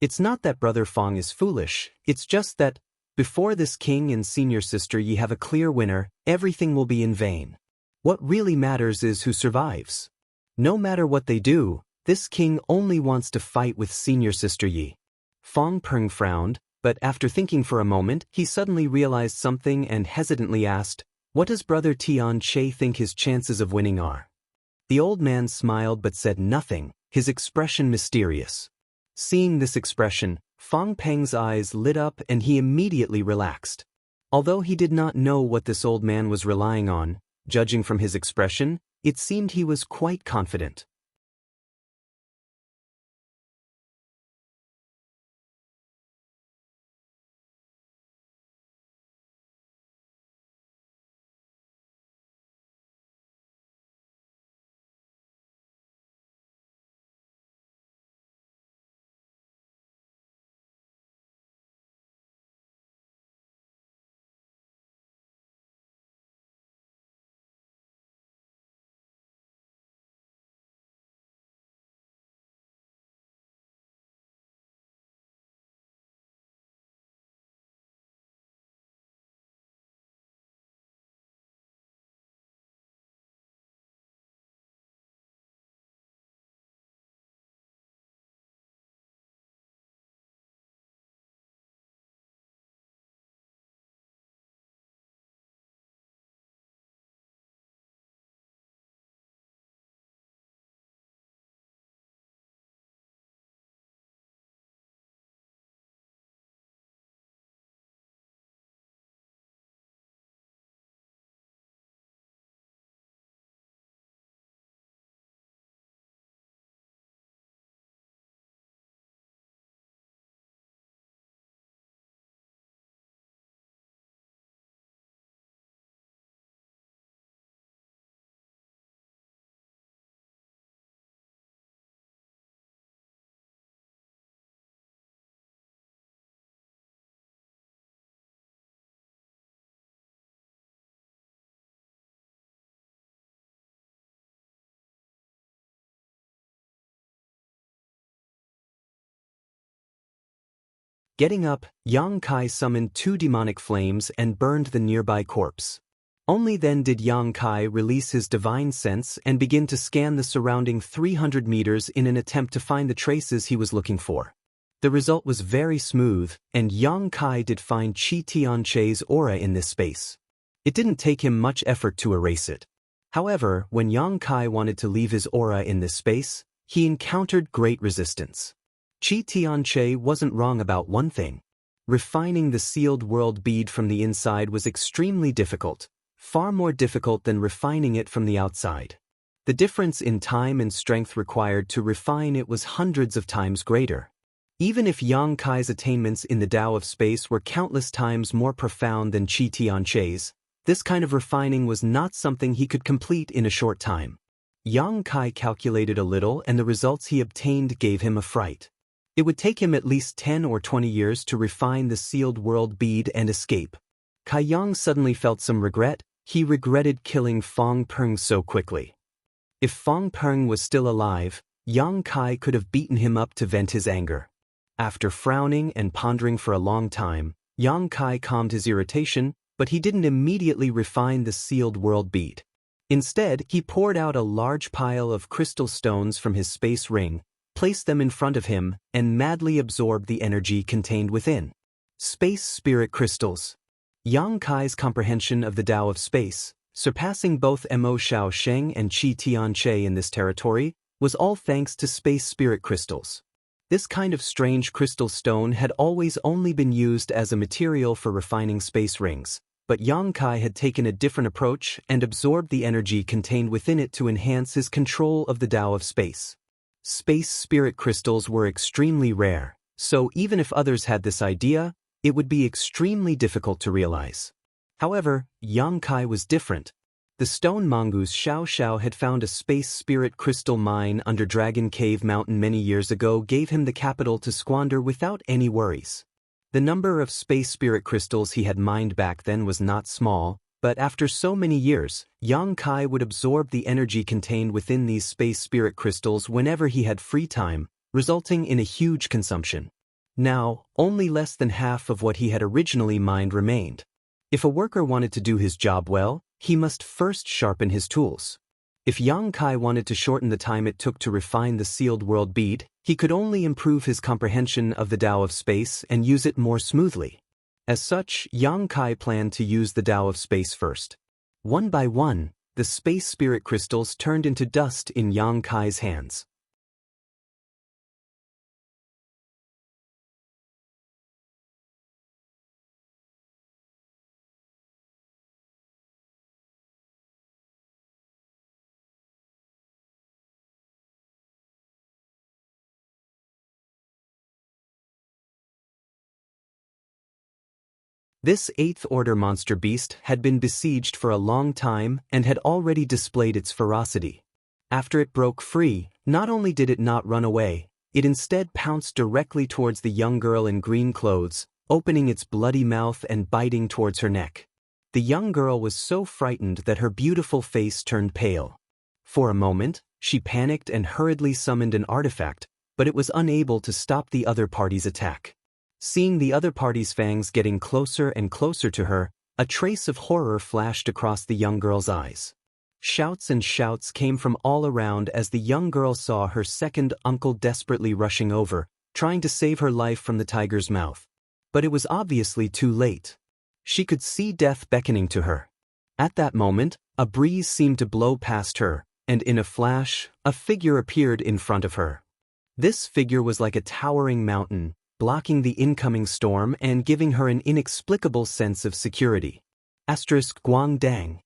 It's not that Brother Fong is foolish, it's just that, before this king and senior sister ye have a clear winner, everything will be in vain. What really matters is who survives. No matter what they do, this king only wants to fight with senior sister Yi. Fong Peng frowned, but after thinking for a moment, he suddenly realized something and hesitantly asked, "What does Brother Tianche think his chances of winning are?" The old man smiled but said nothing, his expression mysterious. Seeing this expression, Fong Peng's eyes lit up and he immediately relaxed. Although he did not know what this old man was relying on, judging from his expression, it seemed he was quite confident. Getting up, Yang Kai summoned 2 demonic flames and burned the nearby corpse. Only then did Yang Kai release his divine sense and begin to scan the surrounding 300 meters in an attempt to find the traces he was looking for. The result was very smooth, and Yang Kai did find Qi Tianche's aura in this space. It didn't take him much effort to erase it. However, when Yang Kai wanted to leave his aura in this space, he encountered great resistance. Qi Tianche wasn't wrong about one thing. Refining the sealed world bead from the inside was extremely difficult, far more difficult than refining it from the outside. The difference in time and strength required to refine it was hundreds of times greater. Even if Yang Kai's attainments in the Tao of space were countless times more profound than Qi Tianche's, this kind of refining was not something he could complete in a short time. Yang Kai calculated a little and the results he obtained gave him a fright. It would take him at least 10 or 20 years to refine the sealed world bead and escape. Kai Yang suddenly felt some regret. He regretted killing Fong Peng so quickly. If Fong Peng was still alive, Yang Kai could have beaten him up to vent his anger. After frowning and pondering for a long time, Yang Kai calmed his irritation, but he didn't immediately refine the sealed world bead. Instead, he poured out a large pile of crystal stones from his space ring, placed them in front of him, and madly absorbed the energy contained within. Space spirit crystals. Yang Kai's comprehension of the Tao of space, surpassing both Mo Shaosheng and Qi Tianche in this territory, was all thanks to space spirit crystals. This kind of strange crystal stone had always only been used as a material for refining space rings, but Yang Kai had taken a different approach and absorbed the energy contained within it to enhance his control of the Tao of space. Space spirit crystals were extremely rare, so even if others had this idea, it would be extremely difficult to realize. However, Yang Kai was different. The stone mongoose Xiao Xiao had found a space spirit crystal mine under Dragon Cave Mountain many years ago gave him the capital to squander without any worries. The number of space spirit crystals he had mined back then was not small, but after so many years, Yang Kai would absorb the energy contained within these space spirit crystals whenever he had free time, resulting in a huge consumption. Now, only less than half of what he had originally mined remained. If a worker wanted to do his job well, he must first sharpen his tools. If Yang Kai wanted to shorten the time it took to refine the sealed world bead, he could only improve his comprehension of the Tao of Space and use it more smoothly. As such, Yang Kai planned to use the Tao of Space first. One by one, the space spirit crystals turned into dust in Yang Kai's hands. This eighth-order monster beast had been besieged for a long time and had already displayed its ferocity. After it broke free, not only did it not run away, it instead pounced directly towards the young girl in green clothes, opening its bloody mouth and biting towards her neck. The young girl was so frightened that her beautiful face turned pale. For a moment, she panicked and hurriedly summoned an artifact, but it was unable to stop the other party's attack. Seeing the other party's fangs getting closer and closer to her, a trace of horror flashed across the young girl's eyes. Shouts and shouts came from all around as the young girl saw her second uncle desperately rushing over, trying to save her life from the tiger's mouth. But it was obviously too late. She could see death beckoning to her. At that moment, a breeze seemed to blow past her, and in a flash, a figure appeared in front of her. This figure was like a towering mountain, blocking the incoming storm and giving her an inexplicable sense of security. Guang Dang.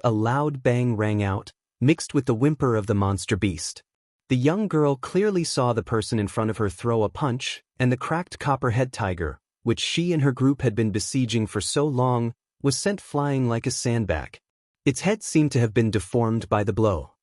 A loud bang rang out, mixed with the whimper of the monster beast. The young girl clearly saw the person in front of her throw a punch, and the cracked copperhead tiger, which she and her group had been besieging for so long, was sent flying like a sandbag. Its head seemed to have been deformed by the blow.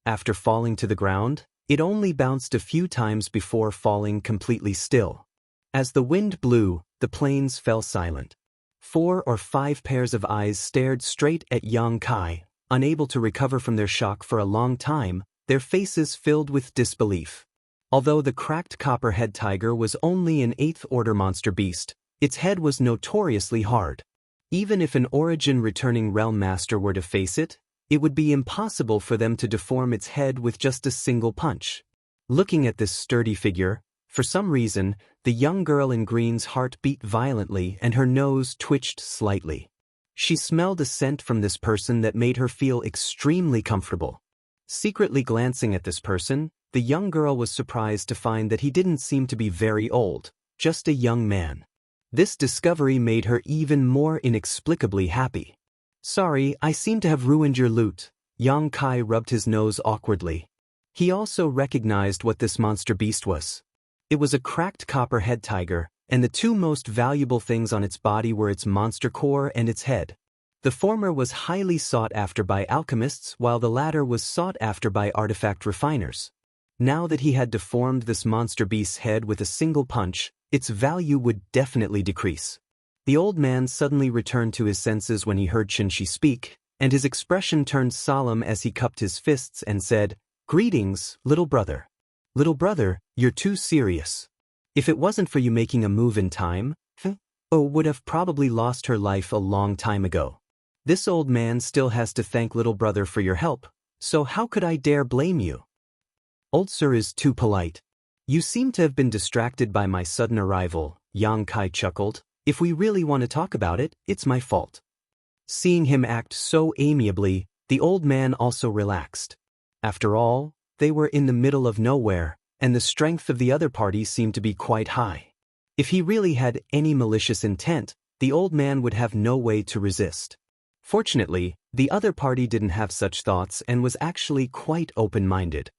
After falling to the ground, it only bounced a few times before falling completely still. As the wind blew, the plains fell silent. 4 or 5 pairs of eyes stared straight at Yang Kai, unable to recover from their shock for a long time, their faces filled with disbelief. Although the cracked copperhead tiger was only an 8th-order monster beast, its head was notoriously hard. Even if an origin-returning realm master were to face it, it would be impossible for them to deform its head with just a single punch. Looking at this sturdy figure, for some reason, the young girl in green's heart beat violently and her nose twitched slightly. She smelled a scent from this person that made her feel extremely comfortable. Secretly glancing at this person, the young girl was surprised to find that he didn't seem to be very old, just a young man. This discovery made her even more inexplicably happy. "Sorry, I seem to have ruined your loot." Yang Kai rubbed his nose awkwardly. He also recognized what this monster beast was. It was a cracked copperhead tiger, and the two most valuable things on its body were its monster core and its head. The former was highly sought after by alchemists, while the latter was sought after by artifact refiners. Now that he had deformed this monster beast's head with a single punch, its value would definitely decrease. The old man suddenly returned to his senses when he heard Qinshi speak, and his expression turned solemn as he cupped his fists and said, "Greetings, little brother." "Little brother, you're too serious. If it wasn't for you making a move in time, would have probably lost her life a long time ago. This old man still has to thank little brother for your help, so how could I dare blame you?" "Old sir is too polite. You seem to have been distracted by my sudden arrival," Yang Kai chuckled. "If we really want to talk about it, it's my fault." Seeing him act so amiably, the old man also relaxed. After all, they were in the middle of nowhere, and the strength of the other party seemed to be quite high. If he really had any malicious intent, the old man would have no way to resist. Fortunately, the other party didn't have such thoughts and was actually quite open-minded.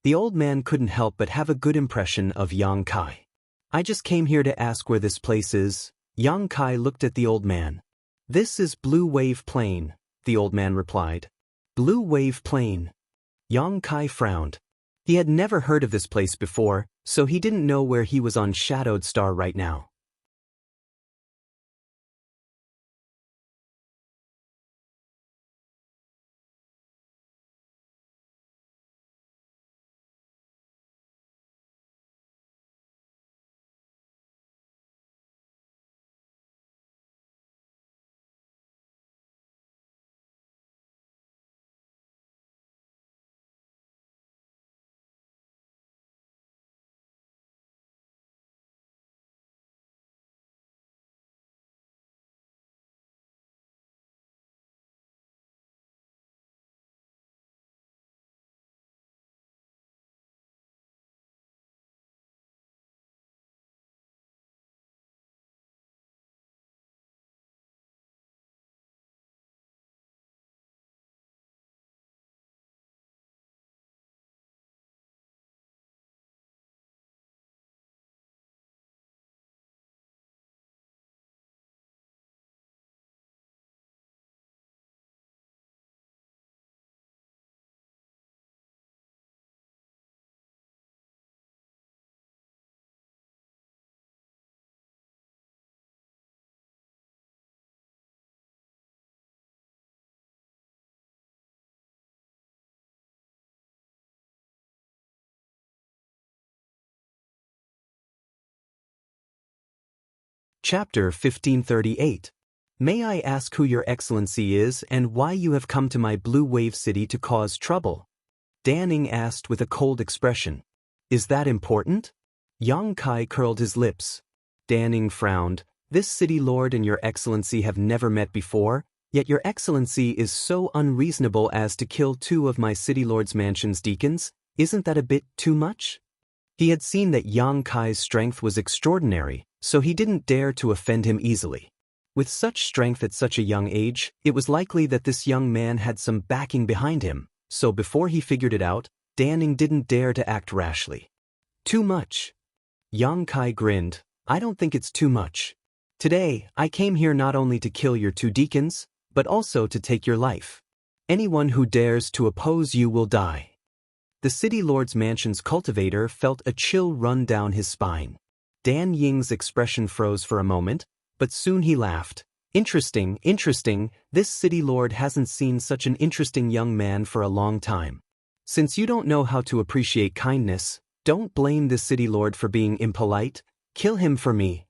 The old man couldn't help but have a good impression of Yang Kai. I just came here to ask where this place is. Yang Kai looked at the old man. This is Blue Wave Plain, the old man replied. Blue Wave Plain. Yang Kai frowned. He had never heard of this place before, so he didn't know where he was on Shadowed Star right now. Chapter 1538. May I ask who your excellency is and why you have come to my Blue Wave City to cause trouble? Danning asked with a cold expression. Is that important? Yang Kai curled his lips. Danning frowned. This city lord and your excellency have never met before, yet your excellency is so unreasonable as to kill two of my city lord's mansion's deacons. Isn't that a bit too much? He had seen that Yang Kai's strength was extraordinary, so he didn't dare to offend him easily. With such strength at such a young age, it was likely that this young man had some backing behind him, so before he figured it out, Danning didn't dare to act rashly. Too much. Yang Kai grinned. I don't think it's too much. Today, I came here not only to kill your two deacons, but also to take your life. Anyone who dares to oppose you will die. The city lord's mansion's cultivator felt a chill run down his spine. Dan Ying's expression froze for a moment, but soon he laughed. Interesting, this city lord hasn't seen such an interesting young man for a long time. Since you don't know how to appreciate kindness, don't blame this city lord for being impolite, kill him for me.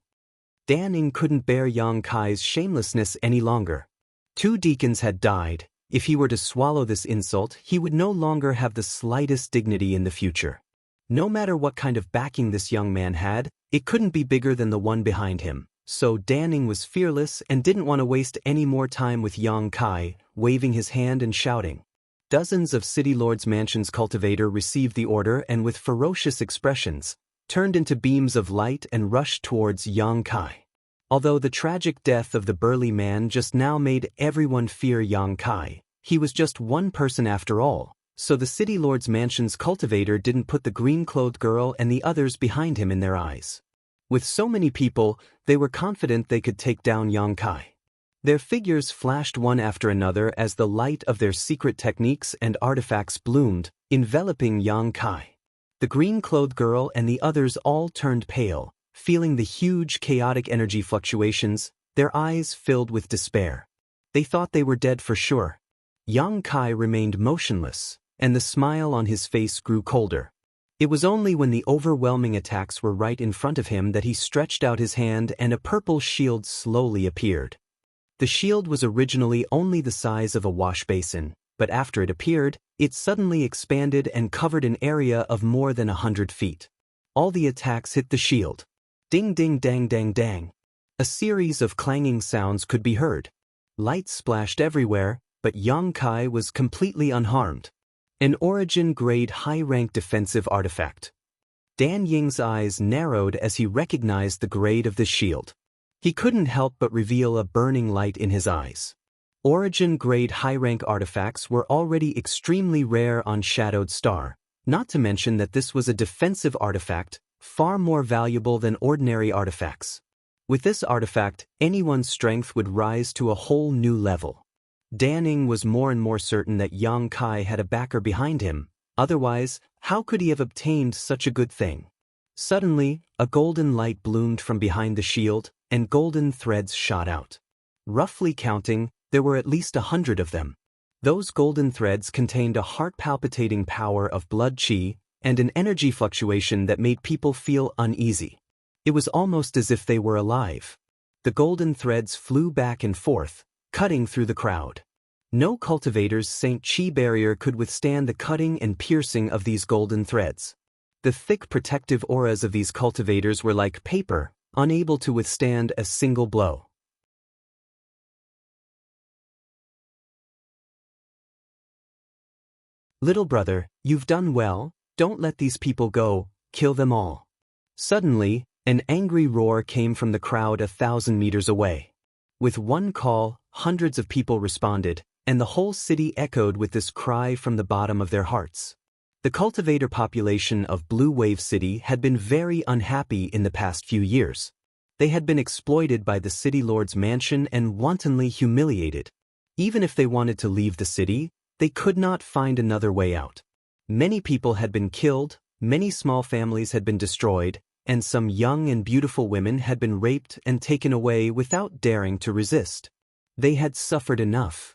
Dan Ying couldn't bear Yang Kai's shamelessness any longer. Two deacons had died. If he were to swallow this insult, he would no longer have the slightest dignity in the future. No matter what kind of backing this young man had, it couldn't be bigger than the one behind him, so Danning was fearless and didn't want to waste any more time with Yang Kai, waving his hand and shouting. Dozens of City Lord's Mansion's cultivator received the order and with ferocious expressions, turned into beams of light and rushed towards Yang Kai. Although the tragic death of the burly man just now made everyone fear Yang Kai, he was just one person after all, so the City Lord's Mansion's cultivator didn't put the green-clothed girl and the others behind him in their eyes. With so many people, they were confident they could take down Yang Kai. Their figures flashed one after another as the light of their secret techniques and artifacts bloomed, enveloping Yang Kai. The green-clothed girl and the others all turned pale, feeling the huge chaotic energy fluctuations, their eyes filled with despair. They thought they were dead for sure. Yang Kai remained motionless, and the smile on his face grew colder. It was only when the overwhelming attacks were right in front of him that he stretched out his hand and a purple shield slowly appeared. The shield was originally only the size of a wash basin, but after it appeared, it suddenly expanded and covered an area of more than 100 feet. All the attacks hit the shield. Ding ding dang dang dang. A series of clanging sounds could be heard. Light splashed everywhere, but Yang Kai was completely unharmed. An Origin-grade high-rank defensive artifact. Dan Ying's eyes narrowed as he recognized the grade of the shield. He couldn't help but reveal a burning light in his eyes. Origin-grade high-rank artifacts were already extremely rare on Shadowed Star, Not to mention that this was a defensive artifact, far more valuable than ordinary artifacts. With this artifact, anyone's strength would rise to a whole new level. Dan Ing was more and more certain that Yang Kai had a backer behind him, otherwise, how could he have obtained such a good thing? Suddenly, a golden light bloomed from behind the shield, and golden threads shot out. Roughly counting, there were at least 100 of them. Those golden threads contained a heart-palpitating power of blood qi and an energy fluctuation that made people feel uneasy. It was almost as if they were alive. The golden threads flew back and forth, cutting through the crowd. No cultivator's Saint Qi barrier could withstand the cutting and piercing of these golden threads. The thick protective auras of these cultivators were like paper, unable to withstand a single blow. Little brother, you've done well, don't let these people go, kill them all. Suddenly, an angry roar came from the crowd 1,000 meters away. With one call, hundreds of people responded, and the whole city echoed with this cry from the bottom of their hearts. The cultivator population of Blue Wave City had been very unhappy in the past few years. They had been exploited by the city lord's mansion and wantonly humiliated. Even if they wanted to leave the city, they could not find another way out. Many people had been killed, many small families had been destroyed, and some young and beautiful women had been raped and taken away without daring to resist. They had suffered enough.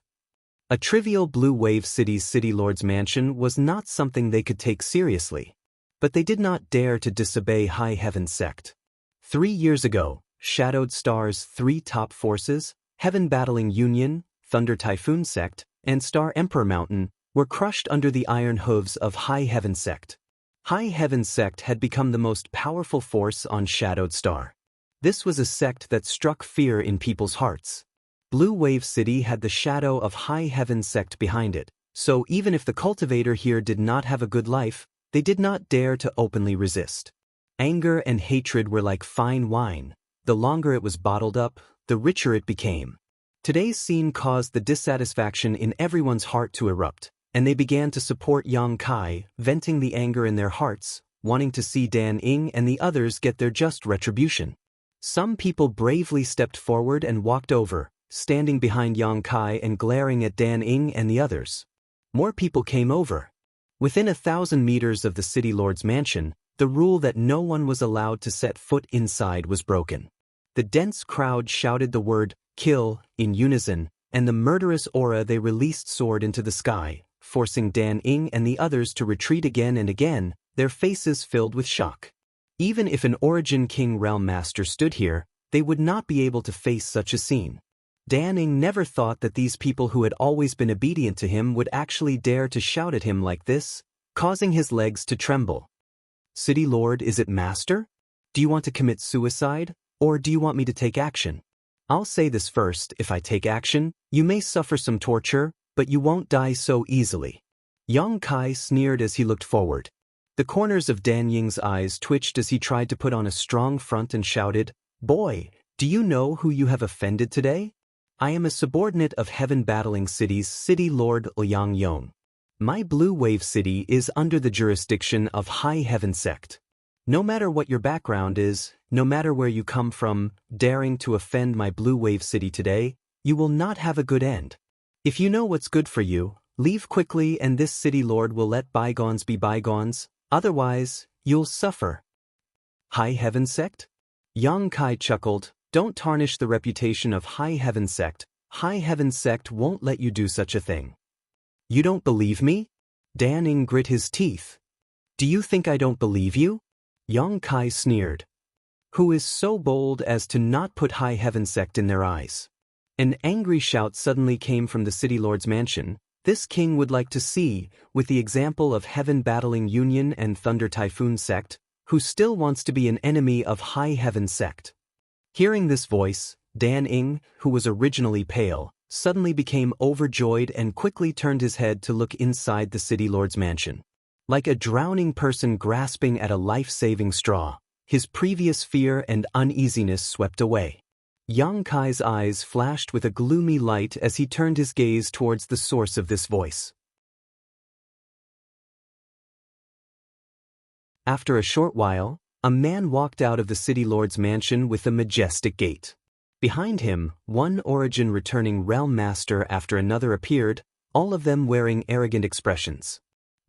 A trivial Blue Wave City's city lord's mansion was not something they could take seriously. But they did not dare to disobey High Heaven Sect. 3 years ago, Shadowed Star's 3 top forces, Heaven Battling Union, Thunder Typhoon Sect, and Star Emperor Mountain, were crushed under the iron hooves of High Heaven Sect. High Heaven Sect had become the most powerful force on Shadowed Star. This was a sect that struck fear in people's hearts. Blue Wave City had the shadow of High Heaven Sect behind it, so even if the cultivator here did not have a good life, they did not dare to openly resist. Anger and hatred were like fine wine. The longer it was bottled up, the richer it became. Today's scene caused the dissatisfaction in everyone's heart to erupt, and they began to support Yang Kai, venting the anger in their hearts, wanting to see Dan Ing and the others get their just retribution. Some people bravely stepped forward and walked over, standing behind Yang Kai and glaring at Dan Ing and the others. More people came over. Within 1,000 meters of the city lord's mansion, the rule that no one was allowed to set foot inside was broken. The dense crowd shouted the word, "Kill," in unison, and the murderous aura they released soared into the sky, forcing Dan Ing and the others to retreat again and again, their faces filled with shock. Even if an Origin King Realm Master stood here, they would not be able to face such a scene. Dan Ing never thought that these people who had always been obedient to him would actually dare to shout at him like this, causing his legs to tremble. "City Lord, is it Master? Do you want to commit suicide, or do you want me to take action? I'll say this first, if I take action, you may suffer some torture, but you won't die so easily." Yang Kai sneered as he looked forward. The corners of Dan Ying's eyes twitched as he tried to put on a strong front and shouted, "Boy, do you know who you have offended today? I am a subordinate of Heaven Battling City's City Lord Liang Yong. My Blue Wave City is under the jurisdiction of High Heaven Sect. No matter what your background is, no matter where you come from, daring to offend my Blue Wave City today, you will not have a good end. If you know what's good for you, leave quickly and this city lord will let bygones be bygones, otherwise, you'll suffer." High Heaven Sect? Yang Kai chuckled, "Don't tarnish the reputation of High Heaven Sect. High Heaven Sect won't let you do such a thing." "You don't believe me?" Dan Ing grit his teeth. "Do you think I don't believe you?" Yang Kai sneered. "Who is so bold as to not put High Heaven Sect in their eyes?" An angry shout suddenly came from the city lord's mansion. This king would like to see, with the example of Heaven Battling Union and Thunder Typhoon Sect, who still wants to be an enemy of High Heaven Sect. Hearing this voice, Dan Ing, who was originally pale, suddenly became overjoyed and quickly turned his head to look inside the city lord's mansion. Like a drowning person grasping at a life-saving straw, his previous fear and uneasiness swept away. Yang Kai's eyes flashed with a gloomy light as he turned his gaze towards the source of this voice. After a short while, a man walked out of the city lord's mansion with a majestic gait. Behind him, one origin returning realm master after another appeared, all of them wearing arrogant expressions.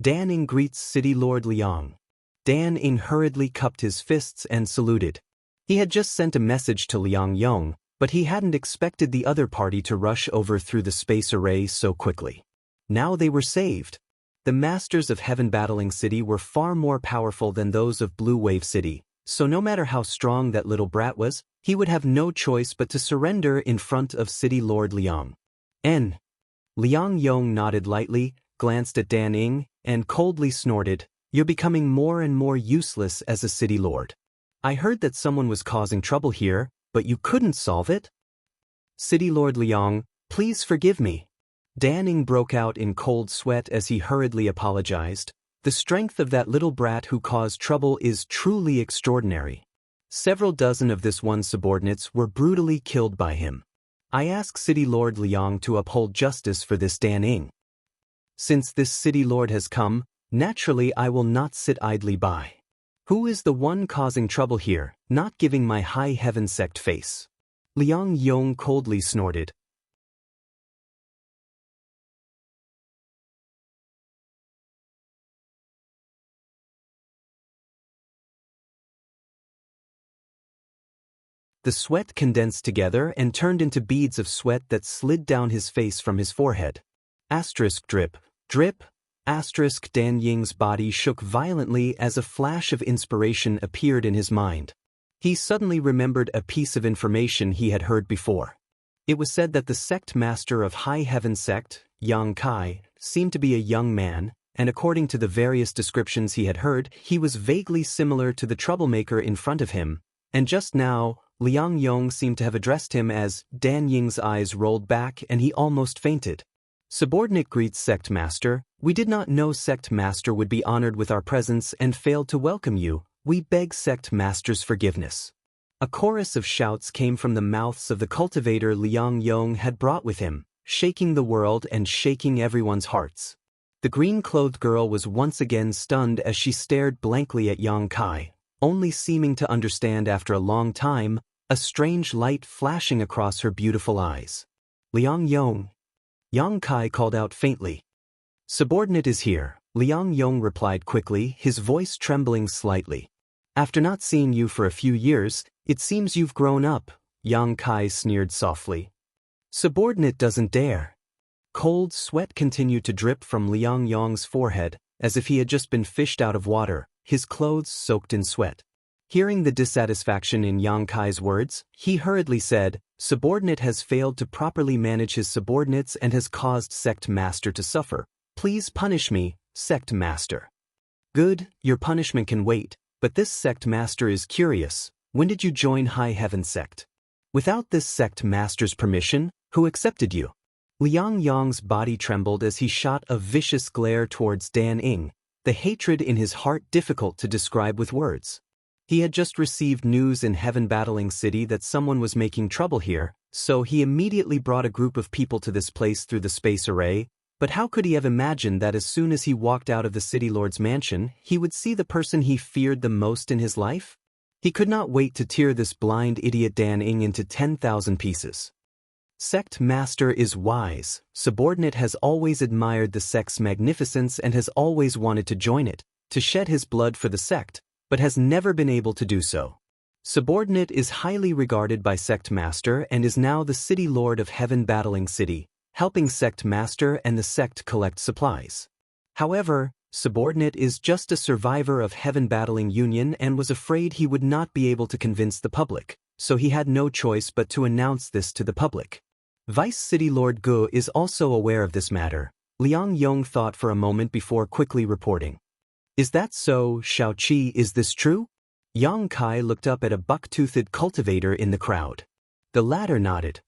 Dan Ing greets City Lord Liang. Dan Ing hurriedly cupped his fists and saluted. He had just sent a message to Liang Yong, but he hadn't expected the other party to rush over through the space array so quickly. Now they were saved. The masters of Heaven Battling City were far more powerful than those of Blue Wave City, so no matter how strong that little brat was, he would have no choice but to surrender in front of City Lord Liang. Liang Yong nodded lightly, glanced at Dan Ing, and coldly snorted, "You're becoming more and more useless as a city lord. I heard that someone was causing trouble here, but you couldn't solve it?" "City Lord Liang, please forgive me." Dan Ing broke out in cold sweat as he hurriedly apologized. "The strength of that little brat who caused trouble is truly extraordinary. Several dozen of this one's subordinates were brutally killed by him. I ask City Lord Liang to uphold justice for this Dan Ing. Since this City Lord has come, naturally I will not sit idly by. Who is the one causing trouble here, not giving my high heaven sect face?" Liang Yong coldly snorted. The sweat condensed together and turned into beads of sweat that slid down his face from his forehead. Asterisk drip, drip, asterisk. Dan Ying's body shook violently as a flash of inspiration appeared in his mind. He suddenly remembered a piece of information he had heard before. It was said that the sect master of High Heaven Sect, Yang Kai, seemed to be a young man, and according to the various descriptions he had heard, he was vaguely similar to the troublemaker in front of him, and just now, Liang Yong seemed to have addressed him as. Dan Ying's eyes rolled back and he almost fainted. "Subordinate greets Sect Master. We did not know Sect Master would be honored with our presence and failed to welcome you. We beg Sect Master's forgiveness." A chorus of shouts came from the mouths of the cultivator Liang Yong had brought with him, shaking the world and shaking everyone's hearts. The green-clothed girl was once again stunned as she stared blankly at Yang Kai, only seeming to understand after a long time, a strange light flashing across her beautiful eyes. "Liang Yong." Yang Kai called out faintly. "Subordinate is here," Liang Yong replied quickly, his voice trembling slightly. "After not seeing you for a few years, it seems you've grown up," Yang Kai sneered softly. "Subordinate doesn't dare." Cold sweat continued to drip from Liang Yong's forehead, as if he had just been fished out of water, his clothes soaked in sweat. Hearing the dissatisfaction in Yang Kai's words, he hurriedly said, "Subordinate has failed to properly manage his subordinates and has caused Sect Master to suffer. Please punish me, Sect Master." "Good, your punishment can wait, but this Sect Master is curious. When did you join High Heaven Sect? Without this Sect Master's permission, who accepted you?" Liang Yong's body trembled as he shot a vicious glare towards Dan Ing, the hatred in his heart difficult to describe with words. He had just received news in Heaven Battling City that someone was making trouble here, so he immediately brought a group of people to this place through the space array, but how could he have imagined that as soon as he walked out of the City Lord's mansion, he would see the person he feared the most in his life? He could not wait to tear this blind idiot Dan Ing into 10,000 pieces. Sect Master is wise. Subordinate has always admired the sect's magnificence and has always wanted to join it, to shed his blood for the sect, but has never been able to do so. Subordinate is highly regarded by Sect Master and is now the City Lord of Heaven Battling City, helping Sect Master and the sect collect supplies. However, Subordinate is just a survivor of Heaven Battling Union and was afraid he would not be able to convince the public, so he had no choice but to announce this to the public. Vice City Lord Gu is also aware of this matter. Liang Yong thought for a moment before quickly reporting. "Is that so, Shao-Chi? Is this true?" Yang Kai looked up at a buck-toothed cultivator in the crowd. The latter nodded.